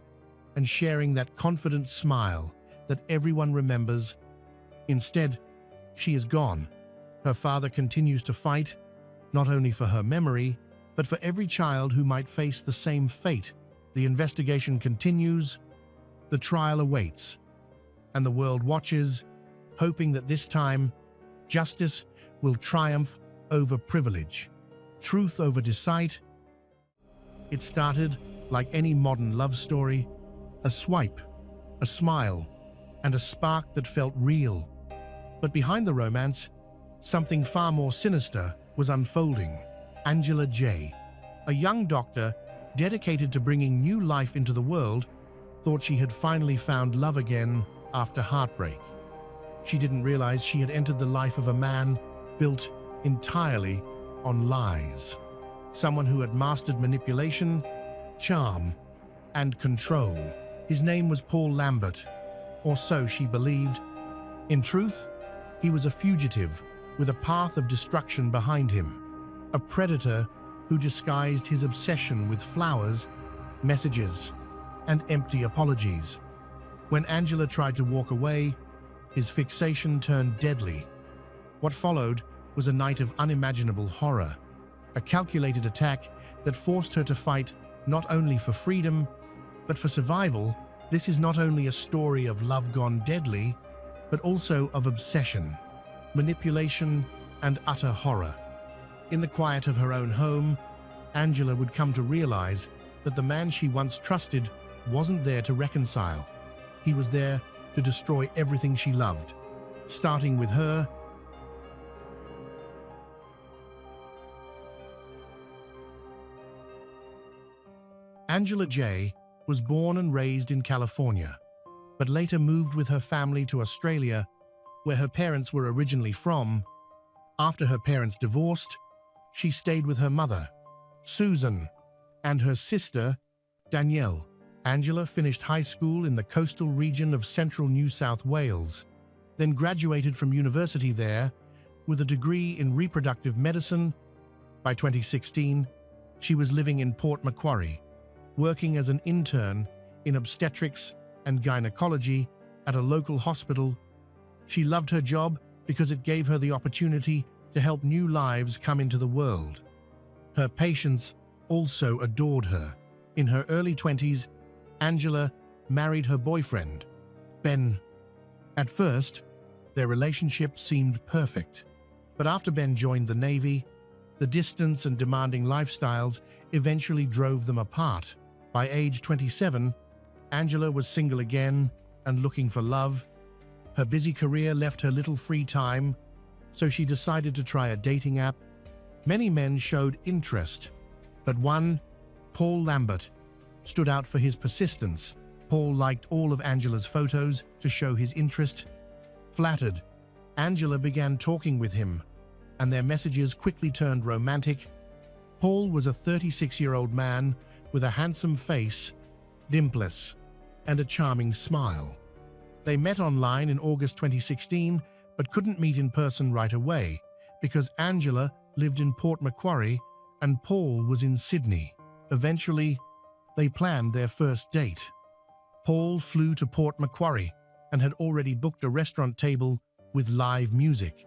and sharing that confident smile that everyone remembers. Instead, she is gone. Her father continues to fight, not only for her memory, but for every child who might face the same fate. The investigation continues, the trial awaits, and the world watches, hoping that this time, justice will triumph over privilege, truth over deceit. It started like any modern love story, a swipe, a smile, and a spark that felt real. But behind the romance, something far more sinister was unfolding. Angela J., a young doctor dedicated to bringing new life into the world, thought she had finally found love again after heartbreak. She didn't realize she had entered the life of a man built entirely on lies. Someone who had mastered manipulation, charm, and control. His name was Paul Lambert, or so she believed. In truth, he was a fugitive with a path of destruction behind him, a predator who disguised his obsession with flowers, messages, and empty apologies. When Angela tried to walk away, his fixation turned deadly. What followed was a night of unimaginable horror, a calculated attack that forced her to fight not only for freedom, but for survival. This is not only a story of love gone deadly, but also of obsession, manipulation, and utter horror. In the quiet of her own home, Angela would come to realize that the man she once trusted wasn't there to reconcile. He was there to destroy everything she loved, starting with her. Angela J. was born and raised in California, but later moved with her family to Australia, where her parents were originally from. After her parents divorced, she stayed with her mother, Susan, and her sister, Danielle. Angela finished high school in the coastal region of central New South Wales, then graduated from university there with a degree in reproductive medicine. By 2016, she was living in Port Macquarie, working as an intern in obstetrics and gynecology at a local hospital. She loved her job because it gave her the opportunity to help new lives come into the world. Her patients also adored her. In her early 20s, Angela married her boyfriend, Ben. At first, their relationship seemed perfect, but after Ben joined the Navy, the distance and demanding lifestyles eventually drove them apart. By age 27, Angela was single again and looking for love. Her busy career left her little free time, so she decided to try a dating app. Many men showed interest, but one, Paul Lambert, stood out for his persistence. Paul liked all of Angela's photos to show his interest. Flattered, Angela began talking with him, and their messages quickly turned romantic. Paul was a 36-year-old man with a handsome face, dimples, and a charming smile. They met online in August 2016, but couldn't meet in person right away because Angela lived in Port Macquarie and Paul was in Sydney. Eventually, they planned their first date. Paul flew to Port Macquarie and had already booked a restaurant table with live music.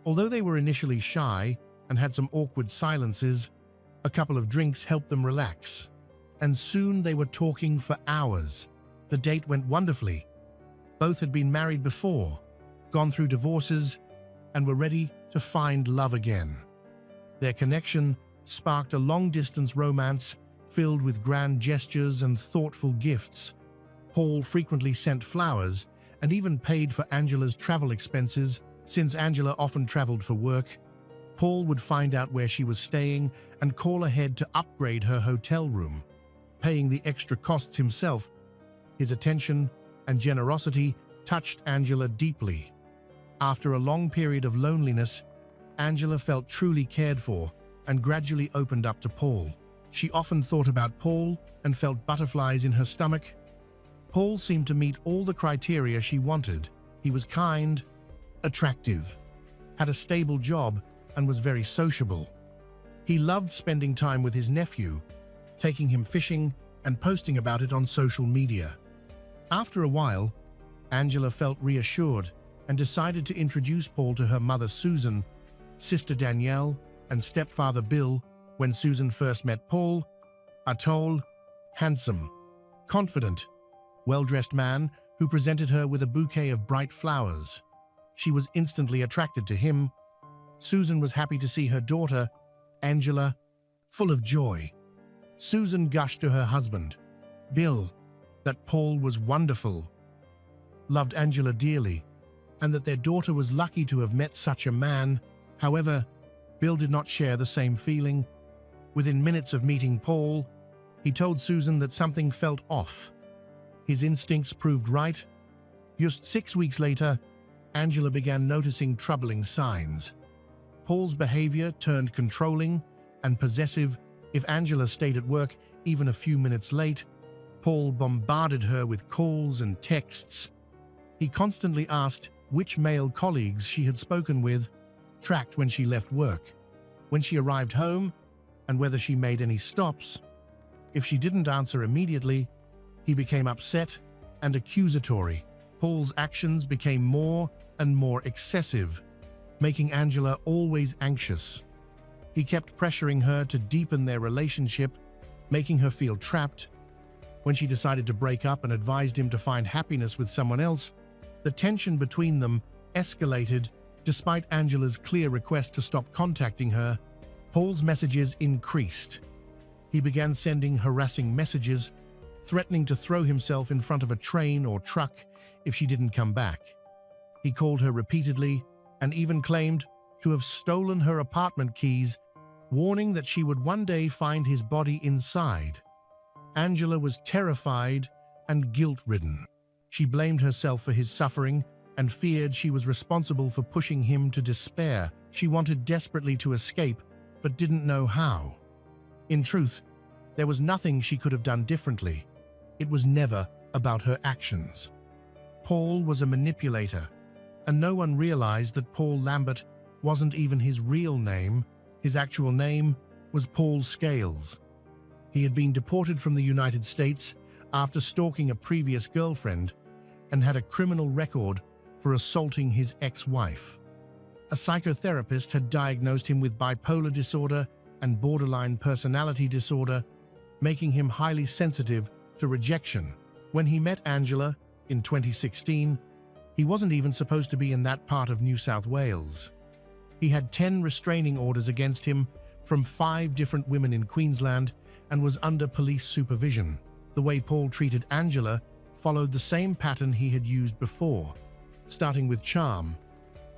Although they were initially shy and had some awkward silences, a couple of drinks helped them relax, and soon they were talking for hours. The date went wonderfully. Both had been married before, gone through divorces, and were ready to find love again. Their connection sparked a long-distance romance filled with grand gestures and thoughtful gifts. Paul frequently sent flowers and even paid for Angela's travel expenses. Since Angela often traveled for work, Paul would find out where she was staying and call ahead to upgrade her hotel room, paying the extra costs himself. His attention and generosity touched Angela deeply. After a long period of loneliness, Angela felt truly cared for and gradually opened up to Paul. She often thought about Paul and felt butterflies in her stomach. Paul seemed to meet all the criteria she wanted. He was kind, attractive, had a stable job, and was very sociable. He loved spending time with his nephew, taking him fishing and posting about it on social media. After a while, Angela felt reassured and decided to introduce Paul to her mother Susan, sister Danielle, and stepfather Bill. When Susan first met Paul, a tall, handsome, confident, well-dressed man who presented her with a bouquet of bright flowers. She was instantly attracted to him. Susan was happy to see her daughter, Angela, full of joy. Susan gushed to her husband, Bill, that Paul was wonderful, loved Angela dearly, and that their daughter was lucky to have met such a man. However, Bill did not share the same feeling. Within minutes of meeting Paul, he told Susan that something felt off. His instincts proved right. Just 6 weeks later, Angela began noticing troubling signs. Paul's behavior turned controlling and possessive. If Angela stayed at work even a few minutes late, Paul bombarded her with calls and texts. He constantly asked which male colleagues she had spoken with, tracked when she left work, when she arrived home, and whether she made any stops. If she didn't answer immediately, he became upset and accusatory. Paul's actions became more and more excessive, making Angela always anxious. He kept pressuring her to deepen their relationship, making her feel trapped. When she decided to break up and advised him to find happiness with someone else, the tension between them escalated. Despite Angela's clear request to stop contacting her, Paul's messages increased. He began sending harassing messages, threatening to throw himself in front of a train or truck if she didn't come back. He called her repeatedly and even claimed to have stolen her apartment keys, warning that she would one day find his body inside. Angela was terrified and guilt-ridden. She blamed herself for his suffering and feared she was responsible for pushing him to despair. She wanted desperately to escape, but didn't know how. In truth, there was nothing she could have done differently. It was never about her actions. Paul was a manipulator, and no one realized that Paul Lambert wasn't even his real name. His actual name was Paul Scales. He had been deported from the United States after stalking a previous girlfriend and had a criminal record for assaulting his ex-wife. A psychotherapist had diagnosed him with bipolar disorder and borderline personality disorder, making him highly sensitive to rejection. When he met Angela in 2016, he wasn't even supposed to be in that part of New South Wales. He had 10 restraining orders against him from 5 different women in Queensland and was under police supervision. The way Paul treated Angela followed the same pattern he had used before, starting with charm,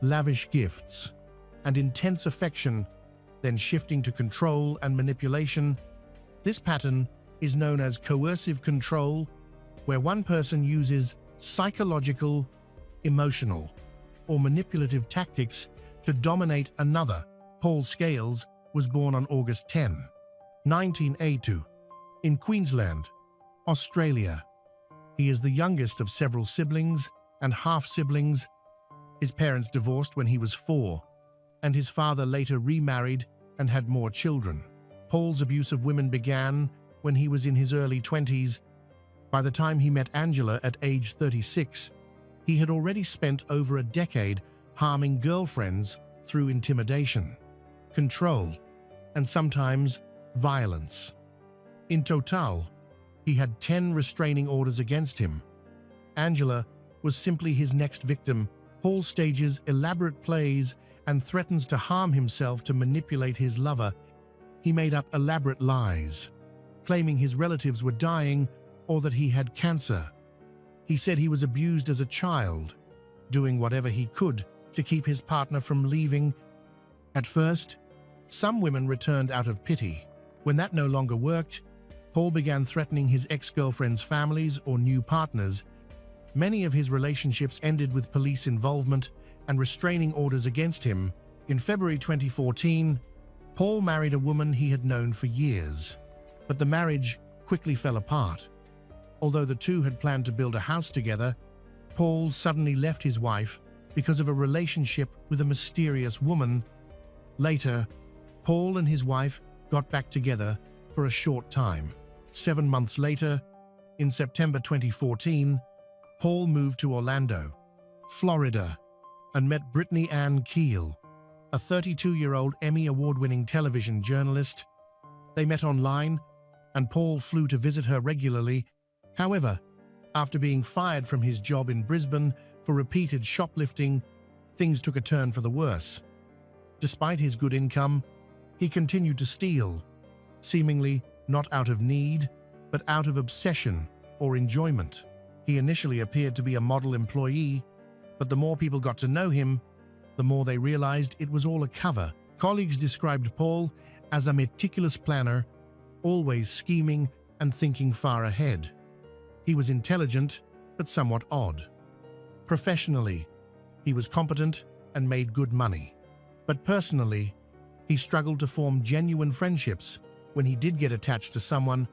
lavish gifts, and intense affection, then shifting to control and manipulation. This pattern is known as coercive control, where one person uses psychological, emotional, or manipulative tactics to dominate another. Paul Scales was born on August 10, 1982, in Queensland, Australia. He is the youngest of several siblings and half-siblings. His parents divorced when he was 4, and his father later remarried and had more children. Paul's abuse of women began when he was in his early 20s. By the time he met Angela at age 36, he had already spent over a decade harming girlfriends through intimidation, control, and sometimes violence. In total, he had 10 restraining orders against him. Angela was simply his next victim. Paul stages elaborate plays and threatens to harm himself to manipulate his lover. He made up elaborate lies, claiming his relatives were dying or that he had cancer. He said he was abused as a child, doing whatever he could to keep his partner from leaving. At first, some women returned out of pity. When that no longer worked, Paul began threatening his ex-girlfriends' families or new partners. Many of his relationships ended with police involvement and restraining orders against him. In February 2014, Paul married a woman he had known for years, but the marriage quickly fell apart. Although the two had planned to build a house together, Paul suddenly left his wife because of a relationship with a mysterious woman. Later, Paul and his wife got back together for a short time. 7 months later, in September 2014, Paul moved to Orlando, Florida, and met Brittany Ann Keel, a 32-year-old Emmy Award-winning television journalist. They met online, and Paul flew to visit her regularly. However, after being fired from his job in Brisbane for repeated shoplifting, things took a turn for the worse. Despite his good income, he continued to steal, seemingly not out of need, but out of obsession or enjoyment. He initially appeared to be a model employee, but the more people got to know him, the more they realized it was all a cover. Colleagues described Paul as a meticulous planner, always scheming and thinking far ahead. He was intelligent, but somewhat odd. Professionally, he was competent and made good money. But personally, he struggled to form genuine friendships. When he did get attached to someone,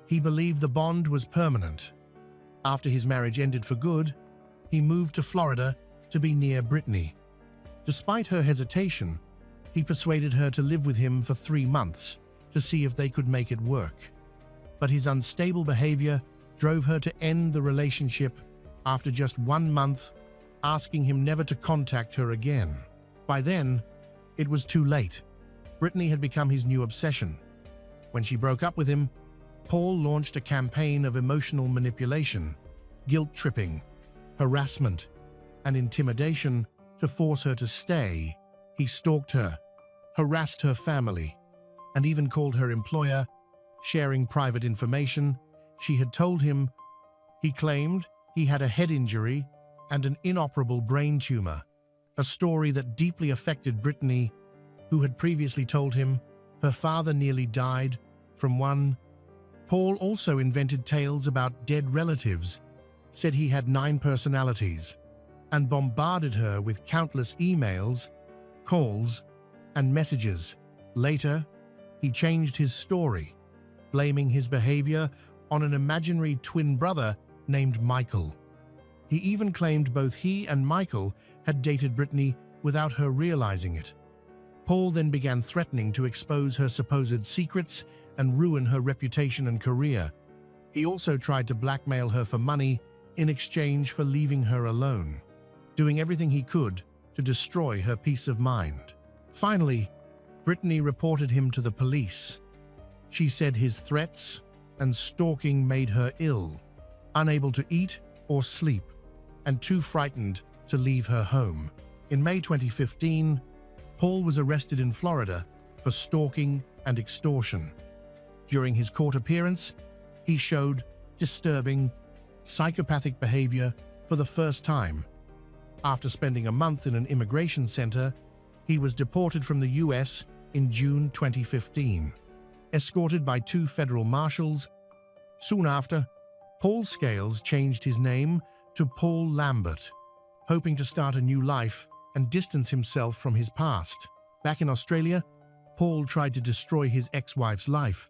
he believed the bond was permanent. After his marriage ended for good, he moved to Florida to be near Brittany. Despite her hesitation, he persuaded her to live with him for 3 months to see if they could make it work. But his unstable behavior drove her to end the relationship after just 1 month, asking him never to contact her again. By then, it was too late. Brittany had become his new obsession. When she broke up with him, Paul launched a campaign of emotional manipulation, guilt-tripping, harassment, and intimidation to force her to stay. He stalked her, harassed her family, and even called her employer, sharing private information she had told him. He claimed he had a head injury and an inoperable brain tumor, a story that deeply affected Brittany, who had previously told him her father nearly died from one. Paul also invented tales about dead relatives, said he had 9 personalities, and bombarded her with countless emails, calls, and messages. Later, he changed his story, blaming his behavior on an imaginary twin brother named Michael. He even claimed both he and Michael had dated Brittany without her realizing it. Paul then began threatening to expose her supposed secrets and ruin her reputation and career. He also tried to blackmail her for money in exchange for leaving her alone, doing everything he could to destroy her peace of mind. Finally, Brittany reported him to the police. She said his threats and stalking made her ill, unable to eat or sleep, and too frightened to leave her home. In May 2015, Paul was arrested in Florida for stalking and extortion. During his court appearance, he showed disturbing, psychopathic behavior for the first time. After spending a month in an immigration center, he was deported from the US in June 2015, escorted by 2 federal marshals. Soon after, Paul Scales changed his name to Paul Lambert, hoping to start a new life and distance himself from his past. Back in Australia, Paul tried to destroy his ex-wife's life.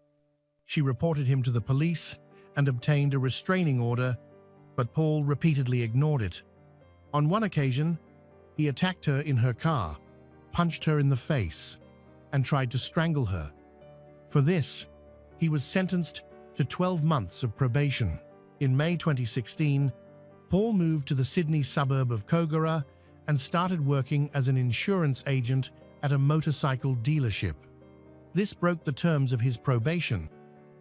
She reported him to the police and obtained a restraining order, but Paul repeatedly ignored it. On one occasion, he attacked her in her car, punched her in the face, and tried to strangle her. For this, he was sentenced to 12 months of probation. In May 2016, Paul moved to the Sydney suburb of Kogarah and started working as an insurance agent at a motorcycle dealership. This broke the terms of his probation,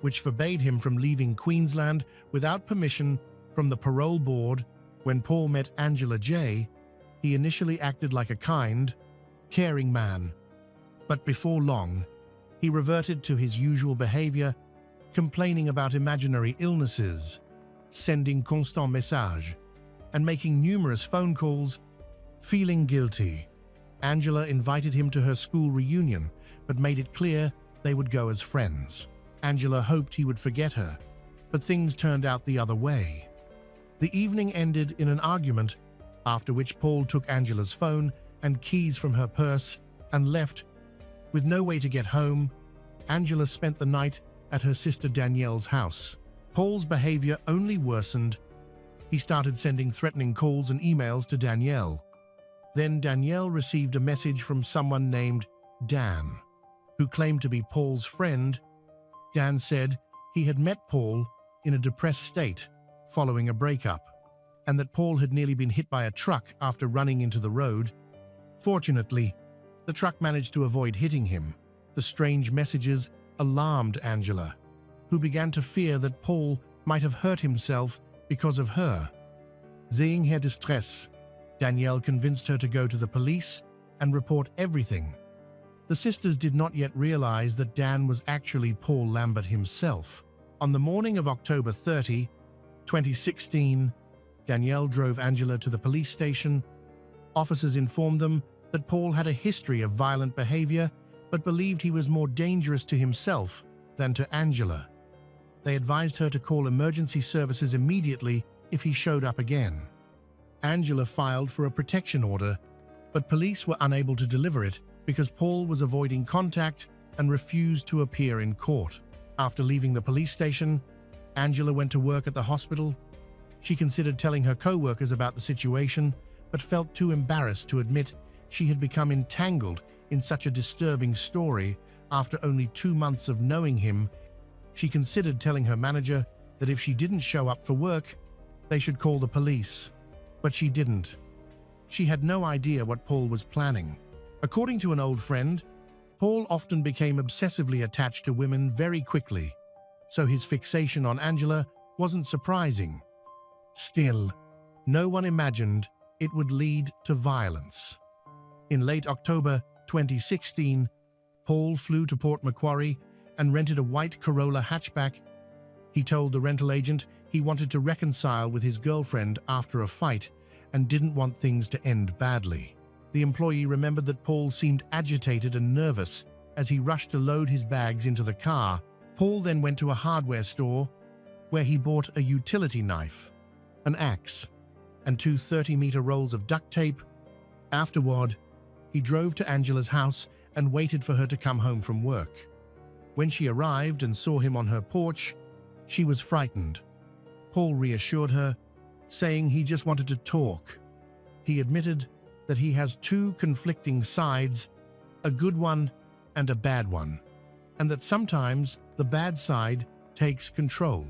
which forbade him from leaving Queensland without permission from the parole board. When Paul met Angela J., he initially acted like a kind, caring man. But before long, he reverted to his usual behavior, complaining about imaginary illnesses, sending constant messages, and making numerous phone calls. Feeling guilty, Angela invited him to her school reunion, but made it clear they would go as friends. Angela hoped he would forget her, but things turned out the other way. The evening ended in an argument after which Paul took Angela's phone and keys from her purse and left. With no way to get home, Angela spent the night at her sister Danielle's house. Paul's behavior only worsened. He started sending threatening calls and emails to Danielle. Then Danielle received a message from someone named Dan, who claimed to be Paul's friend. Dan said he had met Paul in a depressed state following a breakup, and that Paul had nearly been hit by a truck after running into the road. Fortunately, the truck managed to avoid hitting him. The strange messages alarmed Angela, who began to fear that Paul might have hurt himself because of her. Seeing her distress, Danielle convinced her to go to the police and report everything. The sisters did not yet realize that Dan was actually Paul Lambert himself. On the morning of October 30, 2016, Danielle drove Angela to the police station. Officers informed them that Paul had a history of violent behavior, but believed he was more dangerous to himself than to Angela. They advised her to call emergency services immediately if he showed up again. Angela filed for a protection order, but police were unable to deliver it because Paul was avoiding contact and refused to appear in court. After leaving the police station, Angela went to work at the hospital. She considered telling her co-workers about the situation, but felt too embarrassed to admit she had become entangled in such a disturbing story after only 2 months of knowing him. She considered telling her manager that if she didn't show up for work, they should call the police. But she didn't. She had no idea what Paul was planning. According to an old friend, Paul often became obsessively attached to women very quickly, so his fixation on Angela wasn't surprising. Still, no one imagined it would lead to violence. In late October 2016, Paul flew to Port Macquarie and rented a white Corolla hatchback. He told the rental agent he wanted to reconcile with his girlfriend after a fight and didn't want things to end badly. The employee remembered that Paul seemed agitated and nervous as he rushed to load his bags into the car. Paul then went to a hardware store where he bought a utility knife, an axe, and 2 30-meter rolls of duct tape. Afterward, he drove to Angela's house and waited for her to come home from work. When she arrived and saw him on her porch, she was frightened. Paul reassured her, saying he just wanted to talk. He admitted that he has 2 conflicting sides, a good one and a bad one, and that sometimes the bad side takes control.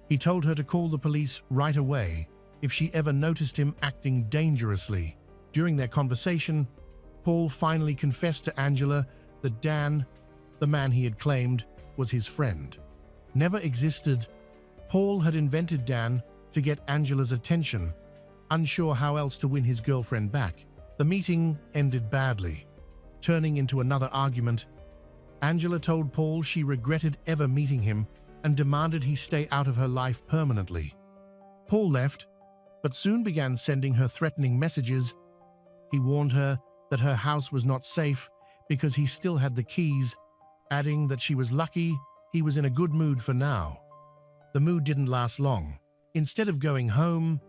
He told her to call the police right away if she ever noticed him acting dangerously. During their conversation, Paul finally confessed to Angela that Dan, the man he had claimed was his friend, never existed. Paul had invented Dan to get Angela's attention, unsure how else to win his girlfriend back. The meeting ended badly, turning into another argument. Angela told Paul she regretted ever meeting him and demanded he stay out of her life permanently. Paul left, but soon began sending her threatening messages. He warned her that her house was not safe because he still had the keys, adding that she was lucky he was in a good mood for now. The mood didn't last long. Instead of going home,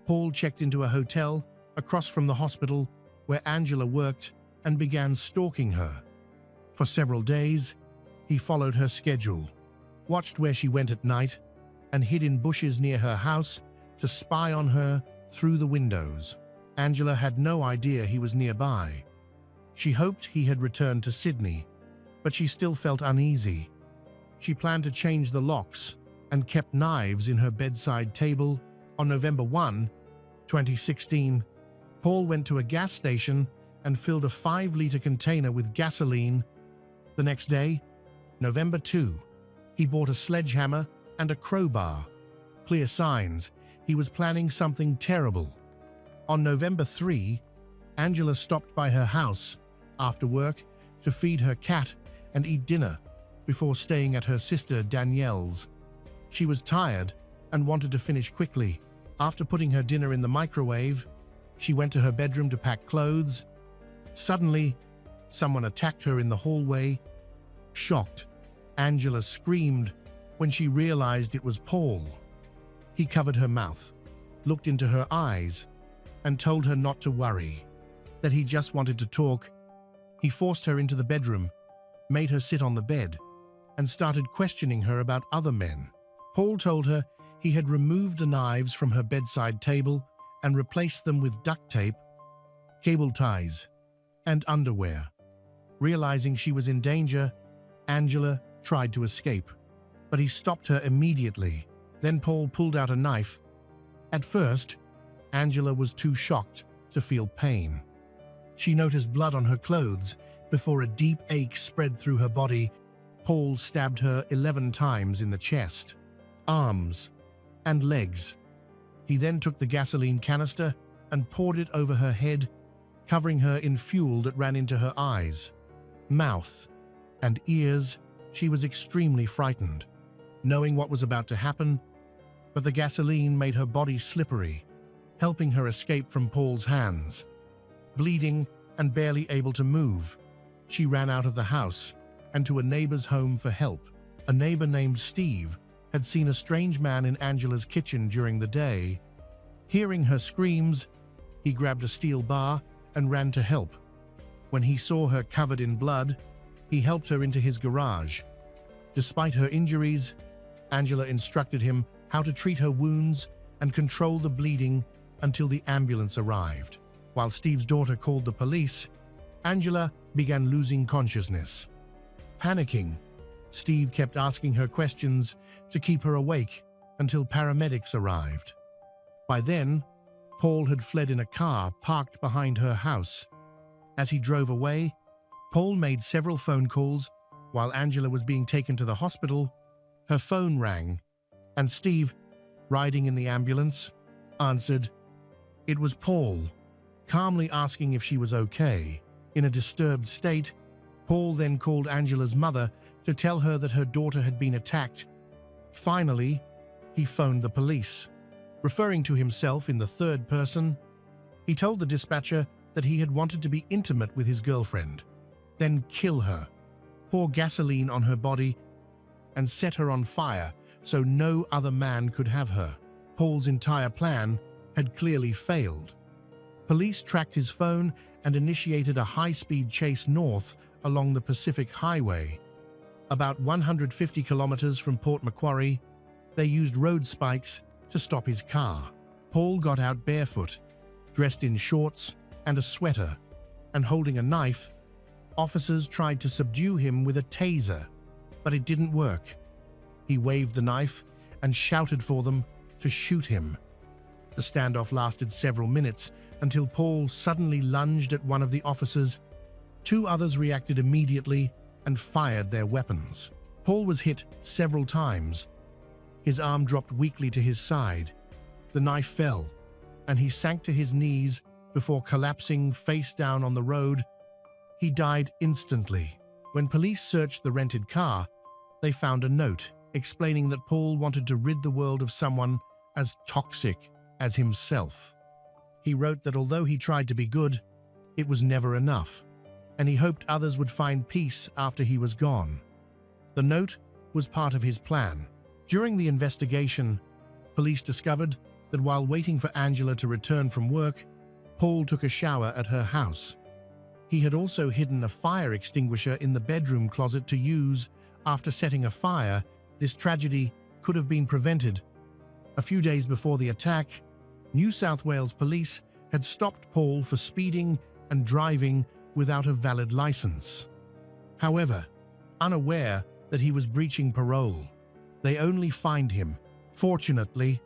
Paul checked into a hotel across from the hospital where Angela worked and began stalking her. For several days, he followed her schedule, watched where she went at night, and hid in bushes near her house to spy on her through the windows. Angela had no idea he was nearby. She hoped he had returned to Sydney, but she still felt uneasy. She planned to change the locks and kept knives in her bedside table. On November 1, 2016, Paul went to a gas station and filled a 5-liter container with gasoline. The next day, November 2, he bought a sledgehammer and a crowbar. Clear signs he was planning something terrible. On November 3, Angela stopped by her house after work to feed her cat and eat dinner before staying at her sister Danielle's. She was tired and wanted to finish quickly. After putting her dinner in the microwave, she went to her bedroom to pack clothes. Suddenly, someone attacked her in the hallway. Shocked, Angela screamed when she realized it was Paul. He covered her mouth, looked into her eyes, and told her not to worry, that he just wanted to talk. He forced her into the bedroom, made her sit on the bed, and started questioning her about other men. Paul told her he had removed the knives from her bedside table and replaced them with duct tape, cable ties, and underwear. Realizing she was in danger, Angela tried to escape, but he stopped her immediately. Then Paul pulled out a knife. At first, Angela was too shocked to feel pain. She noticed blood on her clothes before a deep ache spread through her body. Paul stabbed her 11 times in the chest, arms, and legs. He then took the gasoline canister and poured it over her head, covering her in fuel that ran into her eyes, mouth, and ears. She was extremely frightened, knowing what was about to happen, but the gasoline made her body slippery, helping her escape from Paul's hands. Bleeding and barely able to move, she ran out of the house and to a neighbor's home for help. A neighbor named Steve had seen a strange man in Angela's kitchen during the day. Hearing her screams, he grabbed a steel bar and ran to help. When he saw her covered in blood, he helped her into his garage. Despite her injuries, Angela instructed him how to treat her wounds and control the bleeding until the ambulance arrived. While Steve's daughter called the police, Angela began losing consciousness. Panicking, Steve kept asking her questions to keep her awake until paramedics arrived. By then, Paul had fled in a car parked behind her house. As he drove away, Paul made several phone calls. While Angela was being taken to the hospital, her phone rang, and Steve, riding in the ambulance, answered. It was Paul, calmly asking if she was okay. In a disturbed state, Paul then called Angela's mother to tell her that her daughter had been attacked. Finally, he phoned the police. Referring to himself in the third person, he told the dispatcher that he had wanted to be intimate with his girlfriend, then kill her, pour gasoline on her body, and set her on fire so no other man could have her. Paul's entire plan had clearly failed. Police tracked his phone and initiated a high-speed chase north along the Pacific Highway. About 150 kilometers from Port Macquarie, they used road spikes to stop his car. Paul got out barefoot, dressed in shorts and a sweater, and holding a knife. Officers tried to subdue him with a taser, but it didn't work. He waved the knife and shouted for them to shoot him. The standoff lasted several minutes until Paul suddenly lunged at one of the officers. Two others reacted immediately and fired their weapons. Paul was hit several times. His arm dropped weakly to his side. The knife fell, and he sank to his knees before collapsing face down on the road. He died instantly. When police searched the rented car, they found a note explaining that Paul wanted to rid the world of someone as toxic as himself. He wrote that although he tried to be good, it was never enough, and he hoped others would find peace after he was gone. The note was part of his plan. During the investigation, police discovered that while waiting for Angela to return from work, Paul took a shower at her house. He had also hidden a fire extinguisher in the bedroom closet to use after setting a fire. This tragedy could have been prevented. A few days before the attack, New South Wales police had stopped Paul for speeding and driving without a valid license. However, unaware that he was breaching parole, they only fined him. Fortunately,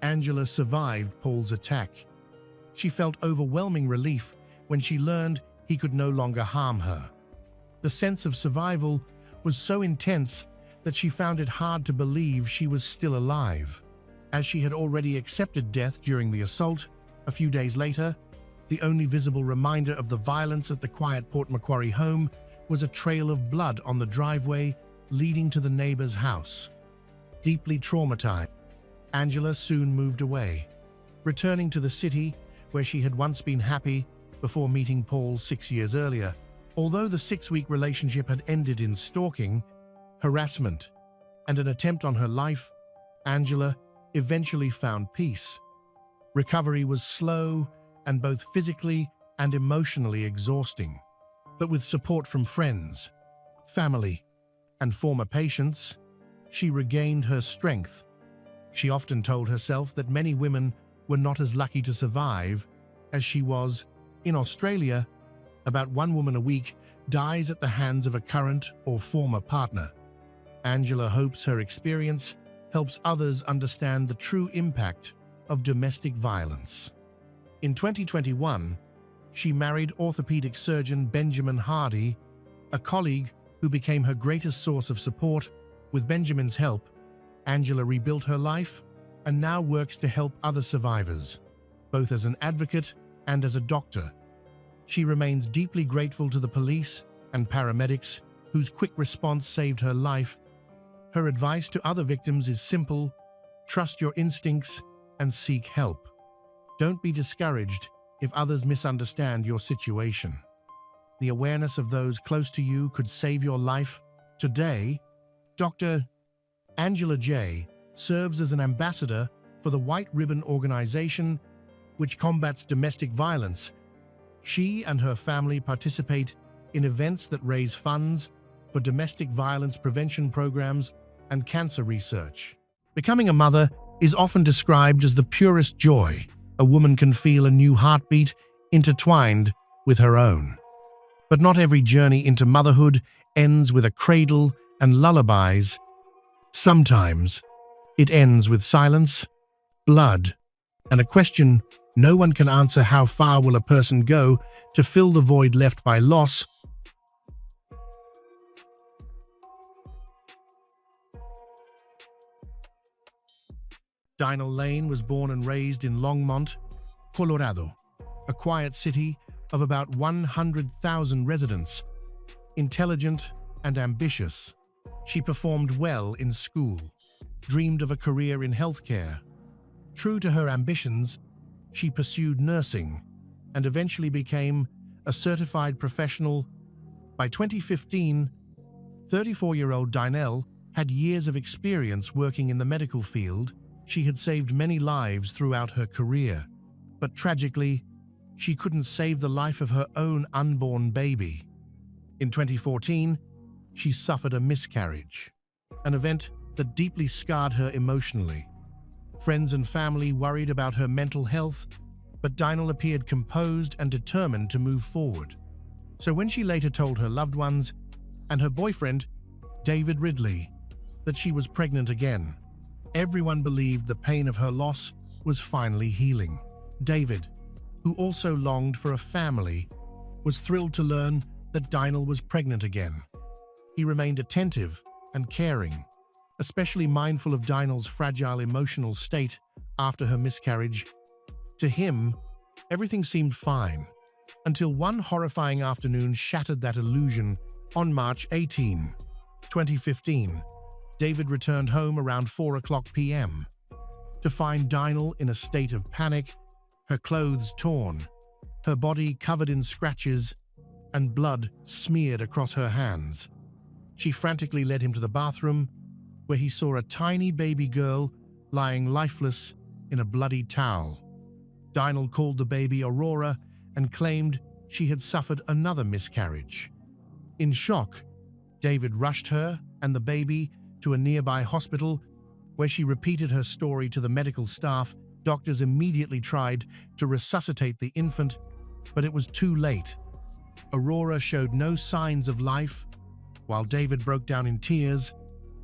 Angela survived Paul's attack. She felt overwhelming relief when she learned he could no longer harm her. The sense of survival was so intense that she found it hard to believe she was still alive. As she had already accepted death during the assault, a few days later, the only visible reminder of the violence at the quiet Port Macquarie home was a trail of blood on the driveway leading to the neighbor's house. Deeply traumatized, Angela soon moved away, returning to the city where she had once been happy before meeting Paul 6 years earlier. Although the 6-week relationship had ended in stalking, harassment, and an attempt on her life, Angela eventually found peace. Recovery was slow and both physically and emotionally exhausting. But with support from friends, family, and former patients, she regained her strength. She often told herself that many women were not as lucky to survive as she was. In Australia, about one woman a week dies at the hands of a current or former partner. Angela hopes her experience helps others understand the true impact of domestic violence. In 2021, she married orthopedic surgeon Benjamin Hardy, a colleague who became her greatest source of support. With Benjamin's help, Angela rebuilt her life and now works to help other survivors, both as an advocate and as a doctor. She remains deeply grateful to the police and paramedics whose quick response saved her life. Her advice to other victims is simple: trust your instincts and seek help. Don't be discouraged if others misunderstand your situation. The awareness of those close to you could save your life. Today, Dr. Angela J. serves as an ambassador for the White Ribbon Organization, which combats domestic violence. She and her family participate in events that raise funds for domestic violence prevention programs and cancer research. Becoming a mother is often described as the purest joy. A woman can feel a new heartbeat intertwined with her own. But not every journey into motherhood ends with a cradle and lullabies. Sometimes it ends with silence, blood, and a question no one can answer: how far will a person go to fill the void left by loss? Dinah Lane was born and raised in Longmont, Colorado, a quiet city of about 100,000 residents. Intelligent and ambitious, she performed well in school, dreamed of a career in healthcare. True to her ambitions, she pursued nursing and eventually became a certified professional. By 2015, 34-year-old Dinah had years of experience working in the medical field. She had saved many lives throughout her career, but tragically, she couldn't save the life of her own unborn baby. In 2014, she suffered a miscarriage, an event that deeply scarred her emotionally. Friends and family worried about her mental health, but Dinah appeared composed and determined to move forward. So when she later told her loved ones and her boyfriend, David Ridley, that she was pregnant again, everyone believed the pain of her loss was finally healing. David, who also longed for a family, was thrilled to learn that Dinah was pregnant again. He remained attentive and caring, especially mindful of Dinah's fragile emotional state after her miscarriage. To him, everything seemed fine, until one horrifying afternoon shattered that illusion. On March 18, 2015, David returned home around 4:00 p.m. to find Dinah in a state of panic, her clothes torn, her body covered in scratches, and blood smeared across her hands. She frantically led him to the bathroom, where he saw a tiny baby girl lying lifeless in a bloody towel. Dinah called the baby Aurora and claimed she had suffered another miscarriage. In shock, David rushed her and the baby to a nearby hospital, where she repeated her story to the medical staff. Doctors immediately tried to resuscitate the infant, but it was too late. Aurora showed no signs of life, while David broke down in tears,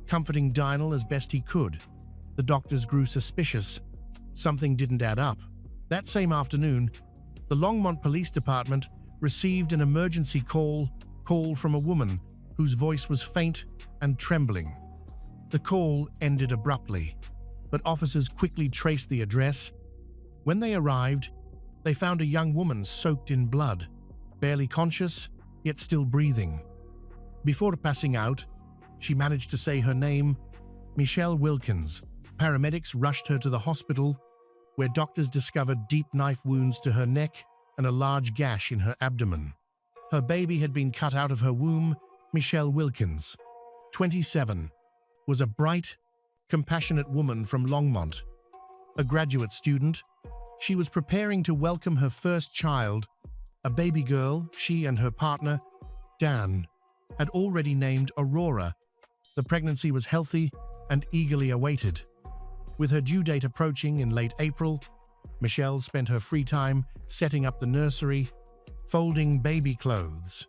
comforting Dinah as best he could. The doctors grew suspicious. Something didn't add up. That same afternoon, the Longmont Police Department received an emergency call from a woman whose voice was faint and trembling. The call ended abruptly, but officers quickly traced the address. When they arrived, they found a young woman soaked in blood, barely conscious, yet still breathing. Before passing out, she managed to say her name, Michelle Wilkins. Paramedics rushed her to the hospital, where doctors discovered deep knife wounds to her neck and a large gash in her abdomen. Her baby had been cut out of her womb. Michelle Wilkins, 27, was a bright, compassionate woman from Longmont. A graduate student, She was preparing to welcome her first child, a baby girl she and her partner, Dan, had already named Aurora. The pregnancy was healthy and eagerly awaited. With her due date approaching in late April, Michelle spent her free time setting up the nursery, folding baby clothes,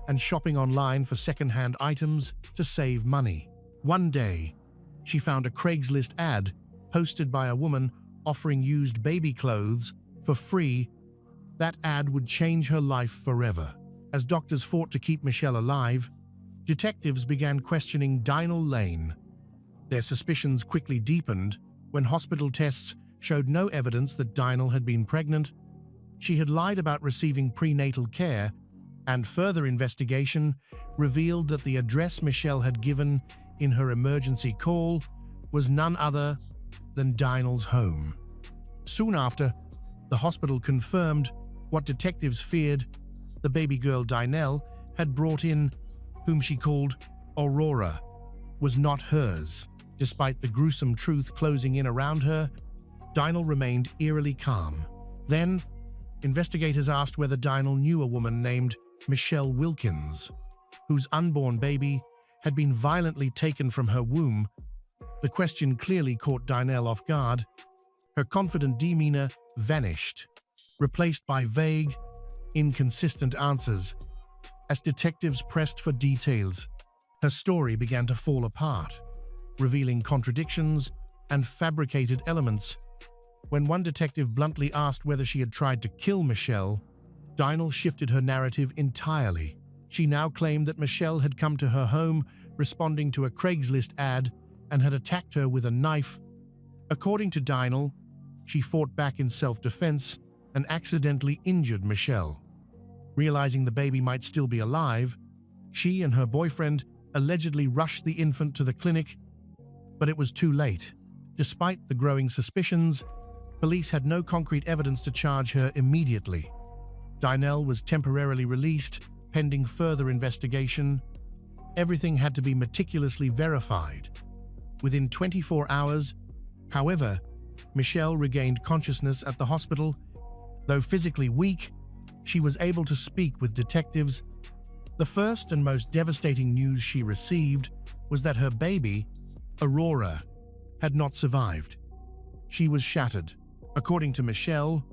and shopping online for second-hand items to save money. One day, she found a Craigslist ad posted by a woman offering used baby clothes for free. That ad would change her life forever. As doctors fought to keep Michelle alive, detectives began questioning Dinah Lane. Their suspicions quickly deepened when hospital tests showed no evidence that Dinah had been pregnant. She had lied about receiving prenatal care, and further investigation revealed that the address Michelle had given in her emergency call was none other than Dinah's home. Soon after, the hospital confirmed what detectives feared: the baby girl Dinah had brought in, whom she called Aurora, was not hers. Despite the gruesome truth closing in around her, Dinah remained eerily calm. Then, investigators asked whether Dinah knew a woman named Michelle Wilkins, whose unborn baby had been violently taken from her womb. The question clearly caught Dinah off guard. Her confident demeanor vanished, replaced by vague, inconsistent answers. As detectives pressed for details, her story began to fall apart, revealing contradictions and fabricated elements. When one detective bluntly asked whether she had tried to kill Michelle, Dinah shifted her narrative entirely. She now claimed that Michelle had come to her home responding to a Craigslist ad and had attacked her with a knife. According to Dinah, she fought back in self-defense and accidentally injured Michelle. Realizing the baby might still be alive, she and her boyfriend allegedly rushed the infant to the clinic, but it was too late. Despite the growing suspicions, police had no concrete evidence to charge her immediately. Dinah was temporarily released, pending further investigation. Everything had to be meticulously verified. Within 24 hours, however, Michelle regained consciousness at the hospital. Though physically weak, she was able to speak with detectives. The first and most devastating news she received was that her baby, Aurora, had not survived. She was shattered. According to Michelle,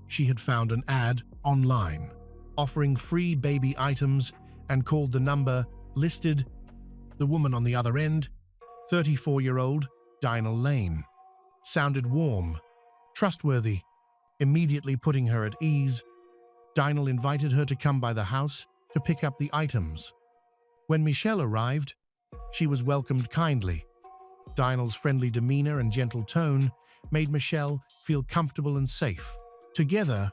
she had found an ad online offering free baby items and called the number listed. The woman on the other end, 34-year-old Dinah Lane, sounded warm, trustworthy, immediately putting her at ease. Dinah invited her to come by the house to pick up the items. When Michelle arrived, she was welcomed kindly. Dinah's friendly demeanor and gentle tone made Michelle feel comfortable and safe. Together,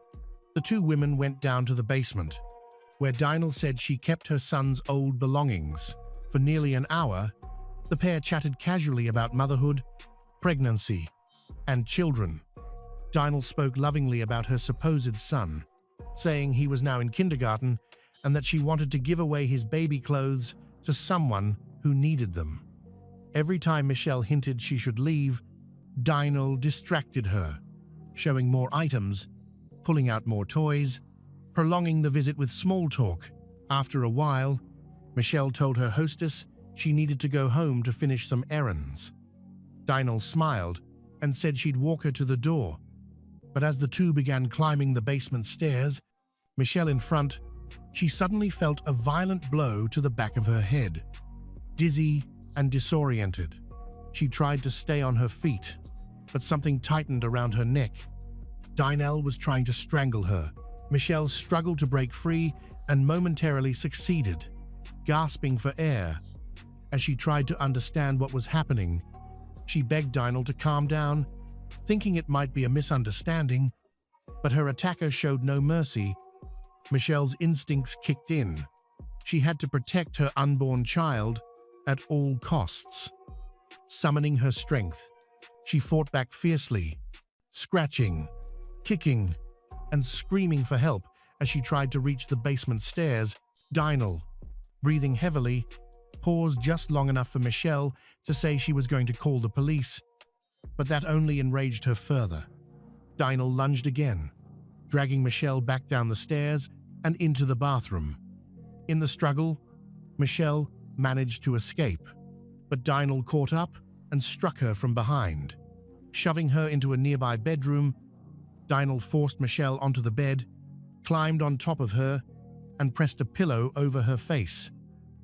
the two women went down to the basement, where Dinah said she kept her son's old belongings. For nearly an hour, the pair chatted casually about motherhood, pregnancy, and children. Dinah spoke lovingly about her supposed son, saying he was now in kindergarten and that she wanted to give away his baby clothes to someone who needed them. Every time Michelle hinted she should leave, Dinah distracted her, showing more items, pulling out more toys, prolonging the visit with small talk. After a while, Michelle told her hostess she needed to go home to finish some errands. Dinah smiled and said she'd walk her to the door, but as the two began climbing the basement stairs, Michelle in front, she suddenly felt a violent blow to the back of her head. Dizzy and disoriented, she tried to stay on her feet, but something tightened around her neck. Dinah was trying to strangle her. Michelle struggled to break free and momentarily succeeded, gasping for air. As she tried to understand what was happening, she begged Dinah to calm down, thinking it might be a misunderstanding, but her attacker showed no mercy. Michelle's instincts kicked in. She had to protect her unborn child at all costs. Summoning her strength, she fought back fiercely, scratching, kicking, and screaming for help as she tried to reach the basement stairs. Dinah, breathing heavily, paused just long enough for Michelle to say she was going to call the police, but that only enraged her further. Dinah lunged again, dragging Michelle back down the stairs and into the bathroom. In the struggle, Michelle managed to escape, but Dinah caught up and struck her from behind. Shoving her into a nearby bedroom, Dinah forced Michelle onto the bed, climbed on top of her, and pressed a pillow over her face,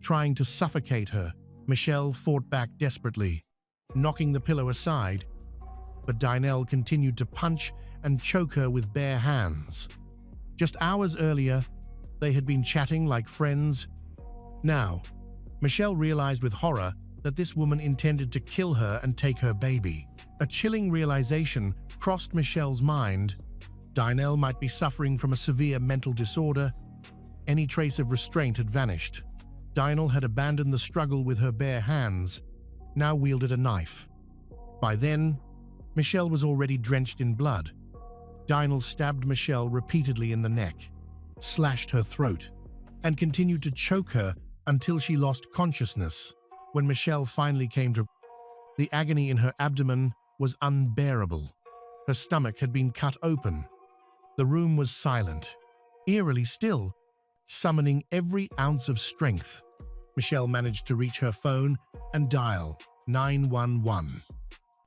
trying to suffocate her. Michelle fought back desperately, knocking the pillow aside, but Dinah continued to punch and choke her with bare hands. Just hours earlier, they had been chatting like friends. Now, Michelle realized with horror that this woman intended to kill her and take her baby. A chilling realization crossed Michelle's mind. Dinah might be suffering from a severe mental disorder. Any trace of restraint had vanished. Dinah had abandoned the struggle with her bare hands, now wielded a knife. By then, Michelle was already drenched in blood. Dinah stabbed Michelle repeatedly in the neck, slashed her throat, and continued to choke her until she lost consciousness. When Michelle finally came to, the agony in her abdomen was unbearable. Her stomach had been cut open. The room was silent, eerily still, summoning every ounce of strength. Michelle managed to reach her phone and dial 911.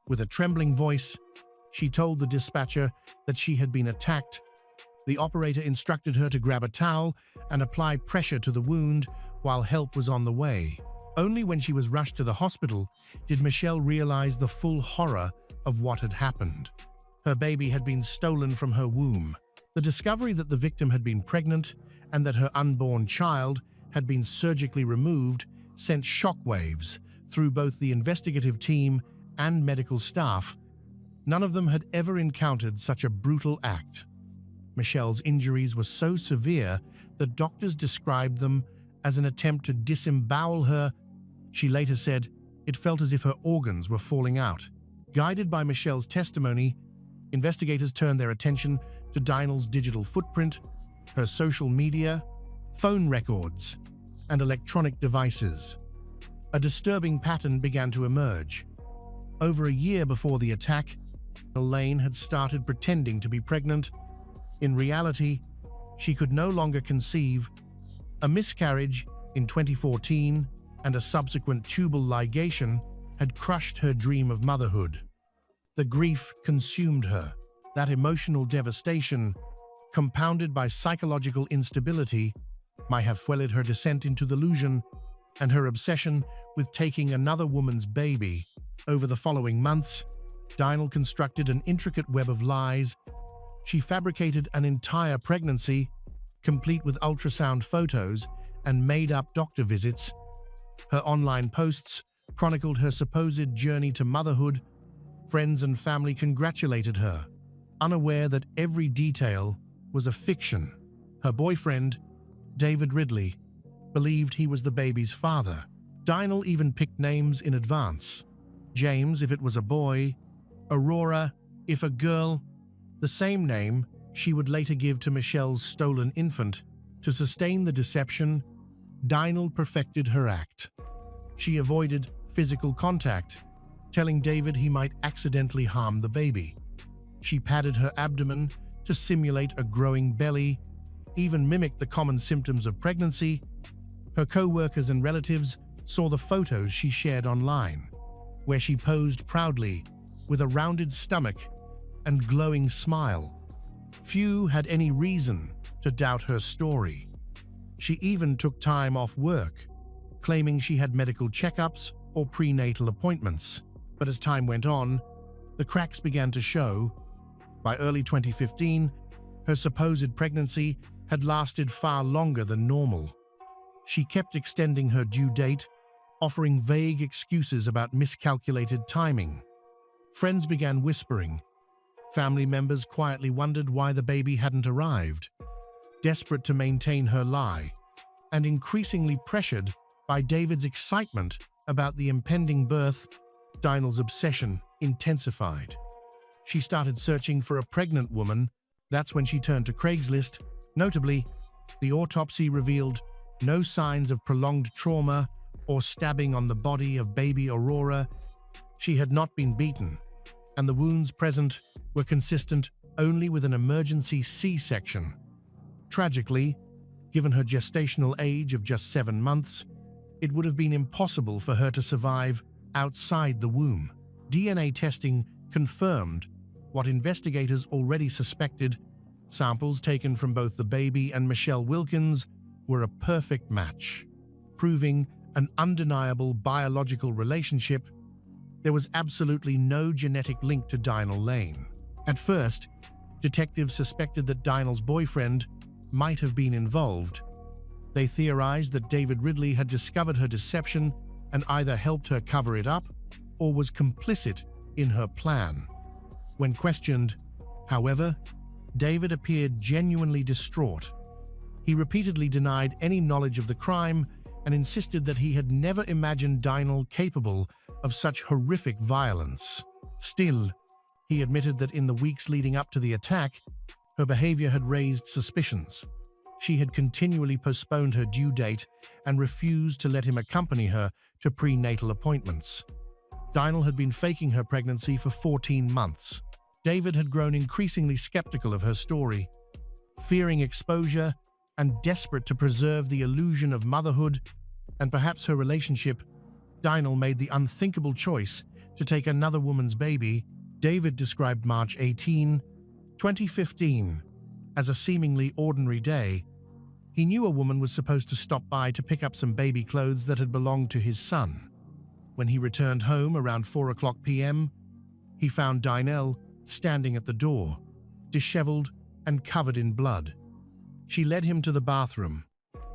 With a trembling voice, she told the dispatcher that she had been attacked. The operator instructed her to grab a towel and apply pressure to the wound while help was on the way. Only when she was rushed to the hospital did Michelle realize the full horror of what had happened. Her baby had been stolen from her womb. The discovery that the victim had been pregnant and that her unborn child had been surgically removed sent shockwaves through both the investigative team and medical staff. None of them had ever encountered such a brutal act. Michelle's injuries were so severe that doctors described them as an attempt to disembowel her. She later said it felt as if her organs were falling out. Guided by Michelle's testimony, investigators turned their attention to Dinah's digital footprint, her social media, phone records, and electronic devices. A disturbing pattern began to emerge. Over a year before the attack, Elaine had started pretending to be pregnant. In reality, she could no longer conceive. A miscarriage in 2014 and a subsequent tubal ligation had crushed her dream of motherhood. The grief consumed her. That emotional devastation, compounded by psychological instability, might have fueled her descent into delusion and her obsession with taking another woman's baby. Over the following months, Dinah constructed an intricate web of lies. She fabricated an entire pregnancy, complete with ultrasound photos and made-up doctor visits. Her online posts chronicled her supposed journey to motherhood. Friends and family congratulated her, unaware that every detail was a fiction. Her boyfriend, David Ridley, believed he was the baby's father. Dinah even picked names in advance. James if it was a boy, Aurora if a girl, the same name she would later give to Michelle's stolen infant. To sustain the deception, Dinah perfected her act. She avoided physical contact, telling David he might accidentally harm the baby. She padded her abdomen to simulate a growing belly, even mimicked the common symptoms of pregnancy. Her co-workers and relatives saw the photos she shared online, where she posed proudly with a rounded stomach and glowing smile. Few had any reason to doubt her story. She even took time off work, claiming she had medical checkups or prenatal appointments. But as time went on, the cracks began to show. By early 2015, her supposed pregnancy had lasted far longer than normal. She kept extending her due date, offering vague excuses about miscalculated timing. Friends began whispering. Family members quietly wondered why the baby hadn't arrived. Desperate to maintain her lie, and increasingly pressured by David's excitement about the impending birth, Dinah's obsession intensified. She started searching for a pregnant woman. That's when she turned to Craigslist. Notably, the autopsy revealed no signs of prolonged trauma or stabbing on the body of baby Aurora. She had not been beaten, and the wounds present were consistent only with an emergency C-section. Tragically, given her gestational age of just 7 months, it would have been impossible for her to survive outside the womb. DNA testing confirmed what investigators already suspected. Samples taken from both the baby and Michelle Wilkins were a perfect match, proving an undeniable biological relationship. There was absolutely no genetic link to Dinah Lane. At first, detectives suspected that Dinah's boyfriend might have been involved. They theorized that David Ridley had discovered her deception and either helped her cover it up or was complicit in her plan. When questioned, however, David appeared genuinely distraught. He repeatedly denied any knowledge of the crime and insisted that he had never imagined Dinah capable of such horrific violence. Still, he admitted that in the weeks leading up to the attack, her behavior had raised suspicions. She had continually postponed her due date and refused to let him accompany her to prenatal appointments. Dinah had been faking her pregnancy for 14 months. David had grown increasingly skeptical of her story. Fearing exposure and desperate to preserve the illusion of motherhood and perhaps her relationship, Dinah made the unthinkable choice to take another woman's baby. David described March 18, 2015, as a seemingly ordinary day. He knew a woman was supposed to stop by to pick up some baby clothes that had belonged to his son. When he returned home around 4:00 p.m., he found Dinah standing at the door, disheveled and covered in blood. She led him to the bathroom,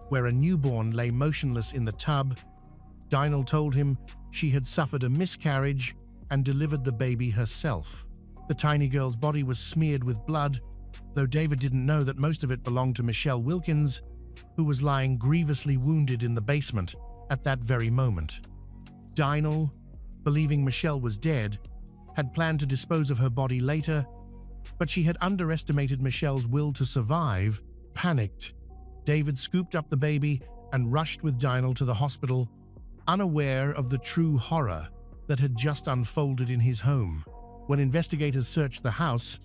where a newborn lay motionless in the tub. Dinah told him she had suffered a miscarriage and delivered the baby herself. The tiny girl's body was smeared with blood, though David didn't know that most of it belonged to Michelle Wilkins, who was lying grievously wounded in the basement at that very moment. Dinah, believing Michelle was dead, had planned to dispose of her body later, but she had underestimated Michelle's will to survive. Panicked, David scooped up the baby and rushed with Dinah to the hospital, unaware of the true horror that had just unfolded in his home. When investigators searched the house,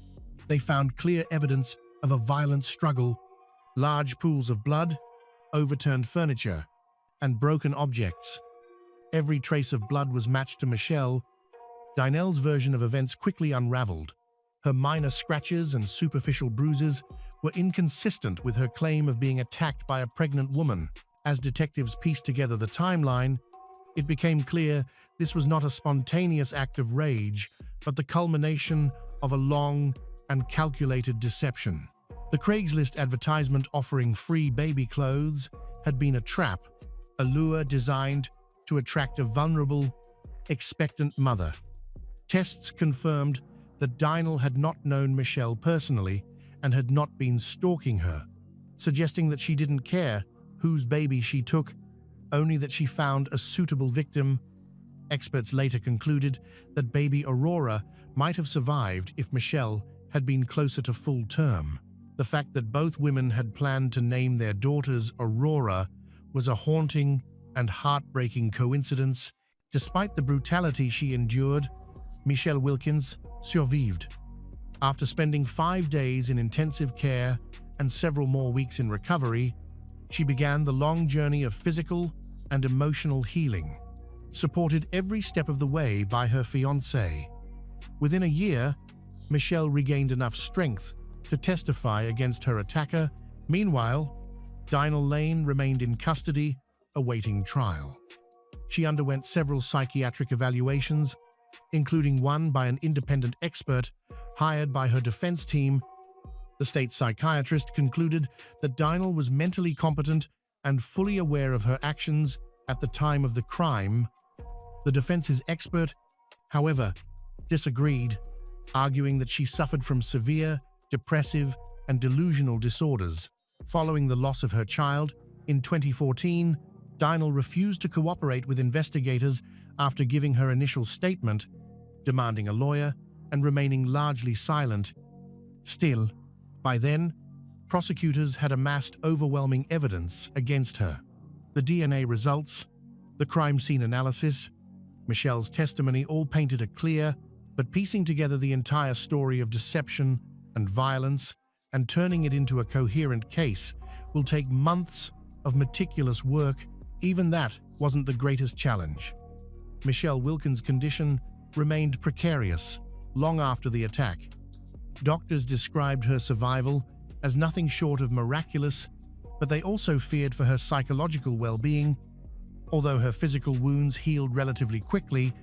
they found clear evidence of a violent struggle: large pools of blood, overturned furniture, and broken objects. Every trace of blood was matched to Michelle. Dinah's version of events quickly unraveled. Her minor scratches and superficial bruises were inconsistent with her claim of being attacked by a pregnant woman. As detectives pieced together the timeline, it became clear this was not a spontaneous act of rage, but the culmination of a long and calculated deception. The Craigslist advertisement offering free baby clothes had been a trap, a lure designed to attract a vulnerable, expectant mother. Tests confirmed that Dinah had not known Michelle personally and had not been stalking her, suggesting that she didn't care whose baby she took, only that she found a suitable victim. Experts later concluded that baby Aurora might have survived if Michelle had been closer to full term. The fact that both women had planned to name their daughters Aurora was a haunting and heartbreaking coincidence. Despite the brutality she endured, Michelle Wilkins survived. After spending 5 days in intensive care and several more weeks in recovery, she began the long journey of physical and emotional healing, supported every step of the way by her fiancé. Within a year, Michelle regained enough strength to testify against her attacker. Meanwhile, Dinah Lane remained in custody, awaiting trial. She underwent several psychiatric evaluations, including one by an independent expert hired by her defense team. The state psychiatrist concluded that Dinah was mentally competent and fully aware of her actions at the time of the crime. The defense's expert, however, disagreed, arguing that she suffered from severe, depressive, and delusional disorders. Following the loss of her child in 2014, Dinah refused to cooperate with investigators after giving her initial statement, demanding a lawyer and remaining largely silent. Still, by then, prosecutors had amassed overwhelming evidence against her. The DNA results, the crime scene analysis, Michelle's testimony all painted a clear, but piecing together the entire story of deception and violence, and turning it into a coherent case will take months of meticulous work. Even that wasn't the greatest challenge. Michelle Wilkins' condition remained precarious long after the attack. Doctors described her survival as nothing short of miraculous, but they also feared for her psychological well-being. Although her physical wounds healed relatively quickly,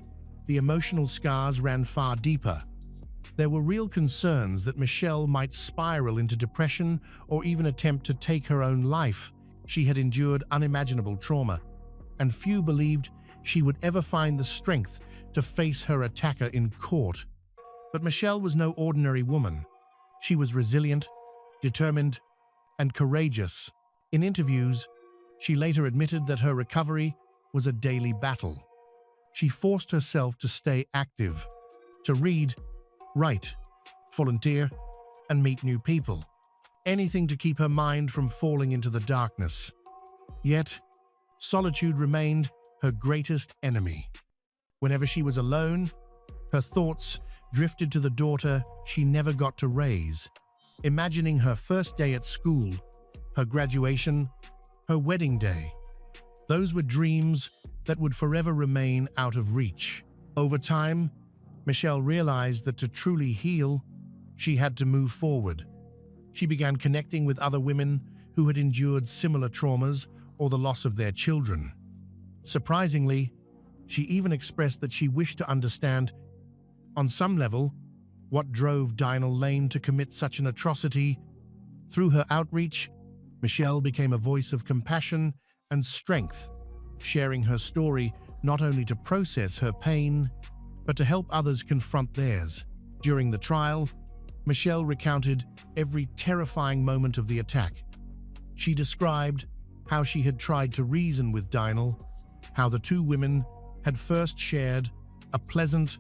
the emotional scars ran far deeper. There were real concerns that Michelle might spiral into depression or even attempt to take her own life. She had endured unimaginable trauma, and few believed she would ever find the strength to face her attacker in court. But Michelle was no ordinary woman. She was resilient, determined, and courageous. In interviews, she later admitted that her recovery was a daily battle. She forced herself to stay active, to read, write, volunteer, and meet new people. Anything to keep her mind from falling into the darkness. Yet, solitude remained her greatest enemy. Whenever she was alone, her thoughts drifted to the daughter she never got to raise, imagining her first day at school, her graduation, her wedding day. Those were dreams that would forever remain out of reach. Over time, Michelle realized that to truly heal, she had to move forward. She began connecting with other women who had endured similar traumas or the loss of their children. Surprisingly, she even expressed that she wished to understand, on some level, what drove Dinah Lane to commit such an atrocity. Through her outreach, Michelle became a voice of compassion and strength, sharing her story not only to process her pain, but to help others confront theirs. During the trial, Michelle recounted every terrifying moment of the attack. She described how she had tried to reason with Dinah, how the two women had first shared a pleasant,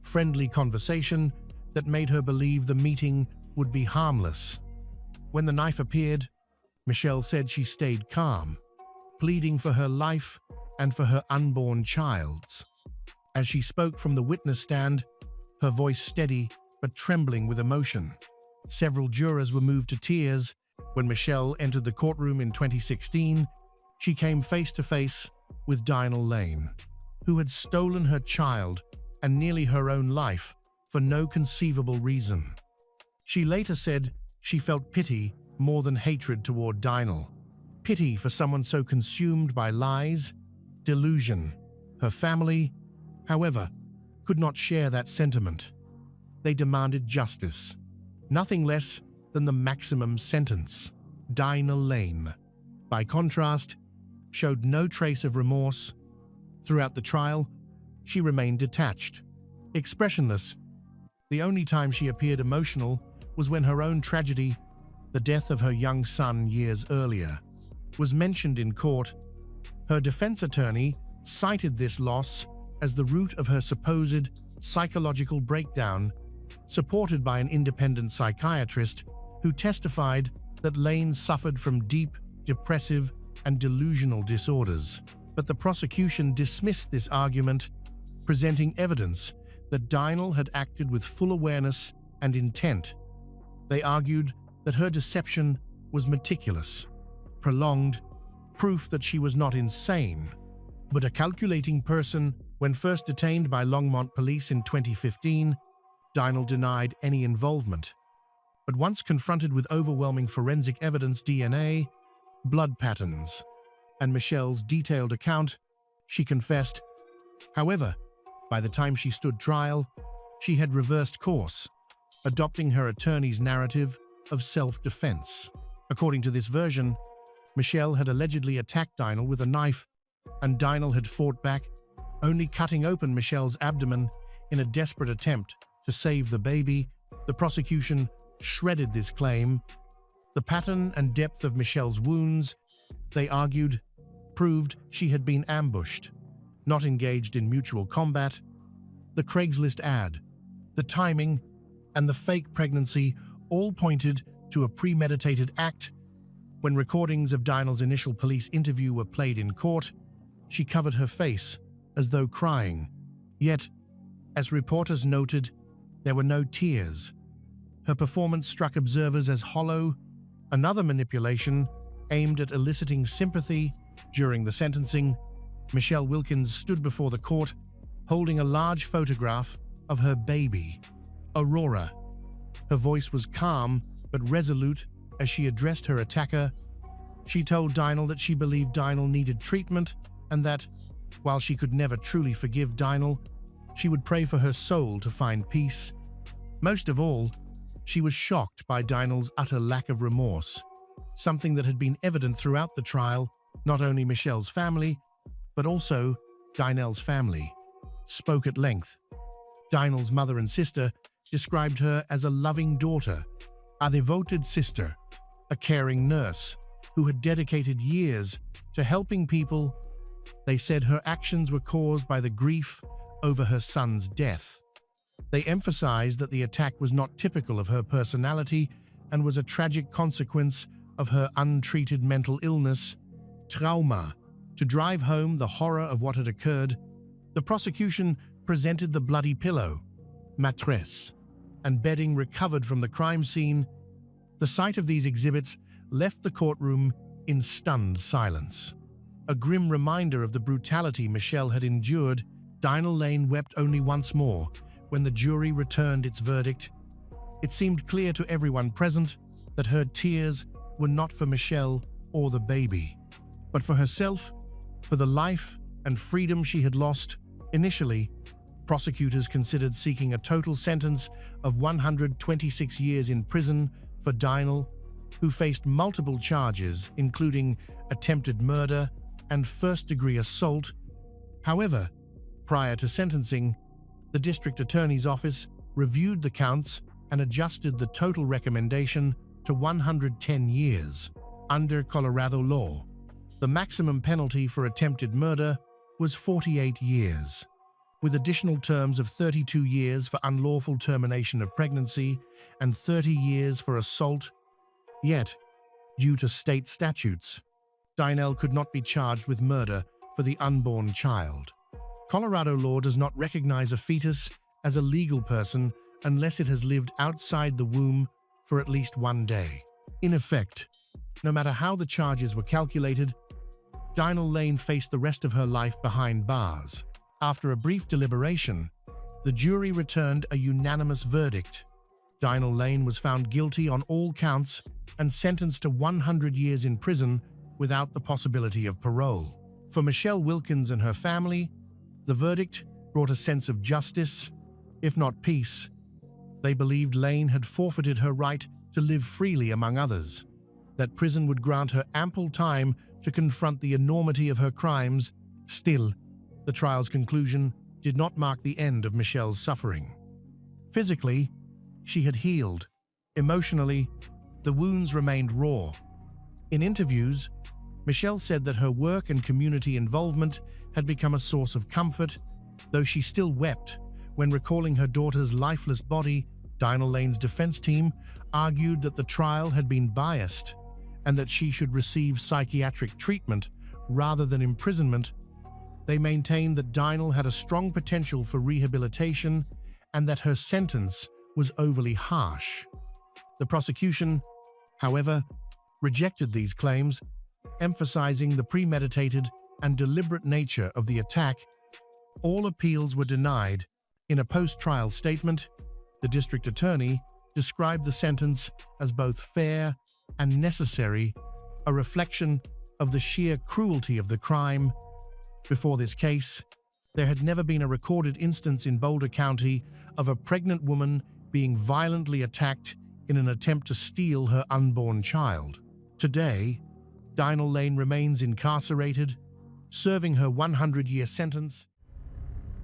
friendly conversation that made her believe the meeting would be harmless. When the knife appeared, Michelle said she stayed calm, pleading for her life and for her unborn child's. As she spoke from the witness stand, her voice steady but trembling with emotion. Several jurors were moved to tears. When Michelle entered the courtroom in 2016, she came face to face with Dinah Lane, who had stolen her child and nearly her own life for no conceivable reason. She later said she felt pity more than hatred toward Dinah. Pity for someone so consumed by lies, delusion. Her family, however, could not share that sentiment. They demanded justice, nothing less than the maximum sentence. Dinah Lane, by contrast, showed no trace of remorse. Throughout the trial, she remained detached, expressionless. The only time she appeared emotional was when her own tragedy, the death of her young son years earlier, was mentioned in court. Her defense attorney cited this loss as the root of her supposed psychological breakdown, supported by an independent psychiatrist who testified that Lane suffered from deep, depressive, and delusional disorders. But the prosecution dismissed this argument, presenting evidence that Dinah had acted with full awareness and intent. They argued that her deception was meticulous, prolonged, proof that she was not insane, but a calculating person. When first detained by Longmont police in 2015, Dinah denied any involvement. But once confronted with overwhelming forensic evidence, DNA, blood patterns, and Michelle's detailed account, she confessed. However, by the time she stood trial, she had reversed course, adopting her attorney's narrative of self-defense. According to this version, Michelle had allegedly attacked Dinah with a knife, and Dinah had fought back, only cutting open Michelle's abdomen in a desperate attempt to save the baby. The prosecution shredded this claim. The pattern and depth of Michelle's wounds, they argued, proved she had been ambushed, not engaged in mutual combat. The Craigslist ad, the timing, and the fake pregnancy all pointed to a premeditated act. When recordings of Dinah's initial police interview were played in court, she covered her face as though crying. Yet, as reporters noted, there were no tears. Her performance struck observers as hollow. Another manipulation aimed at eliciting sympathy. During the sentencing, Michelle Wilkins stood before the court holding a large photograph of her baby, Aurora. Her voice was calm but resolute as she addressed her attacker. She told Dinal that she believed Dinal needed treatment and that, while she could never truly forgive Dinal, she would pray for her soul to find peace. Most of all, she was shocked by Dinal's utter lack of remorse, something that had been evident throughout the trial. Not only Michelle's family, but also Dinal's family spoke at length. Dinal's mother and sister described her as a loving daughter, a devoted sister, a caring nurse who had dedicated years to helping people. They said her actions were caused by the grief over her son's death. They emphasized that the attack was not typical of her personality and was a tragic consequence of her untreated mental illness, trauma. To drive home the horror of what had occurred, the prosecution presented the bloody pillow, mattress, and bedding recovered from the crime scene. The sight of these exhibits left the courtroom in stunned silence. A grim reminder of the brutality Michelle had endured, Dinal Lane wept only once more when the jury returned its verdict. It seemed clear to everyone present that her tears were not for Michelle or the baby, but for herself, for the life and freedom she had lost. Initially, prosecutors considered seeking a total sentence of 126 years in prison for Dinal, who faced multiple charges, including attempted murder and first-degree assault. However, prior to sentencing, the district attorney's office reviewed the counts and adjusted the total recommendation to 110 years. Under Colorado law, the maximum penalty for attempted murder was 48 years, with additional terms of 32 years for unlawful termination of pregnancy and 30 years for assault. Yet, due to state statutes, Dinal could not be charged with murder for the unborn child. Colorado law does not recognize a fetus as a legal person unless it has lived outside the womb for at least 1 day. In effect, no matter how the charges were calculated, Dinal Lane faced the rest of her life behind bars. After a brief deliberation, the jury returned a unanimous verdict. Dinal Lane was found guilty on all counts and sentenced to 100 years in prison without the possibility of parole. For Michelle Wilkins and her family, the verdict brought a sense of justice, if not peace. They believed Lane had forfeited her right to live freely among others, that prison would grant her ample time to confront the enormity of her crimes. Still, the trial's conclusion did not mark the end of Michelle's suffering. Physically, she had healed. Emotionally, the wounds remained raw. In interviews, Michelle said that her work and community involvement had become a source of comfort, though she still wept when recalling her daughter's lifeless body. Dinal Lane's defense team argued that the trial had been biased and that she should receive psychiatric treatment rather than imprisonment. They maintained that Dinal had a strong potential for rehabilitation and that her sentence was overly harsh. The prosecution, however, rejected these claims, emphasizing the premeditated and deliberate nature of the attack. All appeals were denied. In a post-trial statement, the district attorney described the sentence as both fair and necessary, a reflection of the sheer cruelty of the crime. Before this case, there had never been a recorded instance in Boulder County of a pregnant woman being violently attacked in an attempt to steal her unborn child. Today, Dinal Lane remains incarcerated, serving her 100-year sentence.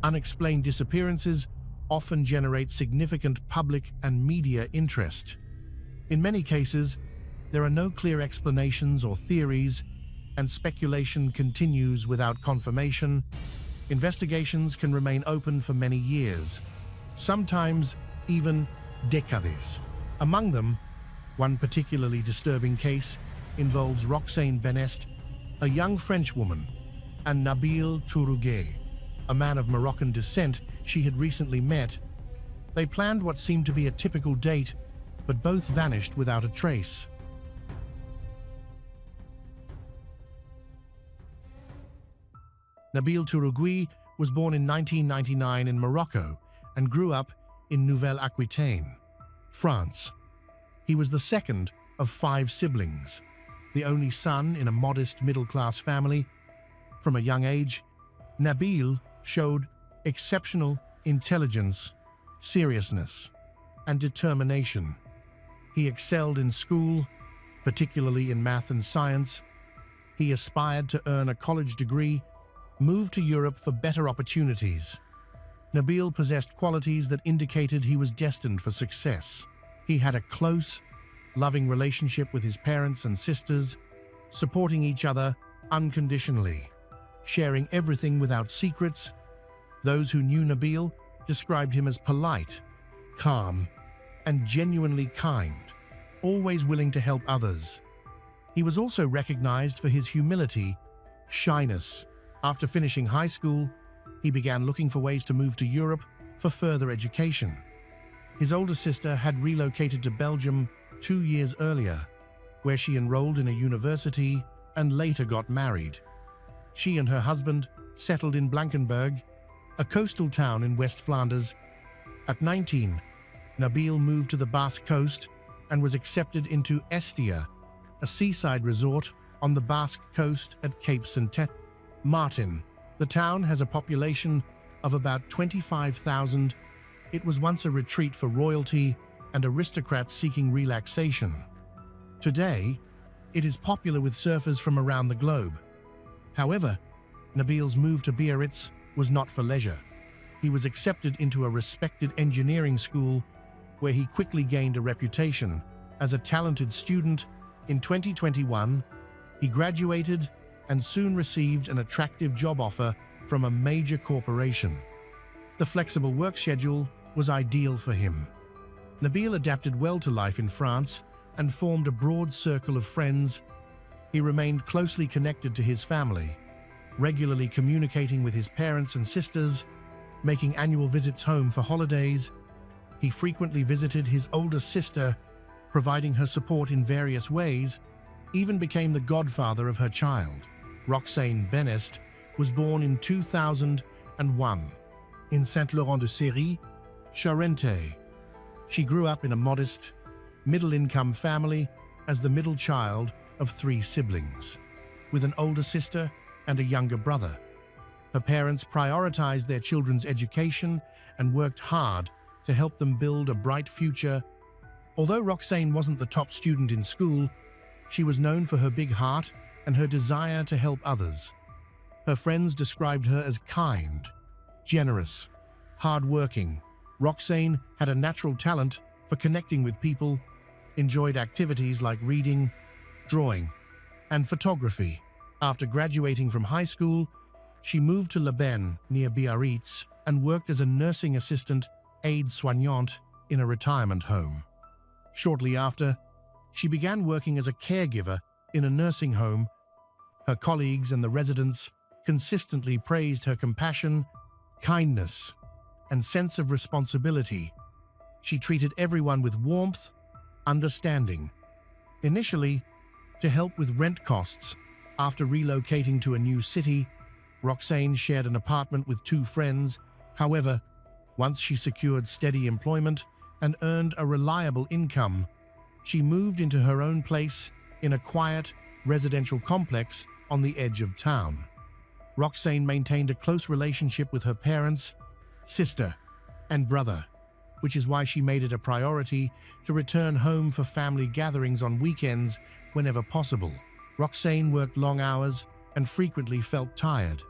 Unexplained disappearances often generate significant public and media interest. In many cases, there are no clear explanations or theories, and speculation continues without confirmation. Investigations can remain open for many years, sometimes even decades. Among them, one particularly disturbing case involves Roxane Benest, a young French woman, and Nabil Tourouguet, a man of Moroccan descent she had recently met. They planned what seemed to be a typical date, but both vanished without a trace. Nabil Tourougui was born in 1999 in Morocco and grew up in Nouvelle-Aquitaine, France. He was the second of 5 siblings, the only son in a modest middle-class family. From a young age, Nabil showed exceptional intelligence, seriousness, and determination. He excelled in school, particularly in math and science. He aspired to earn a college degree, moved to Europe for better opportunities. Nabil possessed qualities that indicated he was destined for success. He had a close, loving relationship with his parents and sisters, supporting each other unconditionally, sharing everything without secrets. Those who knew Nabil described him as polite, calm, and genuinely kind, always willing to help others. He was also recognized for his humility, shyness. After finishing high school, he began looking for ways to move to Europe for further education. His older sister had relocated to Belgium 2 years earlier, where she enrolled in a university and later got married. She and her husband settled in Blankenberg, a coastal town in West Flanders. At 19, Nabil moved to the Basque coast and was accepted into Estia, a seaside resort on the Basque coast at Cape Saint Martin. The town has a population of about 25,000. It was once a retreat for royalty and aristocrats seeking relaxation. Today, it is popular with surfers from around the globe. However, Nabil's move to Biarritz was not for leisure. He was accepted into a respected engineering school where he quickly gained a reputation as a talented student. In 2021, he graduated and soon received an attractive job offer from a major corporation. The flexible work schedule was ideal for him. Nabil adapted well to life in France and formed a broad circle of friends. He remained closely connected to his family, regularly communicating with his parents and sisters, making annual visits home for holidays. He frequently visited his older sister, providing her support in various ways, even became the godfather of her child. Roxane Benest was born in 2001 in Saint-Laurent-de-Série, Charente. She grew up in a modest, middle-income family as the middle child of 3 siblings, with an older sister and a younger brother. Her parents prioritized their children's education and worked hard to help them build a bright future. Although Roxane wasn't the top student in school, she was known for her big heart and her desire to help others. Her friends described her as kind, generous, hardworking. Roxane had a natural talent for connecting with people, enjoyed activities like reading, drawing, and photography. After graduating from high school, she moved to Leben, near Biarritz, and worked as a nursing assistant, aide-soignante, in a retirement home. Shortly after, she began working as a caregiver in a nursing home. Her colleagues and the residents consistently praised her compassion, kindness, and sense of responsibility. She treated everyone with warmth, understanding. Initially, to help with rent costs, after relocating to a new city, Roxane shared an apartment with 2 friends. However, once she secured steady employment and earned a reliable income, she moved into her own place in a quiet, residential complex on the edge of town. Roxane maintained a close relationship with her parents, sister, and brother, which is why she made it a priority to return home for family gatherings on weekends whenever possible. Roxane worked long hours and frequently felt tired.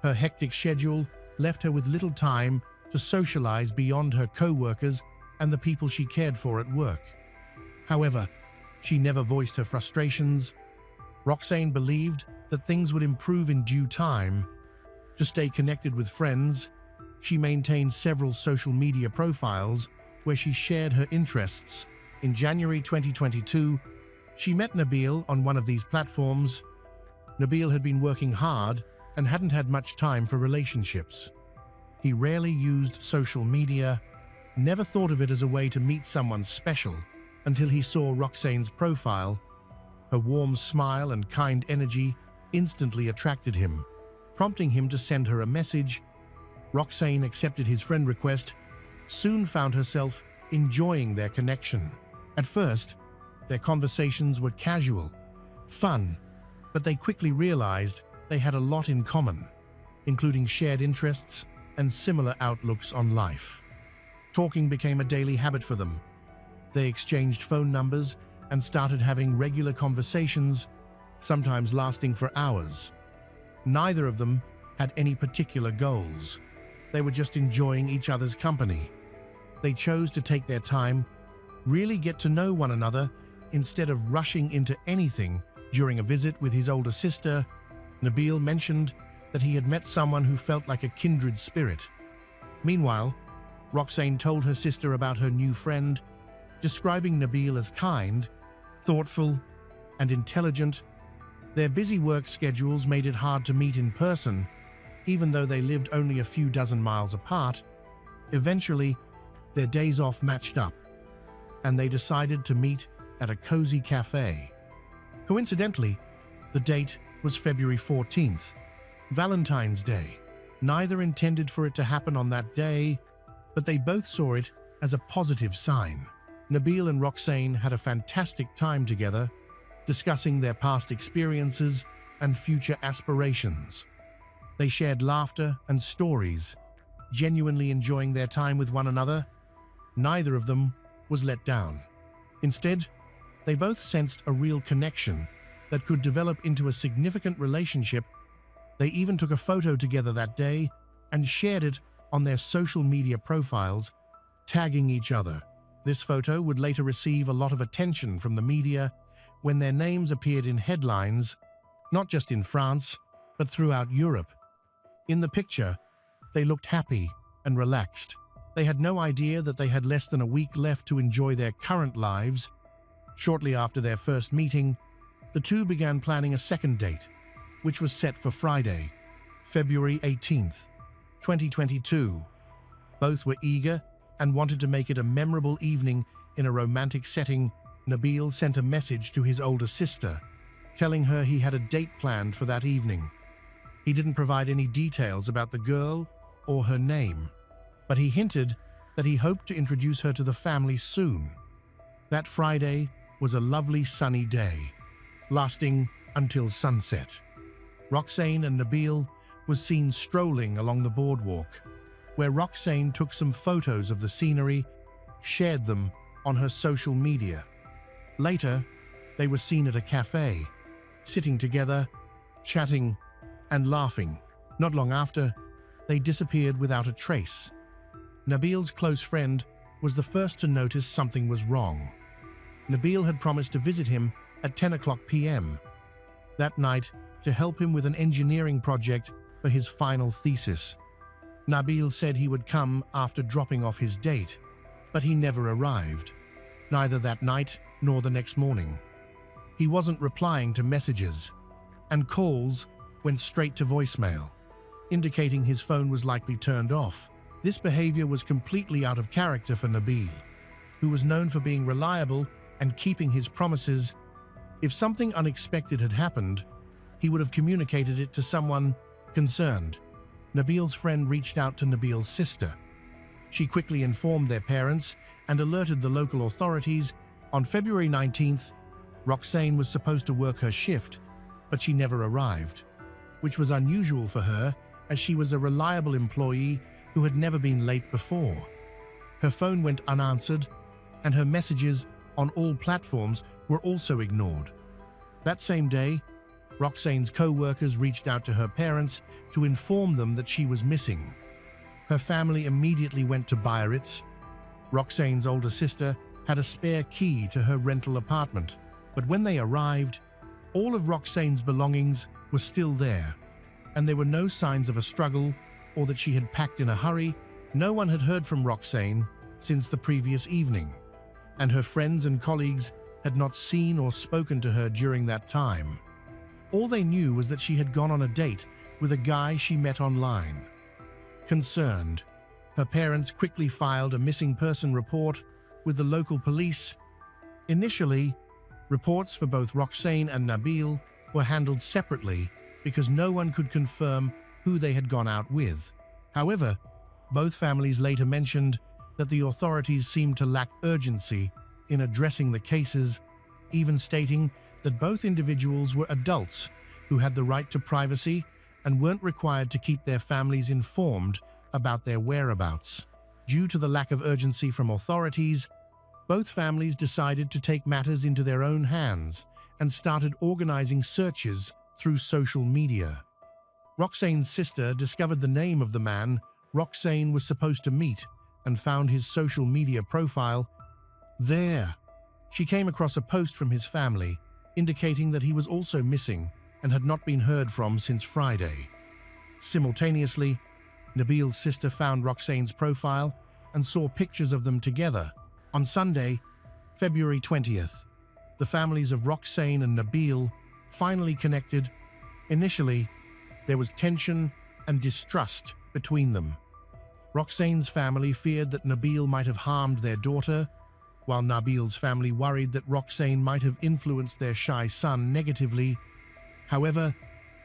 Her hectic schedule left her with little time to socialize beyond her co-workers and the people she cared for at work. However, she never voiced her frustrations. Roxane believed that things would improve in due time. To stay connected with friends, she maintained several social media profiles where she shared her interests. In January 2022, she met Nabil on one of these platforms. Nabil had been working hard and hadn't had much time for relationships. He rarely used social media, never thought of it as a way to meet someone special. until he saw Roxane's profile. Her warm smile and kind energy instantly attracted him, prompting him to send her a message. Roxane accepted his friend request, soon found herself enjoying their connection. At first, their conversations were casual, fun, but they quickly realized they had a lot in common, including shared interests and similar outlooks on life. Talking became a daily habit for them. They exchanged phone numbers and started having regular conversations, sometimes lasting for hours. Neither of them had any particular goals. They were just enjoying each other's company. They chose to take their time, really get to know one another, instead of rushing into anything. During a visit with his older sister, Nabil mentioned that he had met someone who felt like a kindred spirit. Meanwhile, Roxane told her sister about her new friend, describing Nabil as kind, thoughtful, and intelligent. Their busy work schedules made it hard to meet in person, even though they lived only a few dozen miles apart. Eventually, their days off matched up, and they decided to meet at a cozy cafe. Coincidentally, the date was February 14th, Valentine's Day. Neither intended for it to happen on that day, but they both saw it as a positive sign. Nabil and Roxane had a fantastic time together, discussing their past experiences and future aspirations. They shared laughter and stories, genuinely enjoying their time with one another. Neither of them was let down. Instead, they both sensed a real connection that could develop into a significant relationship. They even took a photo together that day and shared it on their social media profiles, tagging each other. This photo would later receive a lot of attention from the media when their names appeared in headlines, not just in France, but throughout Europe. In the picture, they looked happy and relaxed. They had no idea that they had less than a week left to enjoy their current lives. Shortly after their first meeting, the two began planning a second date, which was set for Friday, February 18th, 2022. Both were eager and wanted to make it a memorable evening in a romantic setting. Nabil sent a message to his older sister, telling her he had a date planned for that evening. He didn't provide any details about the girl or her name, but he hinted that he hoped to introduce her to the family soon. That Friday was a lovely sunny day, lasting until sunset. Roxane and Nabil was seen strolling along the boardwalk, where Roxane took some photos of the scenery, shared them on her social media. Later, they were seen at a cafe, sitting together, chatting and laughing. Not long after, they disappeared without a trace. Nabil's close friend was the first to notice something was wrong. Nabil had promised to visit him at 10 p.m. that night to help him with an engineering project for his final thesis. Nabil said he would come after dropping off his date, but he never arrived, neither that night nor the next morning. He wasn't replying to messages, and calls went straight to voicemail, indicating his phone was likely turned off. This behavior was completely out of character for Nabil, who was known for being reliable and keeping his promises. If something unexpected had happened, he would have communicated it to someone concerned. Nabil's friend reached out to Nabil's sister. She quickly informed their parents and alerted the local authorities. On February 19th, Roxane was supposed to work her shift, but she never arrived, which was unusual for her as she was a reliable employee who had never been late before. Her phone went unanswered, and her messages on all platforms were also ignored. That same day, Roxane's co-workers reached out to her parents to inform them that she was missing. Her family immediately went to Biarritz. Roxane's older sister had a spare key to her rental apartment, but when they arrived, all of Roxane's belongings were still there, and there were no signs of a struggle or that she had packed in a hurry. No one had heard from Roxane since the previous evening, and her friends and colleagues had not seen or spoken to her during that time. All they knew was that she had gone on a date with a guy she met online. Concerned, her parents quickly filed a missing person report with the local police. Initially, reports for both Roxane and Nabil were handled separately because no one could confirm who they had gone out with. However, both families later mentioned that the authorities seemed to lack urgency in addressing the cases, even stating that both individuals were adults who had the right to privacy and weren't required to keep their families informed about their whereabouts. Due to the lack of urgency from authorities, both families decided to take matters into their own hands and started organizing searches through social media. Roxane's sister discovered the name of the man Roxane was supposed to meet and found his social media profile. There, she came across a post from his family indicating that he was also missing and had not been heard from since Friday. Simultaneously, Nabil's sister found Roxane's profile and saw pictures of them together. On Sunday, February 20th, the families of Roxane and Nabil finally connected. Initially, there was tension and distrust between them. Roxane's family feared that Nabil might have harmed their daughter, while Nabil's family worried that Roxane might have influenced their shy son negatively. However,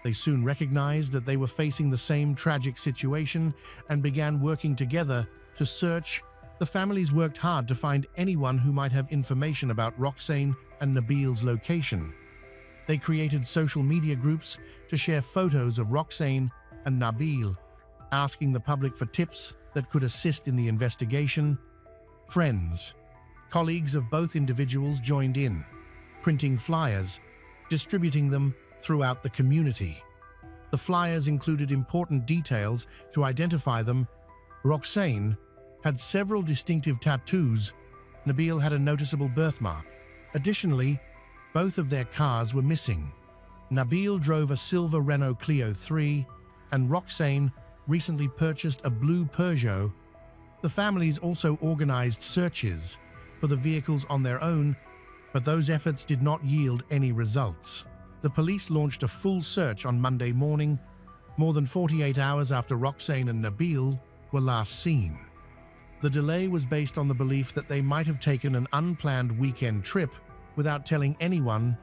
they soon recognized that they were facing the same tragic situation and began working together to search. The families worked hard to find anyone who might have information about Roxane and Nabil's location. They created social media groups to share photos of Roxane and Nabil, asking the public for tips that could assist in the investigation. Friends, colleagues of both individuals joined in, printing flyers, distributing them throughout the community. The flyers included important details to identify them. Roxane had several distinctive tattoos. Nabil had a noticeable birthmark. Additionally, both of their cars were missing. Nabil drove a silver Renault Clio 3, and Roxane recently purchased a blue Peugeot. The families also organized searches for the vehicles on their own, but those efforts did not yield any results. The police launched a full search on Monday morning, more than 48 hours after Roxane and Nabil were last seen. The delay was based on the belief that they might have taken an unplanned weekend trip without telling anyone.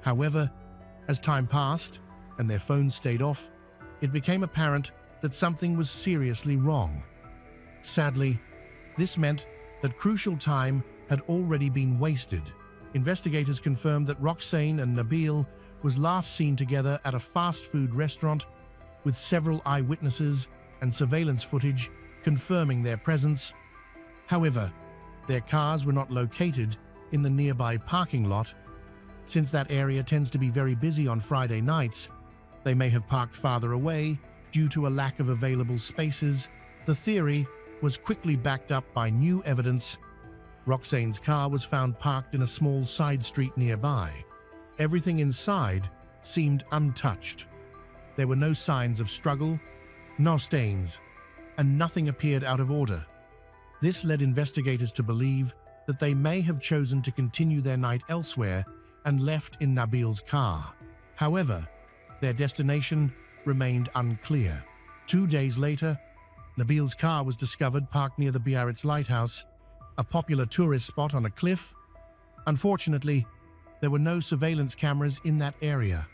However, as time passed and their phones stayed off, it became apparent that something was seriously wrong. Sadly, this meant that crucial time had already been wasted. Investigators confirmed that Roxane and Nabil was last seen together at a fast food restaurant, with several eyewitnesses and surveillance footage confirming their presence. However, their cars were not located in the nearby parking lot. Since that area tends to be very busy on Friday nights, they may have parked farther away due to a lack of available spaces. The theory was quickly backed up by new evidence. Roxane's car was found parked in a small side street nearby. Everything inside seemed untouched. There were no signs of struggle, no stains, and nothing appeared out of order. This led investigators to believe that they may have chosen to continue their night elsewhere and left in Nabil's car. However, their destination remained unclear. 2 days later, Nabil's car was discovered parked near the Biarritz Lighthouse, a popular tourist spot on a cliff. Unfortunately, there were no surveillance cameras in that area,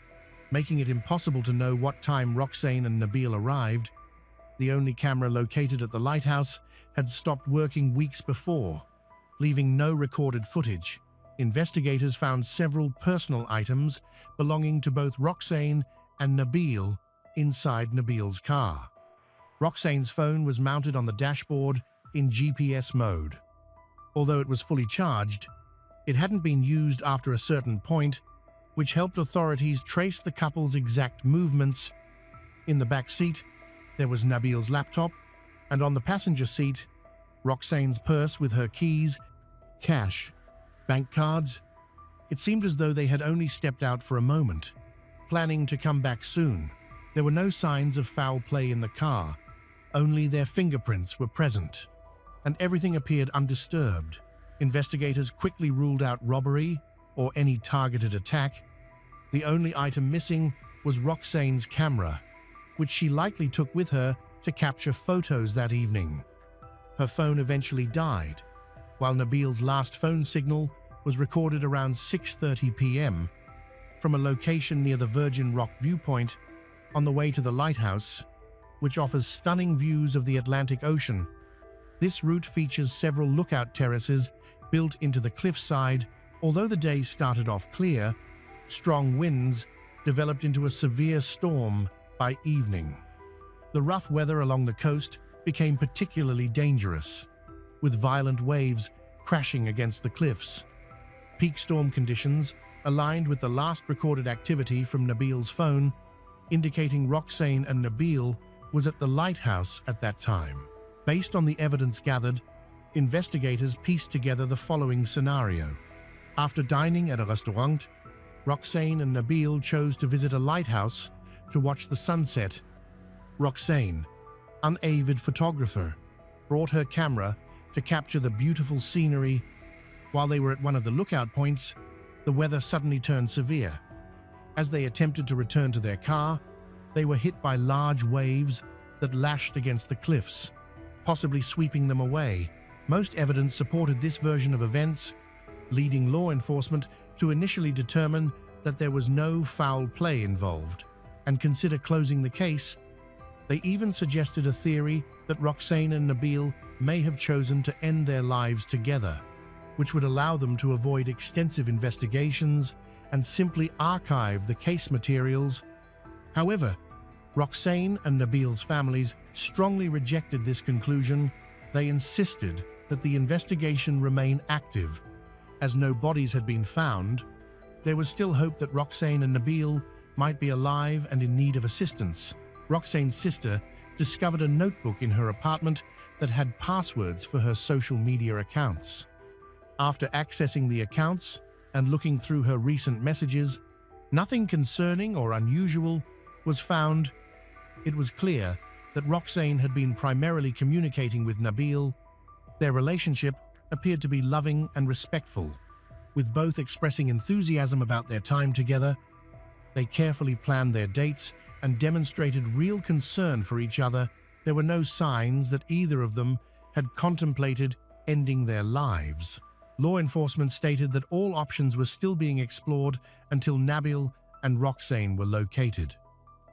making it impossible to know what time Roxane and Nabil arrived. The only camera located at the lighthouse had stopped working weeks before, leaving no recorded footage. Investigators found several personal items belonging to both Roxane and Nabil inside Nabil's car. Roxane's phone was mounted on the dashboard in GPS mode. Although it was fully charged, it hadn't been used after a certain point, which helped authorities trace the couple's exact movements. In the back seat, there was Nabil's laptop, and on the passenger seat, Roxane's purse with her keys, cash, bank cards. It seemed as though they had only stepped out for a moment, planning to come back soon. There were no signs of foul play in the car, only their fingerprints were present, and everything appeared undisturbed. Investigators quickly ruled out robbery or any targeted attack. The only item missing was Roxane's camera, which she likely took with her to capture photos that evening. Her phone eventually died, while Nabil's last phone signal was recorded around 6:30 p.m. from a location near the Virgin Rock viewpoint on the way to the lighthouse, which offers stunning views of the Atlantic Ocean. This route features several lookout terraces built into the cliffside. Although the day started off clear, strong winds developed into a severe storm by evening. The rough weather along the coast became particularly dangerous, with violent waves crashing against the cliffs. Peak storm conditions aligned with the last recorded activity from Nabil's phone, indicating Roxane and Nabil was at the lighthouse at that time. Based on the evidence gathered, investigators pieced together the following scenario. After dining at a restaurant, Roxane and Nabil chose to visit a lighthouse to watch the sunset. Roxane, an avid photographer, brought her camera to capture the beautiful scenery. While they were at one of the lookout points, the weather suddenly turned severe. As they attempted to return to their car, they were hit by large waves that lashed against the cliffs, possibly sweeping them away. Most evidence supported this version of events, leading law enforcement to initially determine that there was no foul play involved and consider closing the case. They even suggested a theory that Roxane and Nabil may have chosen to end their lives together, which would allow them to avoid extensive investigations and simply archive the case materials. However, Roxane and Nabil's families strongly rejected this conclusion. They insisted that the investigation remain active. As no bodies had been found, there was still hope that Roxane and Nabil might be alive and in need of assistance. Roxane's sister discovered a notebook in her apartment that had passwords for her social media accounts. After accessing the accounts and looking through her recent messages, nothing concerning or unusual was found. It was clear that Roxane had been primarily communicating with Nabil. Their relationship appeared to be loving and respectful, with both expressing enthusiasm about their time together. They carefully planned their dates and demonstrated real concern for each other. There were no signs that either of them had contemplated ending their lives. Law enforcement stated that all options were still being explored until Nabil and Roxane were located,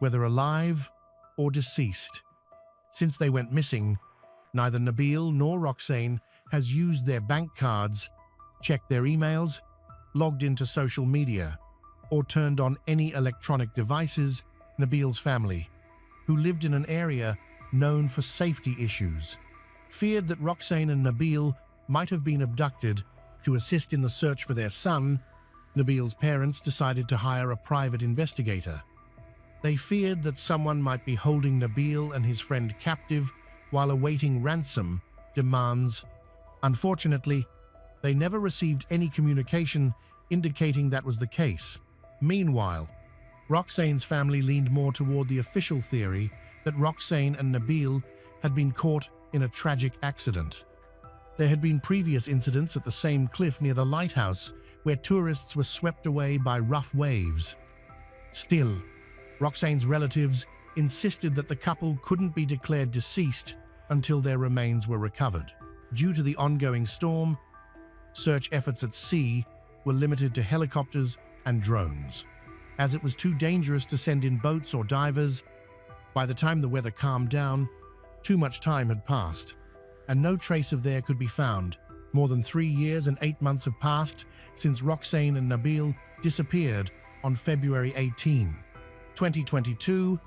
whether alive or deceased. Since they went missing, neither Nabil nor Roxane has used their bank cards, checked their emails, logged into social media, or turned on any electronic devices. Nabil's family, who lived in an area known for safety issues, feared that Roxane and Nabil might have been abducted. To assist in the search for their son, Nabil's parents decided to hire a private investigator. They feared that someone might be holding Nabil and his friend captive while awaiting ransom demands. Unfortunately, they never received any communication indicating that was the case. Meanwhile, Roxane's family leaned more toward the official theory that Roxane and Nabil had been caught in a tragic accident. There had been previous incidents at the same cliff near the lighthouse where tourists were swept away by rough waves. Still, Roxane's relatives insisted that the couple couldn't be declared deceased until their remains were recovered. Due to the ongoing storm, search efforts at sea were limited to helicopters and drones, as it was too dangerous to send in boats or divers. By the time the weather calmed down, too much time had passed, and no trace of there could be found. More than 3 years and 8 months have passed since Roxane and Nabil disappeared on February 18, 2022,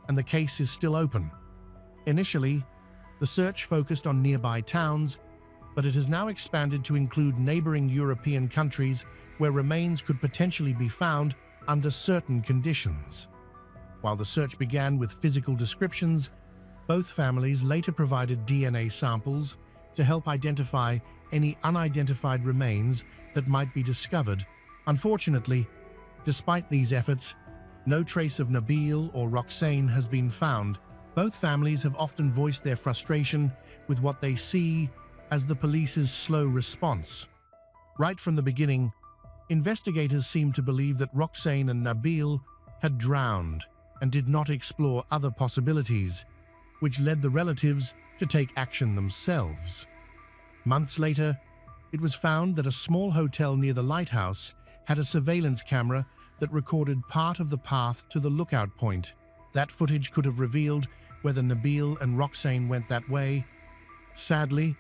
and the case is still open. Initially, the search focused on nearby towns, but it has now expanded to include neighboring European countries where remains could potentially be found under certain conditions. While the search began with physical descriptions, both families later provided DNA samples to help identify any unidentified remains that might be discovered. Unfortunately, despite these efforts, no trace of Nabil or Roxane has been found. Both families have often voiced their frustration with what they see as the police's slow response. Right from the beginning, investigators seemed to believe that Roxane and Nabil had drowned and did not explore other possibilities, which led the relatives to take action themselves. Months later, It was found that a small hotel near the lighthouse had a surveillance camera that recorded part of the path to the lookout point. That footage could have revealed whether Nabil and Roxane went that way. Sadly,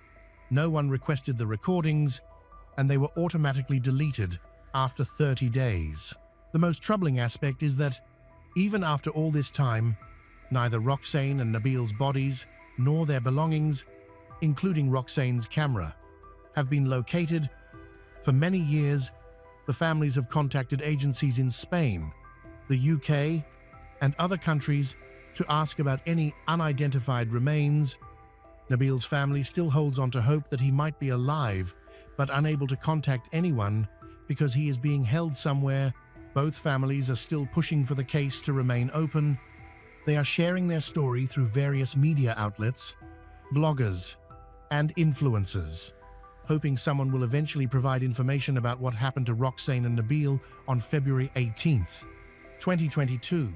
no one requested the recordings, and they were automatically deleted after 30 days. The most troubling aspect is that, even after all this time, neither Roxane and Nabil's bodies nor their belongings, including Roxane's camera, have been located. For many years, the families have contacted agencies in Spain, the UK, and other countries to ask about any unidentified remains. Nabil's family still holds on to hope that he might be alive, but unable to contact anyone because he is being held somewhere. Both families are still pushing for the case to remain open. They are sharing their story through various media outlets, bloggers, and influencers, hoping someone will eventually provide information about what happened to Roxane and Nabil on February 18th, 2022.